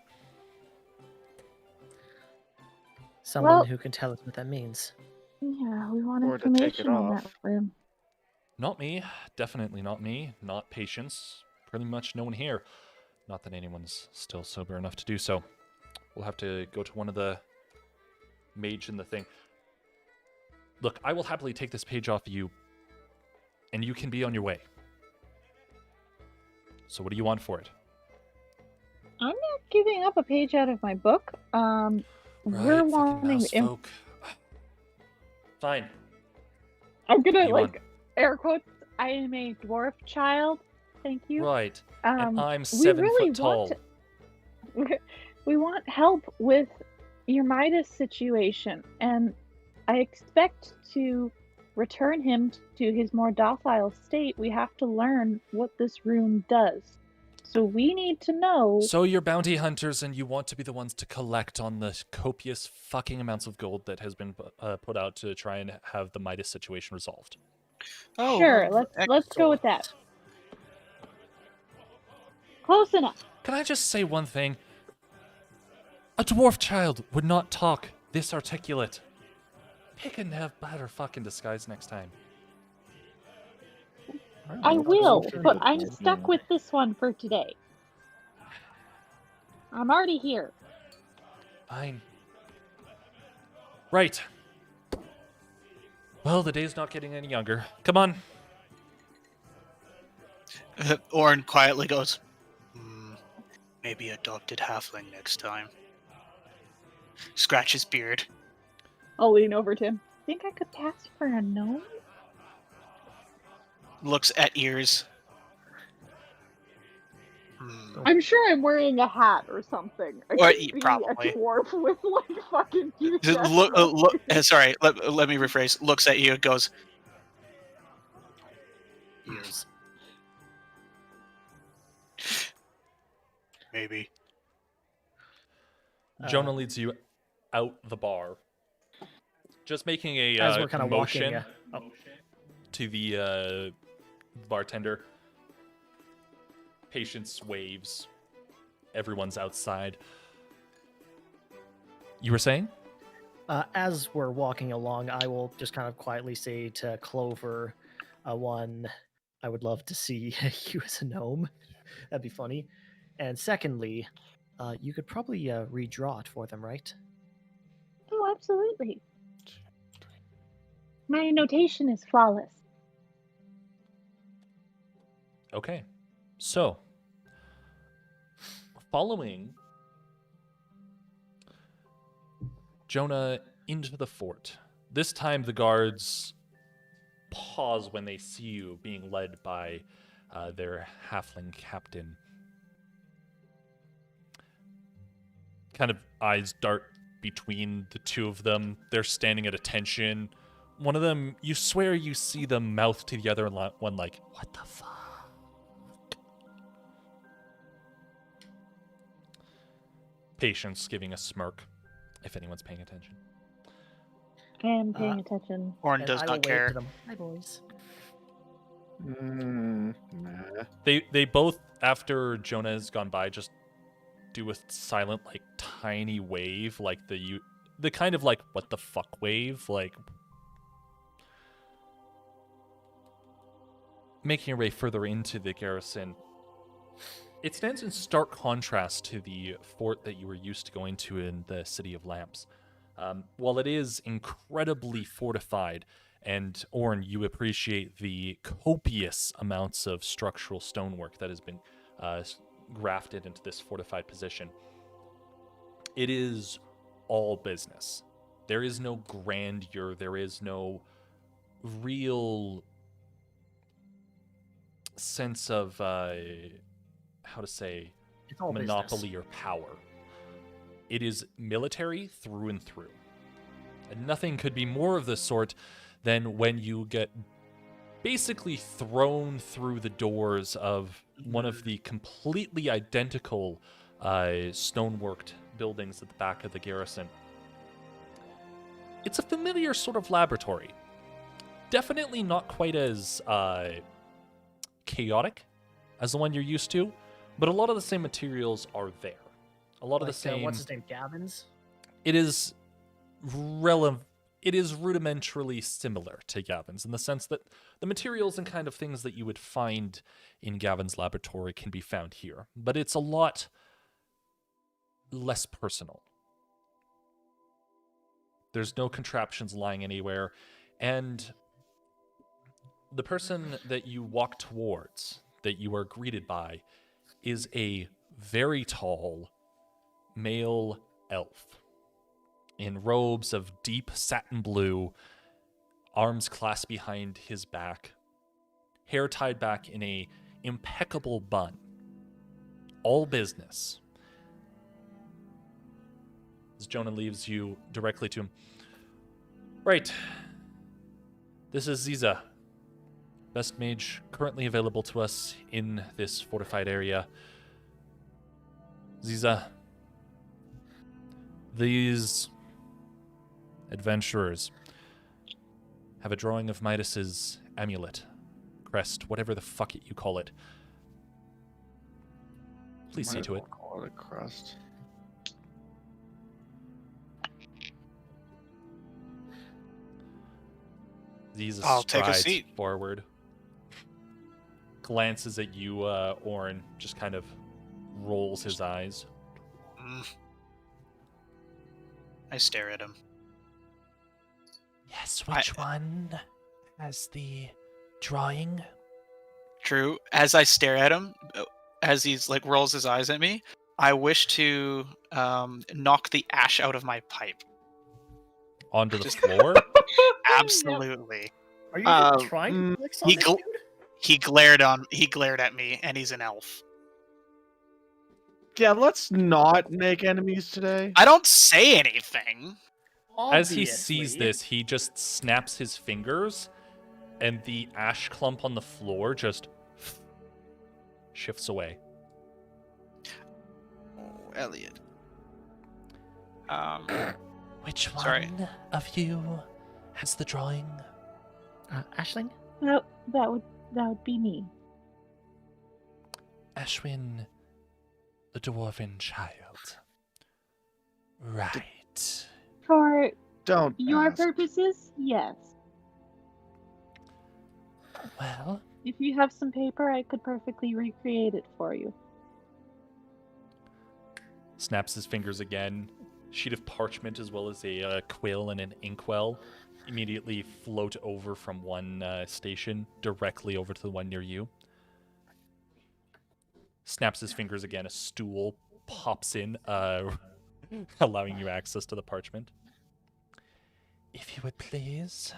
Someone Well- who can tell us what that means. Yeah, we want Or to take it information on that off. room. Not me. Definitely not me. Not Patience. Pretty much no one here. Not that anyone's still sober enough to do so. We'll have to go to one of the mage in the thing. Look, I will happily take this page off you, and you can be on your way. So what do you want for it? I'm not giving up a page out of my book. We're Right, fucking wanting. mouse folk. Fine. I'm gonna You want- air quotes. I am a dwarf child. Thank you. Right. And I'm we 7 really foot tall. We want help with your Midas situation, and I expect to return him to his more docile state. We have to learn what this room does. So we need to know. So you're bounty hunters and you want to be the ones to collect on the copious fucking amounts of gold that has been put out to try and have the Midas situation resolved. Oh, Sure, let's go with that. Close enough. Can I just say one thing? A dwarf child would not talk this articulate. Pick and have better fucking disguise next time. I will, Sure but you I'm did, stuck yeah. with this one for today. I'm already here. Fine. Right. Well, the day's not getting any younger. Come on. Orin quietly goes, maybe adopted halfling next time. Scratch his beard. I'll lean over to him. Think I could pass for a gnome? Looks at ears. I'm sure I'm wearing a hat or something. I Or could be probably. a dwarf with fucking huge Look, sorry, let me rephrase. Looks at you and goes, ears. Maybe. Jonah leads you out the bar. Just making a As we're kind of motion walking. to the bartender. Patience waves. Everyone's outside. You were saying? As we're walking along, I will just kind of quietly say to Clover, one, I would love to see you as a gnome. That'd be funny. And secondly, you could probably redraw it for them, right? Oh, absolutely. My notation is flawless. Okay. So, following Jonah into the fort. This time the guards pause when they see you being led by their halfling captain. Kind of eyes dart between the two of them. They're standing at attention. One of them, you swear you see them mouth to the other one like, what the fuck? Patience giving a smirk, if anyone's paying attention. I am paying attention. Orin And does I will not wave care. to them. Hi, boys. Nah. They both, after Jonah has gone by, just do a silent, like, tiny wave, like the kind of like what the fuck wave, like making your way further into the garrison. It stands in stark contrast to the fort that you were used to going to in the City of Lamps. While it is incredibly fortified, and Orin, you appreciate the copious amounts of structural stonework that has been grafted into this fortified position, it is all business. There is no grandeur. There is no real sense of how to say It's all monopoly business. or power. It is military through and through. And nothing could be more of the sort than when you get basically thrown through the doors of one of the completely identical stoneworked buildings at the back of the garrison. It's a familiar sort of laboratory. Definitely not quite as chaotic as the one you're used to, But a lot of the same materials are there. A lot of the same. What's his name? Gavin's? It is relevant. It is rudimentarily similar to Gavin's in the sense that the materials and kind of things that you would find in Gavin's laboratory can be found here, but it's a lot less personal. There's no contraptions lying anywhere, and the person that you walk towards, that you are greeted by, is a very tall male elf in robes of deep satin blue, arms clasped behind his back, hair tied back in a impeccable bun. All business. As Jonah leaves you directly to him. Right. This is Ziza, best mage currently available to us in this fortified area. Ziza, these adventurers have a drawing of Midas's amulet, crest, whatever the fuck you call it. Please see to it. Call it a crest. Ziza I'll take a strides seat. forward, glances at you, Orin, just kind of rolls his eyes. I stare at him. Yes, which one has the drawing? True. As I stare at him, as he's like rolls his eyes at me, I wish to knock the ash out of my pipe. Onto the floor? Absolutely. Are you even trying to flex on he this gl- dude? He glared at me, and he's an elf. Yeah, let's not make enemies today. I don't say anything. As he sees Obviously. this, he just snaps his fingers, and the ash clump on the floor just shifts away. Oh, Elliot. Which one Sorry. of you has the drawing? Ashling? That would be me. Ashwin, the dwarven child. Right. For Don't your ask. purposes, yes. Well, If you have some paper, I could perfectly recreate it for you. Snaps his fingers again. Sheet of parchment as well as a quill and an inkwell immediately float over from one station directly over to the one near you. Snaps his fingers again. A stool pops in, allowing you access to the parchment. if you would please.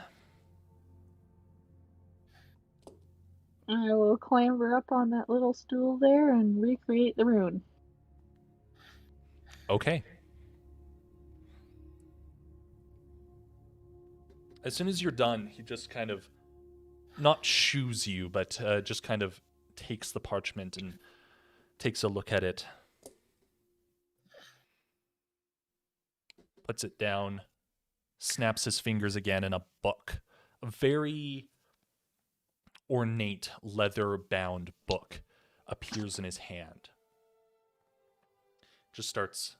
I will clamber up on that little stool there and recreate the rune. Okay. As soon as you're done, he just kind of not shoos you, but just kind of takes the parchment and takes a look at it. Puts it down, snaps his fingers again, and a book. A very ornate, leather-bound book appears in his hand. Just starts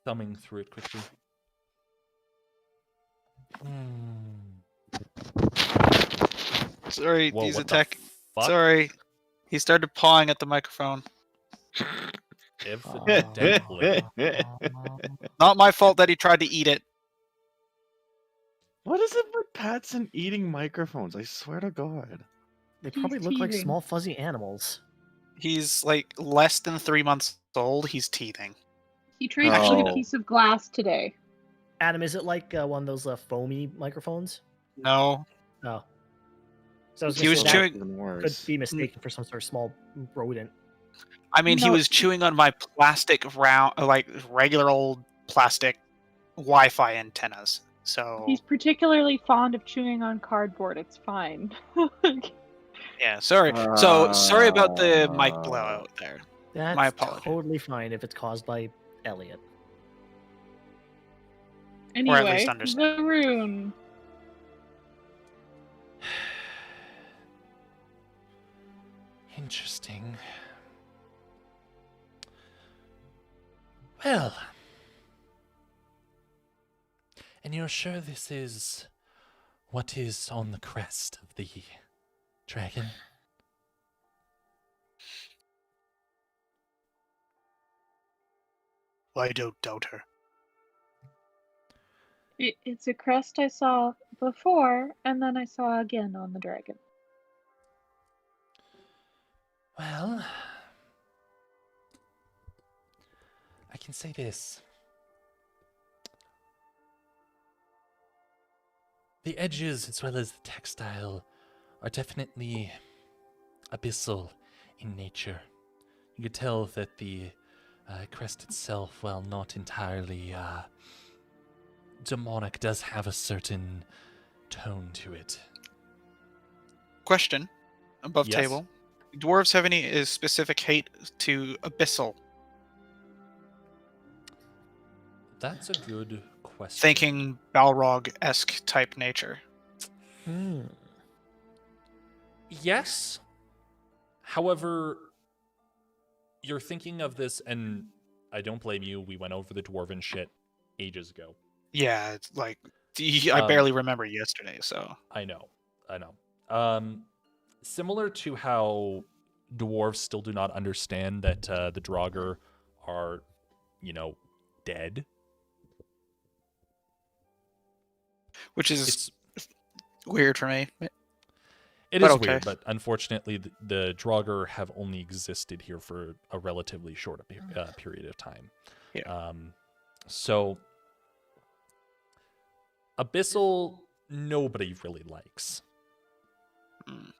thumbing through it quickly. Sorry, Whoa, he's what the attack. fuck? Sorry, he started pawing at the microphone. Evidently. Not my fault that he tried to eat it. What is it with pets and eating microphones? I swear to God. They He's probably look like teething. small fuzzy animals. He's like less than 3 months old. He's teething. He tried to eat Oh. a piece of glass today. Adam, is it like one of those foamy microphones? No, Oh. So I was He gonna was say that chewing- Even could worse. be mistaken for some sort of small rodent. I mean he No. was chewing on my plastic round, like regular old plastic Wi-Fi antennas. So He's particularly fond of chewing on cardboard. It's fine. yeah, sorry. So sorry about the mic blowout there. That's My apologies. totally fine if it's caused by Elliot. Anyway, least understand. the rune. Interesting. Well, and you're sure this is what is on the crest of the dragon? I don't doubt her. It's a crest I saw before, and then I saw again on the dragon. Well, I can say this. The edges, as well as the textile, are definitely abyssal in nature. You could tell that the crest itself, while not entirely demonic, does have a certain tone to it. Question above Yes? table. Dwarves have any specific hate to abyssal? That's a good question. Thinking Balrog-esque type nature. Yes. However, you're thinking of this, and I don't blame you. We went over the dwarven shit ages ago. Yeah, it's like I barely remember yesterday, so I know. Similar to how dwarves still do not understand that the Draugr are, dead. which is It's weird for me. It But is okay. weird, but unfortunately, the Draugr have only existed here for a relatively short period of time. Yeah. So, Abyssal, nobody really likes. Mm.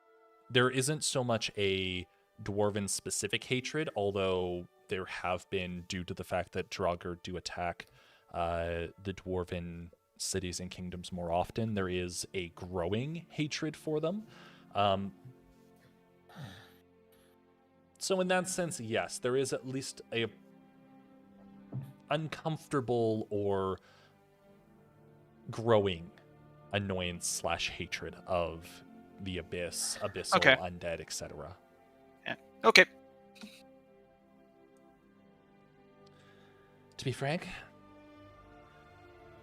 There isn't so much a dwarven-specific hatred, although there have been, due to the fact that Draugr do attack the dwarven cities and kingdoms more often, there is a growing hatred for them. So in that sense, yes, there is at least a uncomfortable or growing annoyance / hatred of the abyss, abyssal, Okay. undead, etc. Yeah. Okay. To be frank,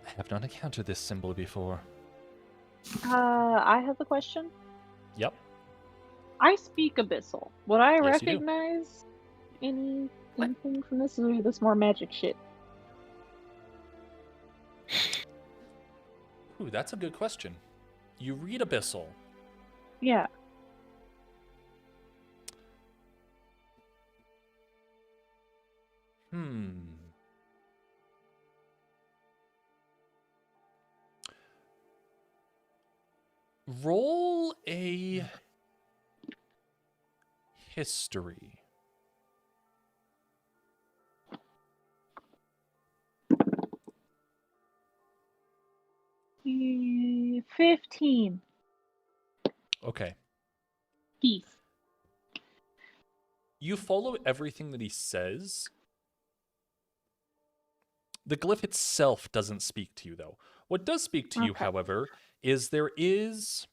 I have not encountered this symbol before. I have a question. Yep. I speak Abyssal. Would I Yes, you do. recognize anything from this? Or is this more magic shit? Ooh, that's a good question. You read Abyssal. Yeah. Roll a history. Mm, 15. Okay. Peace. You follow everything that he says. The glyph itself doesn't speak to you, though. What does speak to you, Okay. however, is there is...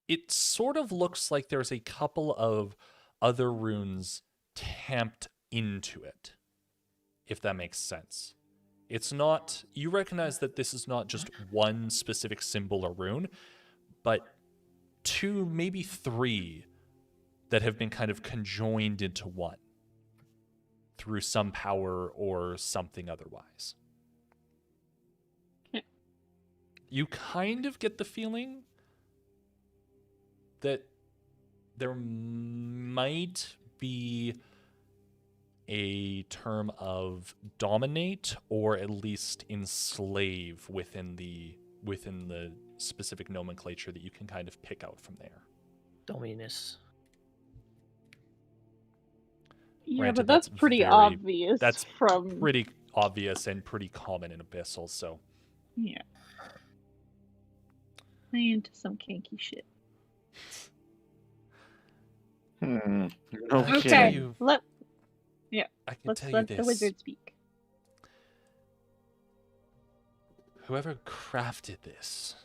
It sort of looks like there's a couple of other runes tamped into it, if that makes sense. It's not... You recognize that this is not just one specific symbol or rune, but 2, maybe 3 that have been kind of conjoined into one through some power or something otherwise. Okay. You kind of get the feeling that there might be a term of dominate or at least enslave within the specific nomenclature that you can kind of pick out from there. Dominus. Yeah, Granted, but that's pretty obvious. That's from pretty obvious and pretty common in Abyssal, so... Yeah. I into some kinky shit. Okay. Okay. Let's tell you let this. the wizard speak. Whoever crafted this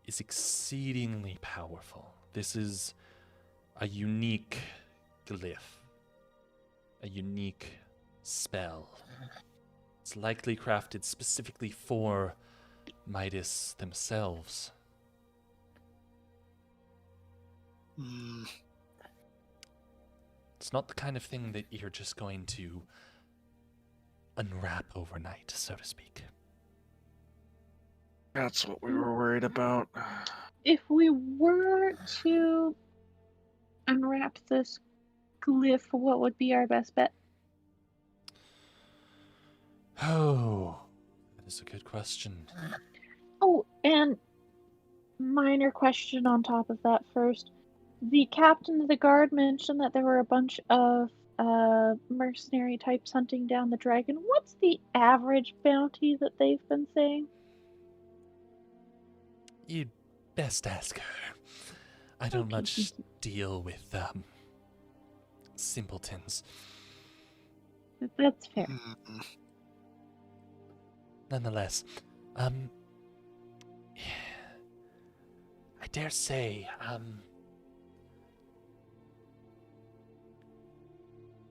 is exceedingly powerful. This is a unique glyph, a unique spell. It's likely crafted specifically for Midas themselves. Hmm. It's not the kind of thing that you're just going to unwrap overnight, so to speak. That's what we were worried about. If we were to unwrap this glyph, what would be our best bet? Oh, that is a good question. Oh, and minor question on top of that first. The captain of the guard mentioned that there were a bunch of mercenary types hunting down the dragon. What's the average bounty that they've been saying? You'd best ask her. I don't Okay, much thank you. deal with simpletons. That's fair. Hmm. Nonetheless, I dare say,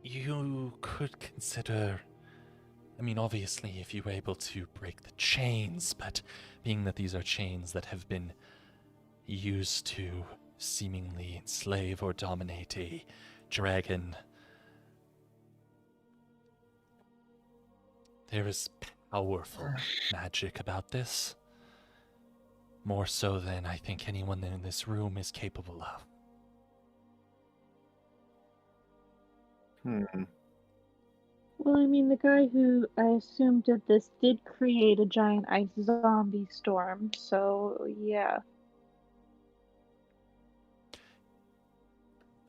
you could consider, I mean, obviously, if you were able to break the chains, but being that these are chains that have been used to seemingly enslave or dominate a dragon, there is powerful magic about this. More so than I think anyone in this room is capable of. Well, I mean, the guy who I assume did this did create a giant ice zombie storm, so yeah.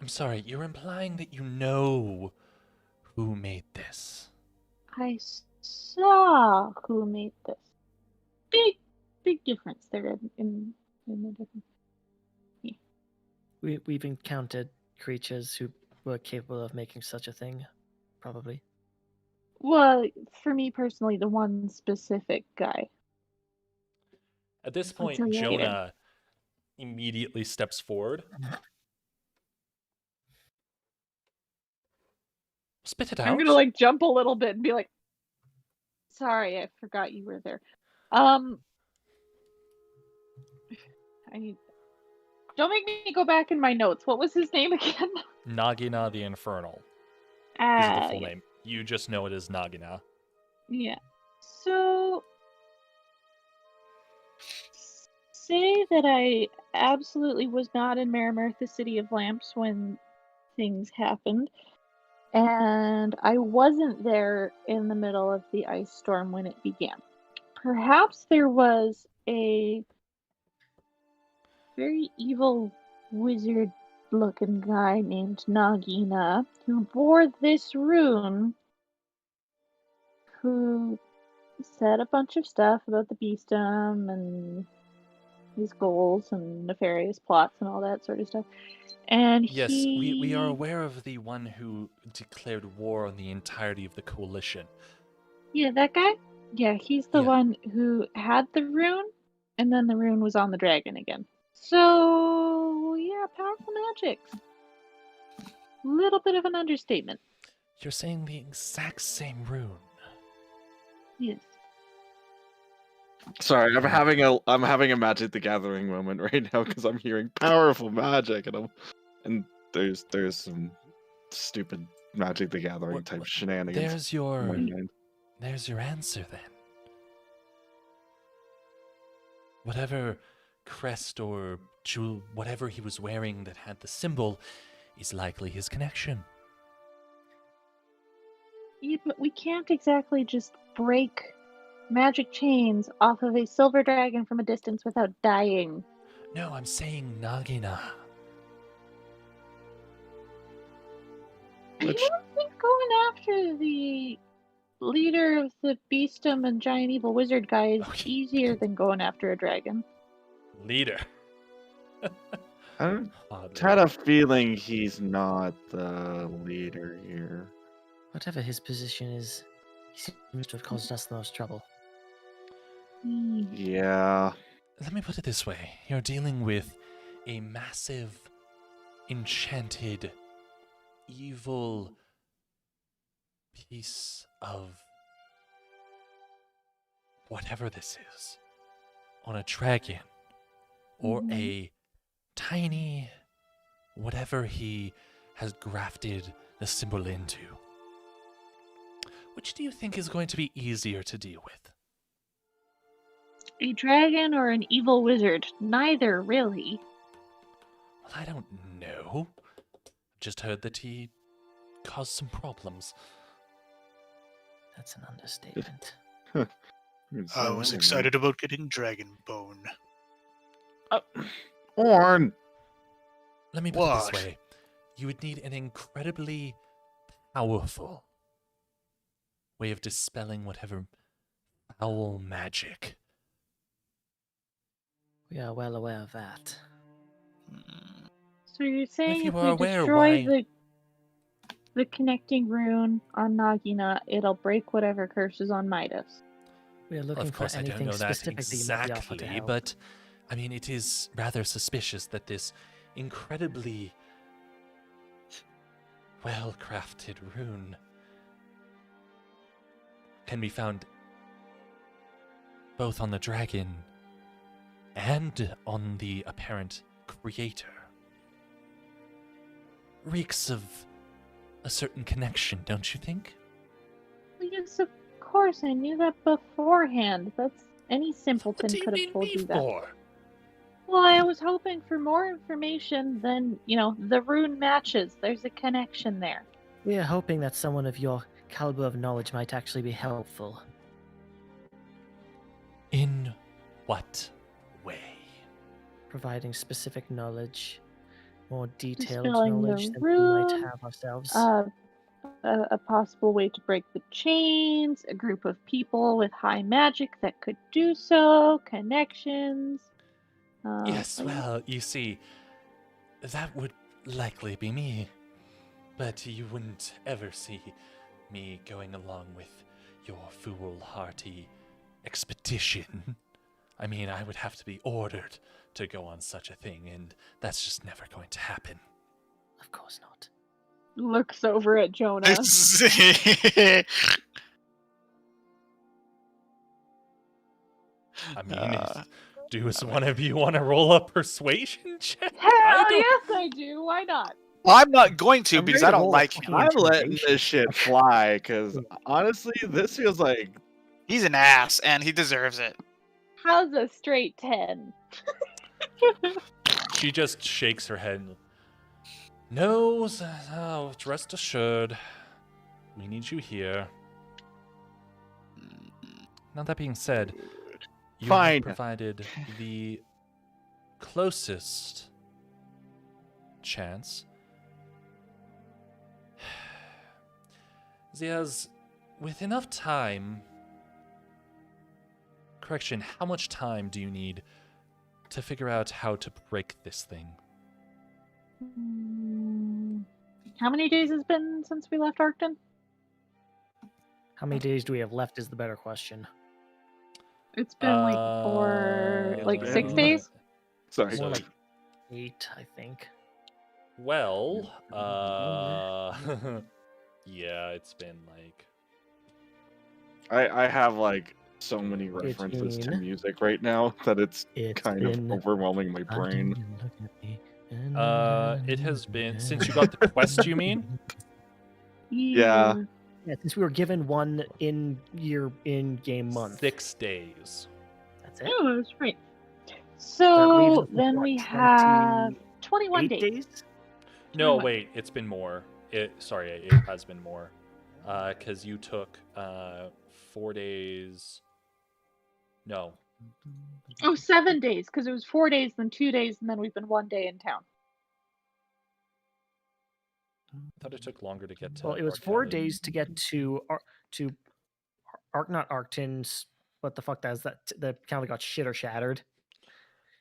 I'm sorry, you're implying that you know who made this. I saw who made this. Big difference there in the difference. We've encountered creatures who were capable of making such a thing, probably. Well, for me personally, the one specific guy. At this I'll point, tell you later. Jonah immediately steps forward. Spit it out. I'm gonna like jump a little bit and be like, "Sorry, I forgot you were there." I need. Don't make me go back in my notes. What was his name again? Nagina the Infernal is the full name. You just know it as Nagina. Yeah. So, say that I absolutely was not in Marimirth, the City of Lamps, when things happened, and I wasn't there in the middle of the ice storm when it began. Perhaps there was a very evil wizard-looking guy named Nagina who bore this rune, who said a bunch of stuff about the beastum and his goals and nefarious plots and all that sort of stuff. And Yes, we are he... aware of the one who declared war on the entirety of the coalition. Yeah, that guy? Yeah, he's the Yeah. one who had the rune, and then the rune was on the dragon again. So, yeah, powerful magic. Little bit of an understatement. You're saying the exact same rune. Yes. Sorry, I'm having a Magic the Gathering moment right now because I'm hearing powerful magic and there's some stupid Magic the Gathering type shenanigans. There's your in my mind. There's your answer then. Whatever crest or jewel, whatever he was wearing that had the symbol, is likely his connection. Yeah, but we can't exactly just break magic chains off of a silver dragon from a distance without dying. No, I'm saying Nagina. I don't think going after the leader of the beastum and giant evil wizard guy is Okay. easier than going after a dragon. Leader. I Oddly. had a feeling he's not the leader here. Whatever his position is, he seems to have caused us the most trouble. Yeah. Let me put it this way. You're dealing with a massive, enchanted evil piece of whatever this is on a dragon or a tiny whatever he has grafted the symbol into. Which do you think is going to be easier to deal with? A dragon or an evil wizard? Neither, really. Well, I don't know. Just heard that he caused some problems. That's an understatement. I was excited about getting dragon bone. Orn! Let me put it What? this way. You would need an incredibly powerful way of dispelling whatever foul magic. We are well aware of that. So you're saying you if are we aware, destroy why- the connecting rune on Nagina, it'll break whatever curses on Midas. We are Well, looking of course, for I don't anything know that specific that you might be offered to exactly, help. but I mean, it is rather suspicious that this incredibly well-crafted rune can be found both on the dragon and on the apparent creator. Reeks of a certain connection, don't you think? Well, yes, of course, I knew that beforehand. That's any What simpleton do you could have need told me you that. for? Well, I was hoping for more information than, the rune matches. There's a connection there. We are hoping that someone of your caliber of knowledge might actually be helpful. In what way? Providing specific knowledge, more detailed Dispelling the knowledge than we might rune, have ourselves. A possible way to break the chains, a group of people with high magic that could do so, connections. Yes, well, you see, that would likely be me. But you wouldn't ever see me going along with your foolhardy expedition. I mean, I would have to be ordered to go on such a thing, and that's just never going to happen. Of course not. Looks over at Jonah. I mean, does one of you want to roll a persuasion check? Hell I don't- yes, I do. Why not? I'm not going to I'm because ready I to don't roll a like fucking him. I'm letting intimidation this shit fly, because honestly, this feels like He's an ass, and he deserves it. How's a straight 10? She just shakes her head. No, rest assured. We need you here. Now that being said, you Fine. have provided the closest chance. Ziaz, with enough time... Correction, how much time do you need to figure out how to break this thing? How many days has been since we left Arcton? How many days do we have left is the better question. It's been like 6 days? sorry. More like 8, I think. Well, yeah, it's been like... I have like so many references to been- music right now that it's It's kind been of overwhelming my brain. It has been... Since you got the quest, you mean? Yeah. Yeah, since we were given one in-game month. 6 days. That's it. Oh, that's right. That leaves So us with then what, we have 21 8 days. No, 21. wait, it's been more. It has been more. Because you took 4 days... No. Oh, 7 days, because it was 4 days, then 2 days, and then we've been 1 day in town. I thought it took longer to get to... Well, it was Arc 4 Valley. days to get to not Arcton's. What the fuck? That's that kind of got shit or shattered.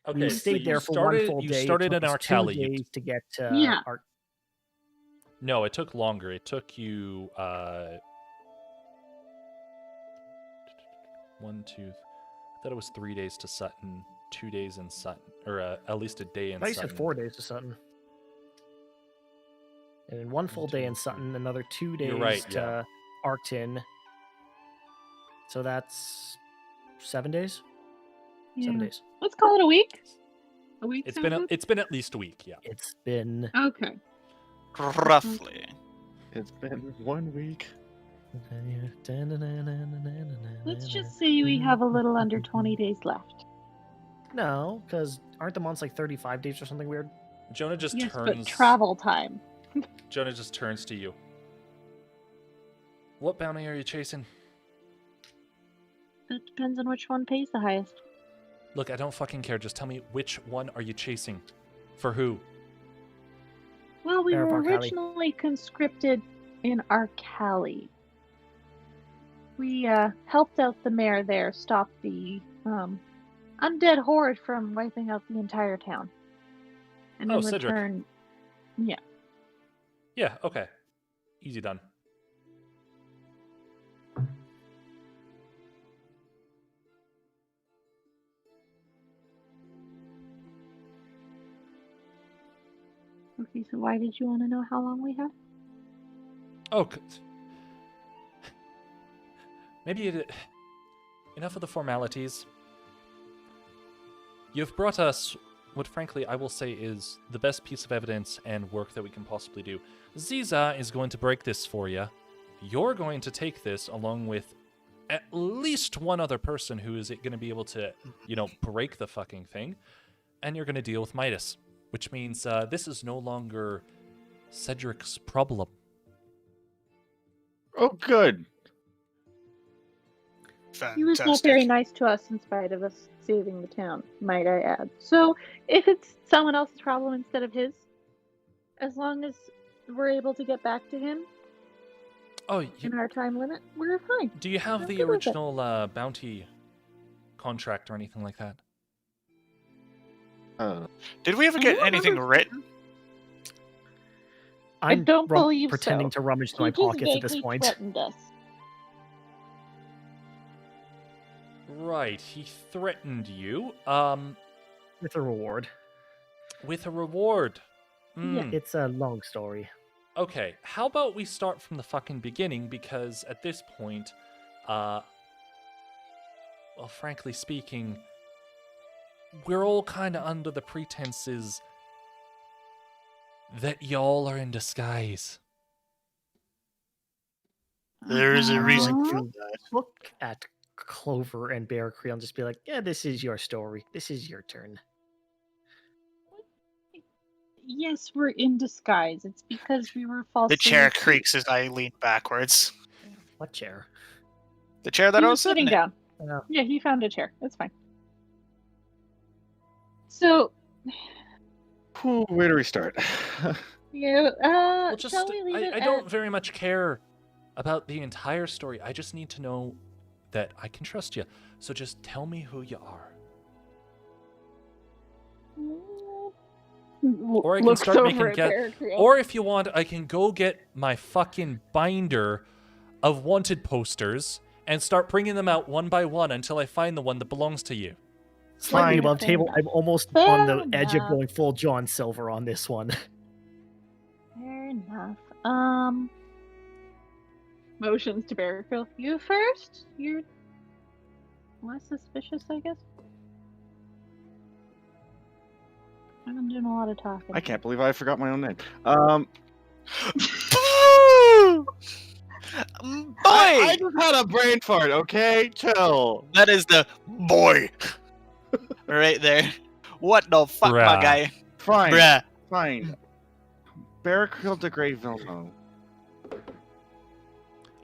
Okay, We so stayed you there for started, one full day. You started it took in us 2 Arcali. days to get to Yeah. No, it took longer. It took you 1, 2. I thought it was 3 days to Sutton, 2 days in Sutton, or at least a day in I Sutton. said 4 days to Sutton. And in 1 full day in Sutton, another 2 days You're right, to Arcton. So that's 7 days? 7 Yeah. days. Let's call it a week. A week. It's sound been good? it's been at least a week, yeah. It's been Okay. Roughly. It's been 1 week. Let's just say we have a little under 20 days left. No, because aren't the months like 35 days or something weird? Jonah just Yes, turns. but travel time. Jonah just turns to you. What bounty are you chasing? That depends on which one pays the highest. Look, I don't fucking care. Just tell me which one are you chasing? For who? Well, we were Arcali. originally conscripted in Arcali. We helped out the mayor there, stop the undead horde from wiping out the entire town. And Oh, in Cedric. return, yeah. Yeah, okay. Easy done. Okay, so why did you want to know how long we have? Oh, maybe enough of the formalities. You've brought us what, frankly, I will say is the best piece of evidence and work that we can possibly do. Ziza is going to break this for you. You're going to take this along with at least one other person who is going to be able to, break the fucking thing. And you're going to deal with Midas, which means this is no longer Cedric's problem. Oh, good. He was not Fantastic. very nice to us in spite of us saving the town, might I add. So, if it's someone else's problem instead of his, as long as we're able to get back to him Oh, in our time limit, we're fine. do you have I'm the good with it. original bounty contract or anything like that? Did we ever get anything written? I'm don't believe pretending so. to rummage through He my just pockets at this vaguely point. threatened us. Right, he threatened you. With a reward. With a reward. Yeah. It's a long story. Okay, how about we start from the fucking beginning, because at this point, well, frankly speaking, we're all kind of under the pretenses that y'all are in disguise. There is a reason for Uh-huh. that. Look at Clover and Bear Creel and just be like, yeah, this is your story. This is your turn. Yes, we're in disguise. It's because we were falsely The chair accused. creaks as I lean backwards. What chair? The chair that He I was was sitting sitting in. down. Oh. Yeah, he found a chair. It's fine. So, Where do we start? Well, just, shall we leave it I don't very much care about the entire story. I just need to know that I can trust you. So just tell me who you are. Or I can looks start over making at get. Bear Creel. Or if you want, I can go get my fucking binder of wanted posters and start bringing them out one by one until I find the one that belongs to you. Slightly Fine. above Fair table. enough. I'm almost Fair on the edge of enough. going full John Silver on this one. Fair enough. Motions to Bear Creel. You first? You're less suspicious, I guess. I've been doing a lot of talking. I can't believe I forgot my own name. Boy! I just had a brain fart, okay? Chill. That is the boy right there. What the fuck, my Bruh. guy? Fine. Bruh. Fine. Barracuda de Grey Vilno.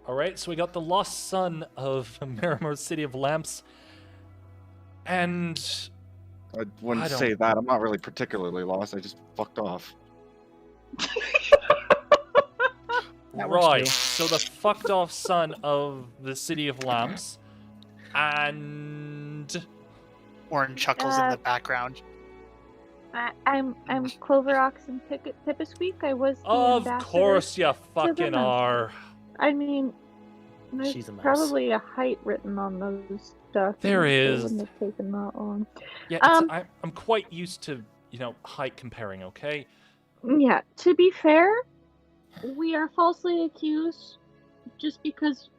All right, so we got the lost son of Miramar City of Lamps, and I wouldn't I don't- say that. I'm not really particularly lost. I just fucked off. That works right, too. so the fucked off son of the City of Lamps, and Warren chuckles in Uh, the background. I'm Clover Ox and Pippasqueak. I was the of ambassador. course you fucking mouse. are. I mean, there's She's a mouse. probably a height written on those documents. There so is. It wouldn't have taken that long. Yeah, I'm quite used to height comparing. Okay. Yeah, to be fair, we are falsely accused just because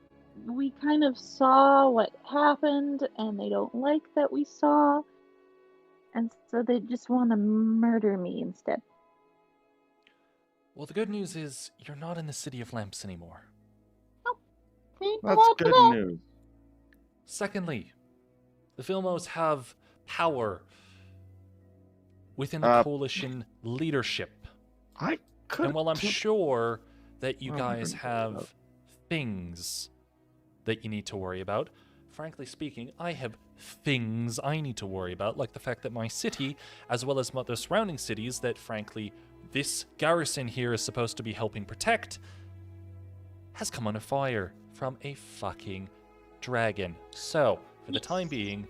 we kind of saw what happened and they don't like that we saw. And so they just want to murder me instead. Well, the good news is you're not in the City of Lamps anymore. Ain't That's allowed to good know. news. Secondly, the Vilmos have power within the Uh, coalition leadership. I could. And while I'm sure that you Oh, guys we're gonna have talk about- things that you need to worry about, frankly speaking, I have things I need to worry about, like the fact that my city, as well as the surrounding cities that, frankly, this garrison here is supposed to be helping protect, has come under fire from a fucking dragon. So, for the time being,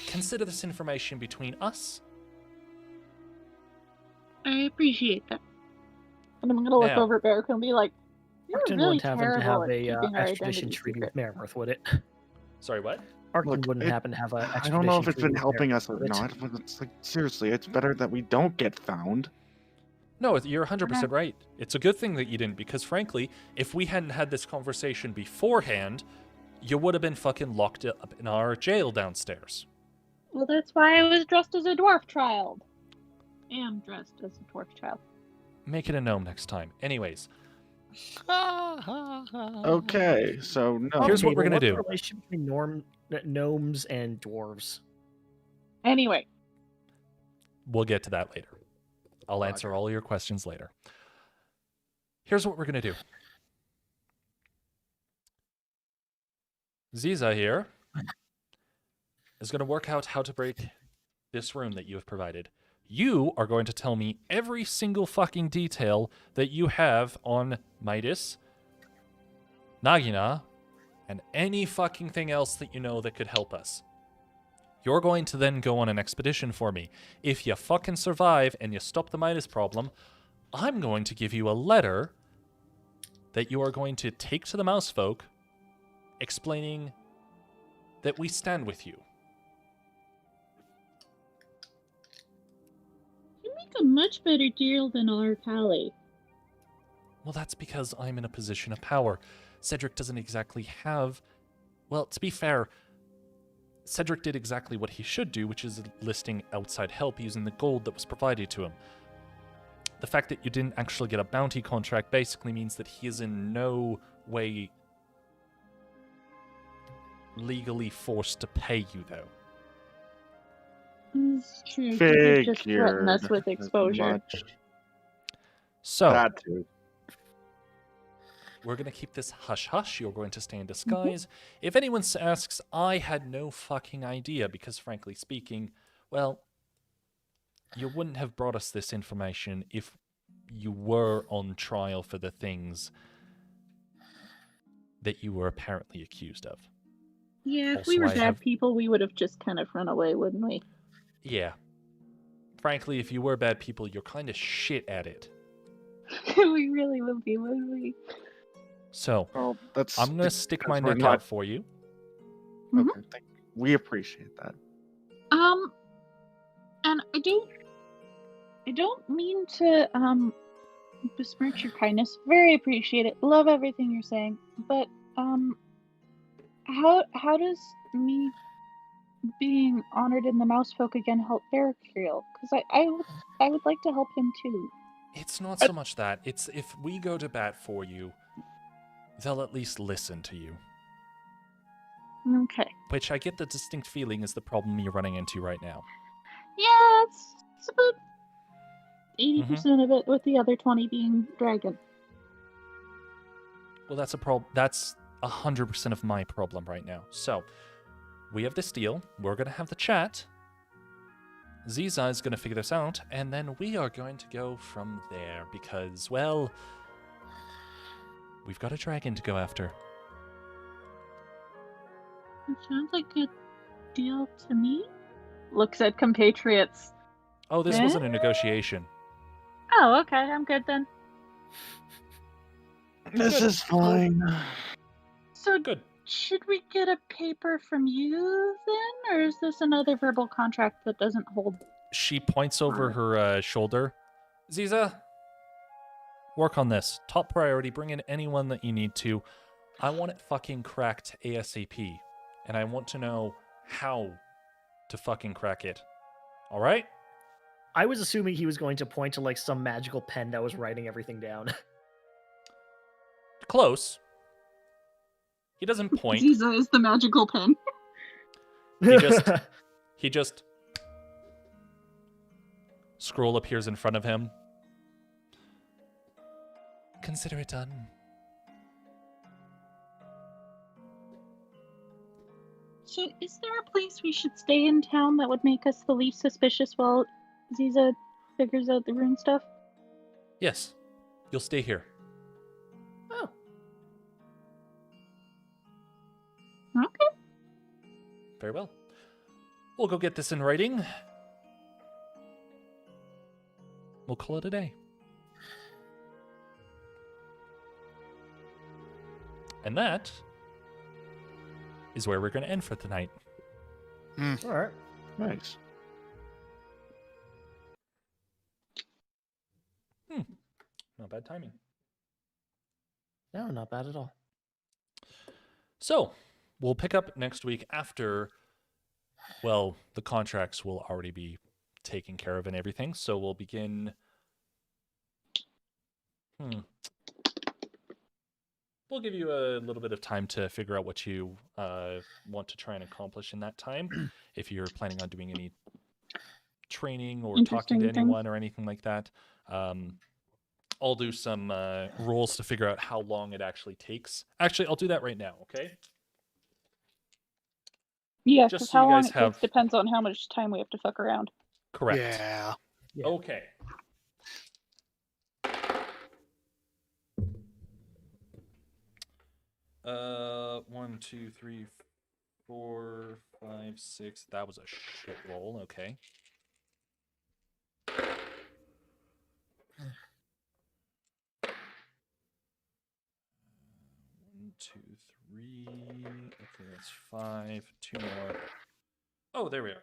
consider this information between us. I appreciate that. And I'm gonna look Now- over at Barrick and be like, "You're Arcton really wouldn't happen to terrible have at a keeping our extradition identity treaty secret." with Marymouth, would it? Sorry, what? Arcton Look, wouldn't it- happen to have a I extradition don't know if it's treaty been with helping Marymouth, us or would it? not, but it's like seriously, it's better that we don't get found. No, you're 100% right. It's a good thing that you didn't, because frankly, if we hadn't had this conversation beforehand, you would have been fucking locked up in our jail downstairs. Well, that's why I was dressed as a dwarf child. Am dressed as a dwarf child. Make it a gnome next time. Anyways, Okay, so no. Here's what we're gonna What's the do. relationship between gnomes and dwarves? Anyway, we'll get to that later. I'll answer all your questions later. Here's what we're going to do. Ziza here is going to work out how to break this room that you have provided. You are going to tell me every single fucking detail that you have on Midas, Nagina, and any fucking thing else that you know that could help us. You're going to then go on an expedition for me. If you fucking survive and you stop the Midas problem, I'm going to give you a letter that you are going to take to the mouse folk explaining that we stand with you. you make a much better deal than our pally. Well, that's because I'm in a position of power. Cedric doesn't exactly have... Well, to be fair, Cedric did exactly what he should do, which is enlisting outside help using the gold that was provided to him. The fact that you didn't actually get a bounty contract basically means that he is in no way legally forced to pay you, though. It's true. You could just threaten us Figured with as exposure. much. So, That too. we're going to keep this hush-hush. You're going to stay in disguise. If anyone asks, I had no fucking idea, because frankly speaking, well, you wouldn't have brought us this information if you were on trial for the things that you were apparently accused of. Yeah, if Also, we were I bad have- people, we would have just kind of run away, wouldn't we? Yeah. Frankly, if you were bad people, you're kind of shit at it. We really would be, wouldn't we? So, Well, that's. I'm going to stick my because we're neck not- out for you. Okay, we appreciate that. And I don't mean to besmirch your kindness. Very appreciate it. Love everything you're saying. But how does me being honored in the mouse folk again help Barracuda? Because I would like to help him too. It's not so much that. It's if we go to bat for you, they'll at least listen to you. Okay. Which I get the distinct feeling is the problem you're running into right now. Yeah, it's about 80% of it, with the other 20 being dragon. Well, that's a problem. That's 100% of my problem right now. So, we have this deal. We're going to have the chat. Ziza is going to figure this out, and then we are going to go from there because, well, we've got a dragon to go after. It sounds like a deal to me. Looks at compatriots. Oh, this Eh? wasn't a negotiation. Oh, okay, I'm good then. This Good. is fine. So, Good. should we get a paper from you then, or is this another verbal contract that doesn't hold? She points over her shoulder. Ziza, Work on this. Top priority. Bring in anyone that you need to. I want it fucking cracked ASAP. And I want to know how to fucking crack it. All right? I was assuming he was going to point to like some magical pen that was writing everything down. Close. He doesn't point. Ziza is the magical pen. He just scroll appears in front of him. Consider it done. So, is there a place we should stay in town that would make us the least suspicious while Ziza figures out the rune stuff? Yes. You'll stay here. Oh. Okay. Very well. We'll go get this in writing. We'll call it a day. And that is where we're going to end for tonight. All right. Nice. Not bad timing. No, not bad at all. So, we'll pick up next week after, well, the contracts will already be taken care of and everything. So we'll begin. We'll give you a little bit of time to figure out what you want to try and accomplish in that time. If you're planning on doing any training or talking to Interesting anyone or anything like that. I'll do some rules to figure out how long it actually takes. Actually, I'll do that right now, okay? Yeah, Just because so you how long guys it have- takes depends on how much time we have to fuck around. Correct. Yeah. Yeah. Okay. One, two, three, 4, 5, 6. That was a shit roll. Okay. One, two, 3. Okay, that's 5. 2 more. Oh, there we are.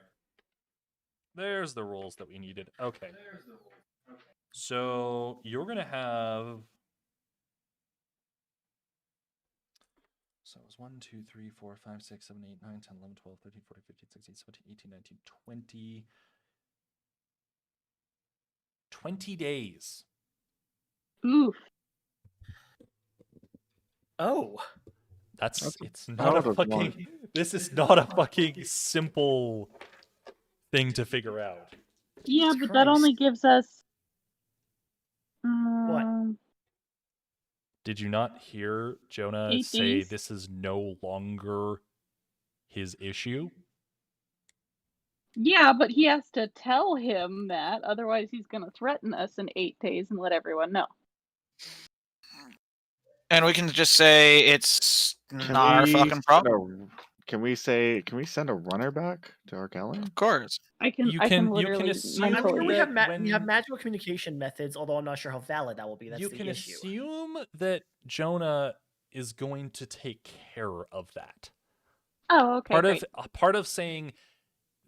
There's the rolls that we needed. Okay. So you're gonna have. So it was 1, 2, 3, 4, 5, 6, 7, 8, 9, 10, 11, 12, 13, 14, 15, 16, 17, 18, 19, 20. 20 days. Oof. Oh. It's not a fucking. This is not a fucking simple thing to figure out. Yeah, Jesus but that only Christ. gives us. Did you not hear Jonah 8 say days? this is no longer his issue? Yeah, but he has to tell him that, otherwise he's going to threaten us in 8 days and let everyone know. And we can just say it's Can not our we fucking send problem. Can we send a runner back to our galley? Of course. I can You can literally assume I'm mentally. sure we that have we have when- magical communication methods, although I'm not sure how valid that will be. That's you the can issue. assume that Jonah is going to take care of that. Oh, okay. Great. Part of saying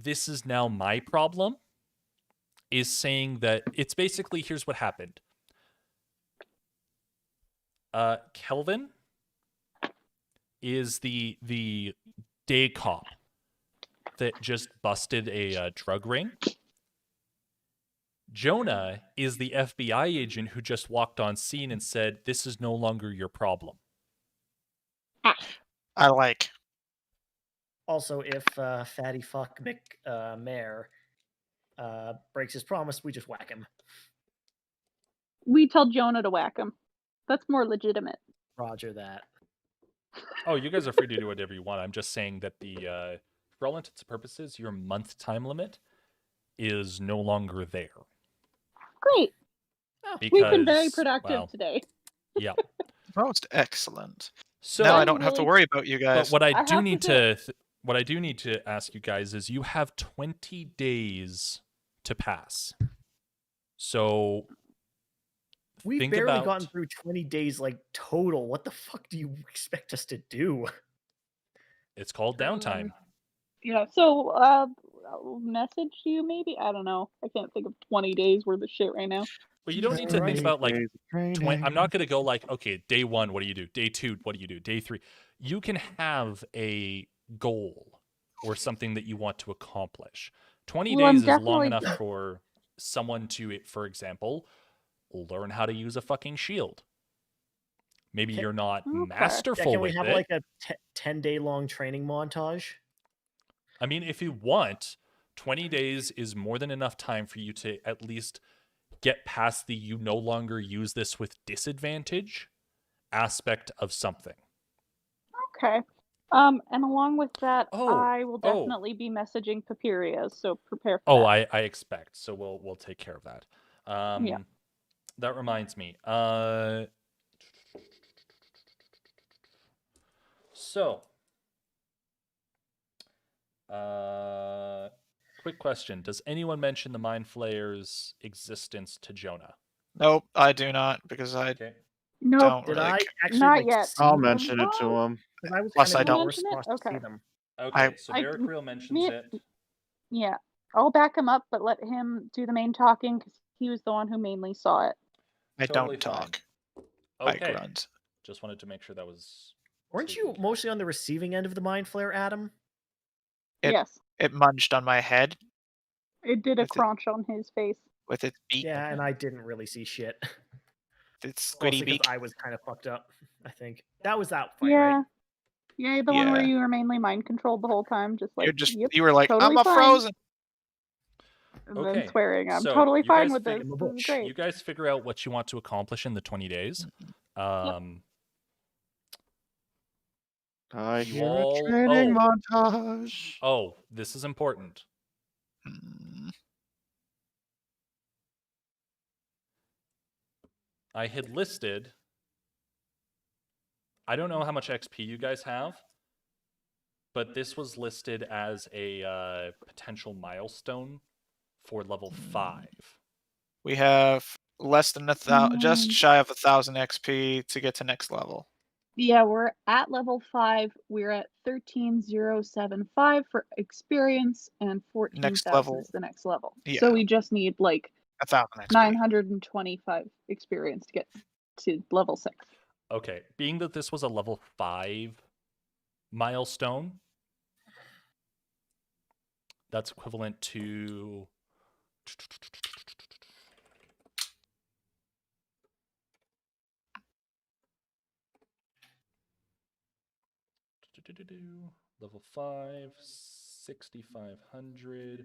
this is now my problem is saying that it's basically here's what happened. Kelvin is the day cop that just busted a drug ring. Jonah is the FBI agent who just walked on scene and said, "This is no longer your problem." I like. Also, if fatty fuck Mayor breaks his promise, we just whack him. We tell Jonah to whack him. That's more legitimate. Roger that. Oh, you guys are free to do whatever you want. I'm just saying that for all intents and purposes, your month time limit is no longer there. Great. Because, We've been very productive well, today. yeah. Most excellent. So now I I'm don't have to really- worry about you but guys. what I I do have need to what I do need to ask you guys is you have 20 days to pass. So We've think barely about gotten through 20 days, like total. What the fuck do you expect us to do? it's called downtime. Yeah, so I'll message you maybe? I don't know. I can't think of 20 days worth of shit right now. But you don't need to think about like training. I'm not going to go like, okay, day 1, what do you do? Day 2, what do you do? Day 3. You can have a goal or something that you want to accomplish. 20 Well, I'm days is long definitely- enough for someone to, for example, learn how to use a fucking shield. Maybe you're not Okay. Yeah, masterful can we with have it. like a 10-day long training montage? I mean, if you want, 20 days is more than enough time for you to at least get past the you no longer use this with disadvantage aspect of something. Okay. And along with that, Oh, I will oh. definitely be messaging Papiria, so prepare for Oh, that. I expect. So we'll take care of that. Yeah. That reminds me. So, quick question: does anyone mention the Mind Flayer's existence to Jonah? Nope, I do not because I Okay. Nope. don't Did really. I actually Not like, yet. see I'll them? mention it to him. 'Cause I was Plus, kind I of don't- forced Mention it? to see Okay. them. Okay. So I- Barrack Creel mentions me- it. Yeah. I'll back him up, but let him do the main talking because he was the one who mainly saw it. I Totally don't fine. talk. I Okay. grunt. Just wanted to make sure that was. Weren't taken you care of. mostly on the receiving end of the mind flare, Adam? It- Yes. It munched on my head It did a with it- crunch on his face. with its beak, Yeah, and I didn't really see shit. its Mostly squiddy because beak. I was kind of fucked up, I think. That was that fight, Yeah. right? Yeah, the one where Yeah. you were mainly mind controlled the whole time, just like You were like, totally I'm a fine. frozen. And Okay, then swearing, I'm so totally you fine guys with this. fig- This is great. You guys figure out what you want to accomplish in the 20 days. I You hear all- a training montage. Oh, this is important. Hmm. I had listed. I don't know how much XP you guys have, but this was listed as a potential milestone for level 5. We have less than just Mm. shy of 1,000 XP to get to next level. Yeah, we're at level 5. We're at 13,075 for experience, and 14,000 level- is the next level. yeah. So we just need like 1,000 XP. 925 experience to get to level 6. Okay, being that this was a level 5 milestone, that's equivalent to level 5, 6,500.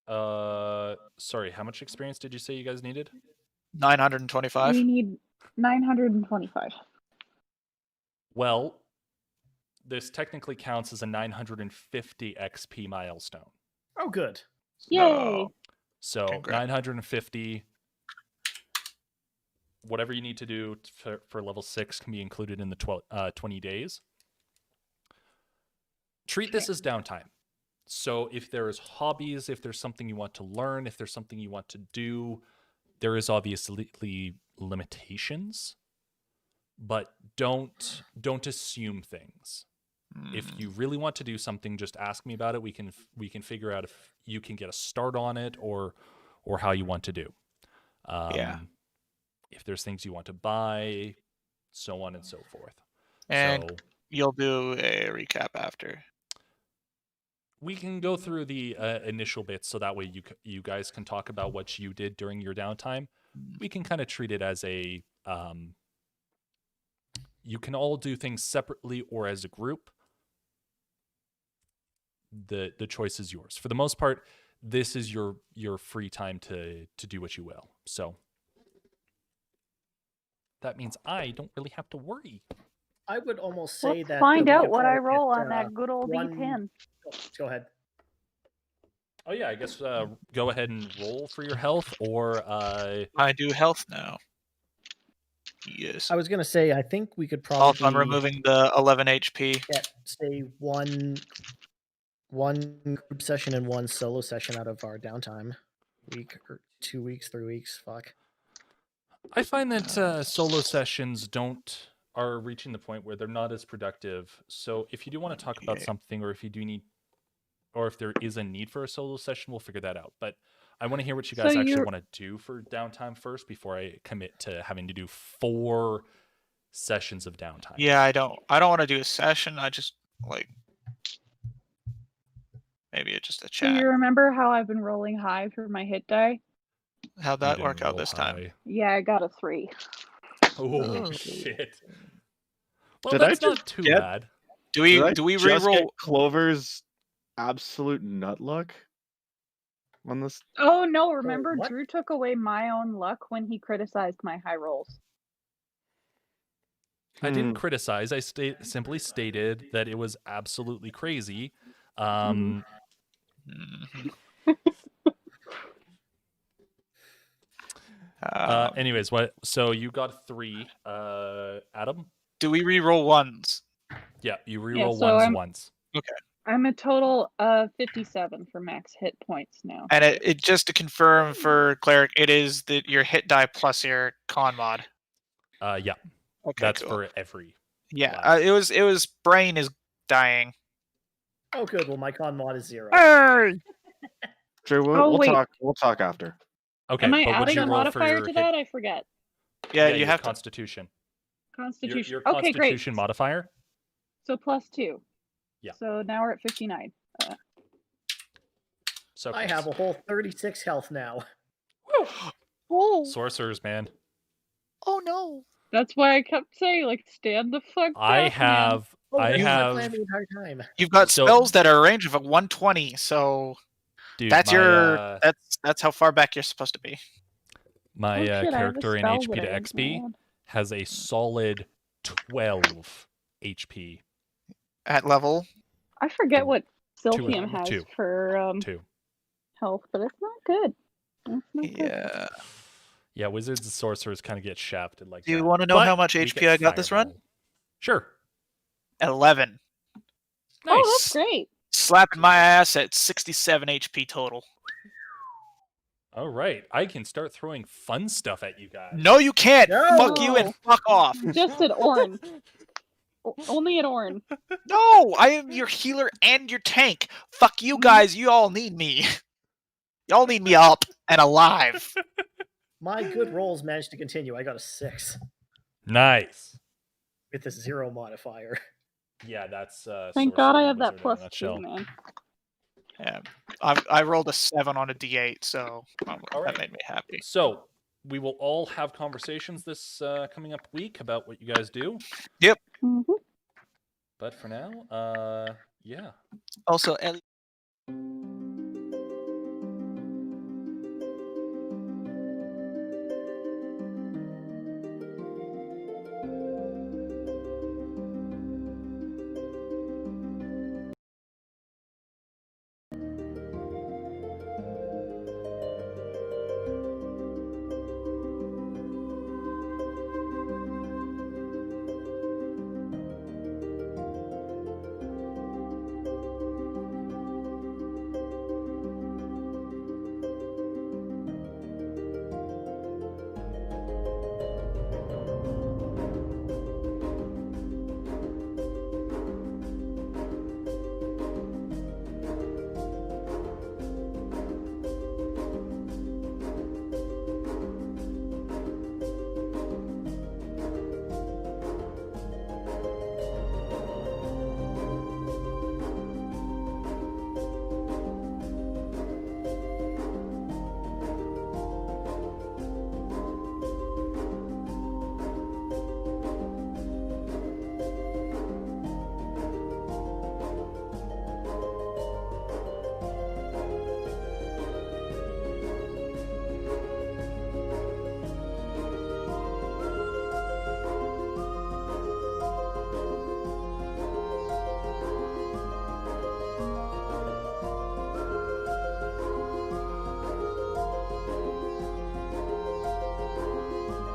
Oh. Sorry, how much experience did you say you guys needed? 925. We need 925. Well, this technically counts as a 950 XP milestone. Oh, good. Yay! Oh, So Congrats. 950. Whatever you need to do for level 6 can be included in the 20 days. Treat this as downtime. So if there's hobbies, if there's something you want to learn, if there's something you want to do, there is obviously limitations, but don't assume things. If you really want to do something, just ask me about it. We can figure out if you can get a start on it or how you want to do. Yeah. If there's things you want to buy, so on and so forth. And So you'll do a recap after. we can go through the initial bits, so that way you guys can talk about what you did during your downtime. We can kind of treat it as a you can all do things separately or as a group. The choice is yours. For the most part, this is your free time to do what you will. So that means I don't really have to worry. I would almost say Let's that find we out could what I probably roll get, on that good old one- D10. Go ahead. Oh yeah, I guess go ahead and roll for your health, or I do health now. Yes. I was gonna say I think we could Also, I'm probably removing the 11 HP. get, say, one group session and one solo session out of our downtime. Week or 2 weeks, 3 weeks. Fuck. I find that solo sessions are reaching the point where they're not as productive. So if you do want to talk about Yeah. something, or if you do need, or if there is a need for a solo session, we'll figure that out. But I want to hear what you So guys actually you're- want to do for downtime first before I commit to having to do 4 sessions of downtime. Yeah, I don't want to do a session. I just like maybe it's just a So chat. you remember how I've been rolling high for my hit die? How'd You that didn't work out roll this time? high. Yeah, I got a 3. Oh shit. Well, Did I that's not just too get- bad. Do we Did I do we just get re-roll? Clover's absolute nut luck on this? Oh no, remember what? Drew took away my own luck when he criticized my high rolls. I didn't criticize. I simply stated that it was absolutely crazy. Mhm. Anyways, what? So you got 3. Adam? Do we re-roll ones? Yeah, you reroll so ones I'm- once. I'm a total of 57 for max hit points now. And it just to confirm for cleric, it is your hit die plus your con mod. Yeah, Okay, that's cool. for every. Yeah, class. it was brain is dying. Oh, good. Well, my con mod is 0. Hey! Drew, Oh, we'll wait. talk. We'll talk after. Okay, Am I but would adding you a roll for modifier your to hit? that? I forget. Yeah, you your have to. Constitution. Constitution. Your Okay, great. Constitution modifier. So +2. Yeah. So now we're at 59. So I have a whole 36 health now. Oh, sorcerers, man. oh no! That's why I kept saying, like, stand the fuck I back, have. Oh, I that's my have. plan the entire time. You've got So- spells that are a range of a 120, so Dude, that's my, your that's how far back you're supposed to be. my Oh, shit, I have a character in spell HP that to I used in my XP hand. has a solid 12 HP. At level, I forget Oh, what two, Silphium has two. for 2. health, but it's not good. It's not good. yeah. Yeah, wizards and sorcerers kind of get shafted like Do you that. want to know But how much we HP get I got this run? fireball. Sure. 11. Nice. Oh, that's great. Slapping my ass at 67 HP total. All right, I can start throwing fun stuff at you guys. No, you can't. No! Fuck you and fuck off. Just at Orn. Only at Orn. No, I am your healer and your tank. Fuck you guys. You all need me. Y'all need me up and alive. My good rolls managed to continue. I got a 6 Nice. with a 0 modifier. Yeah, that's. Thank God I sorcerer have that wizard in a +2, nutshell. man. Yeah, I rolled a 7 on a D8, so All that right. made me happy. So we will all have conversations this coming up week about what you guys do. Mhm. But for now, yeah. Also, Ellie.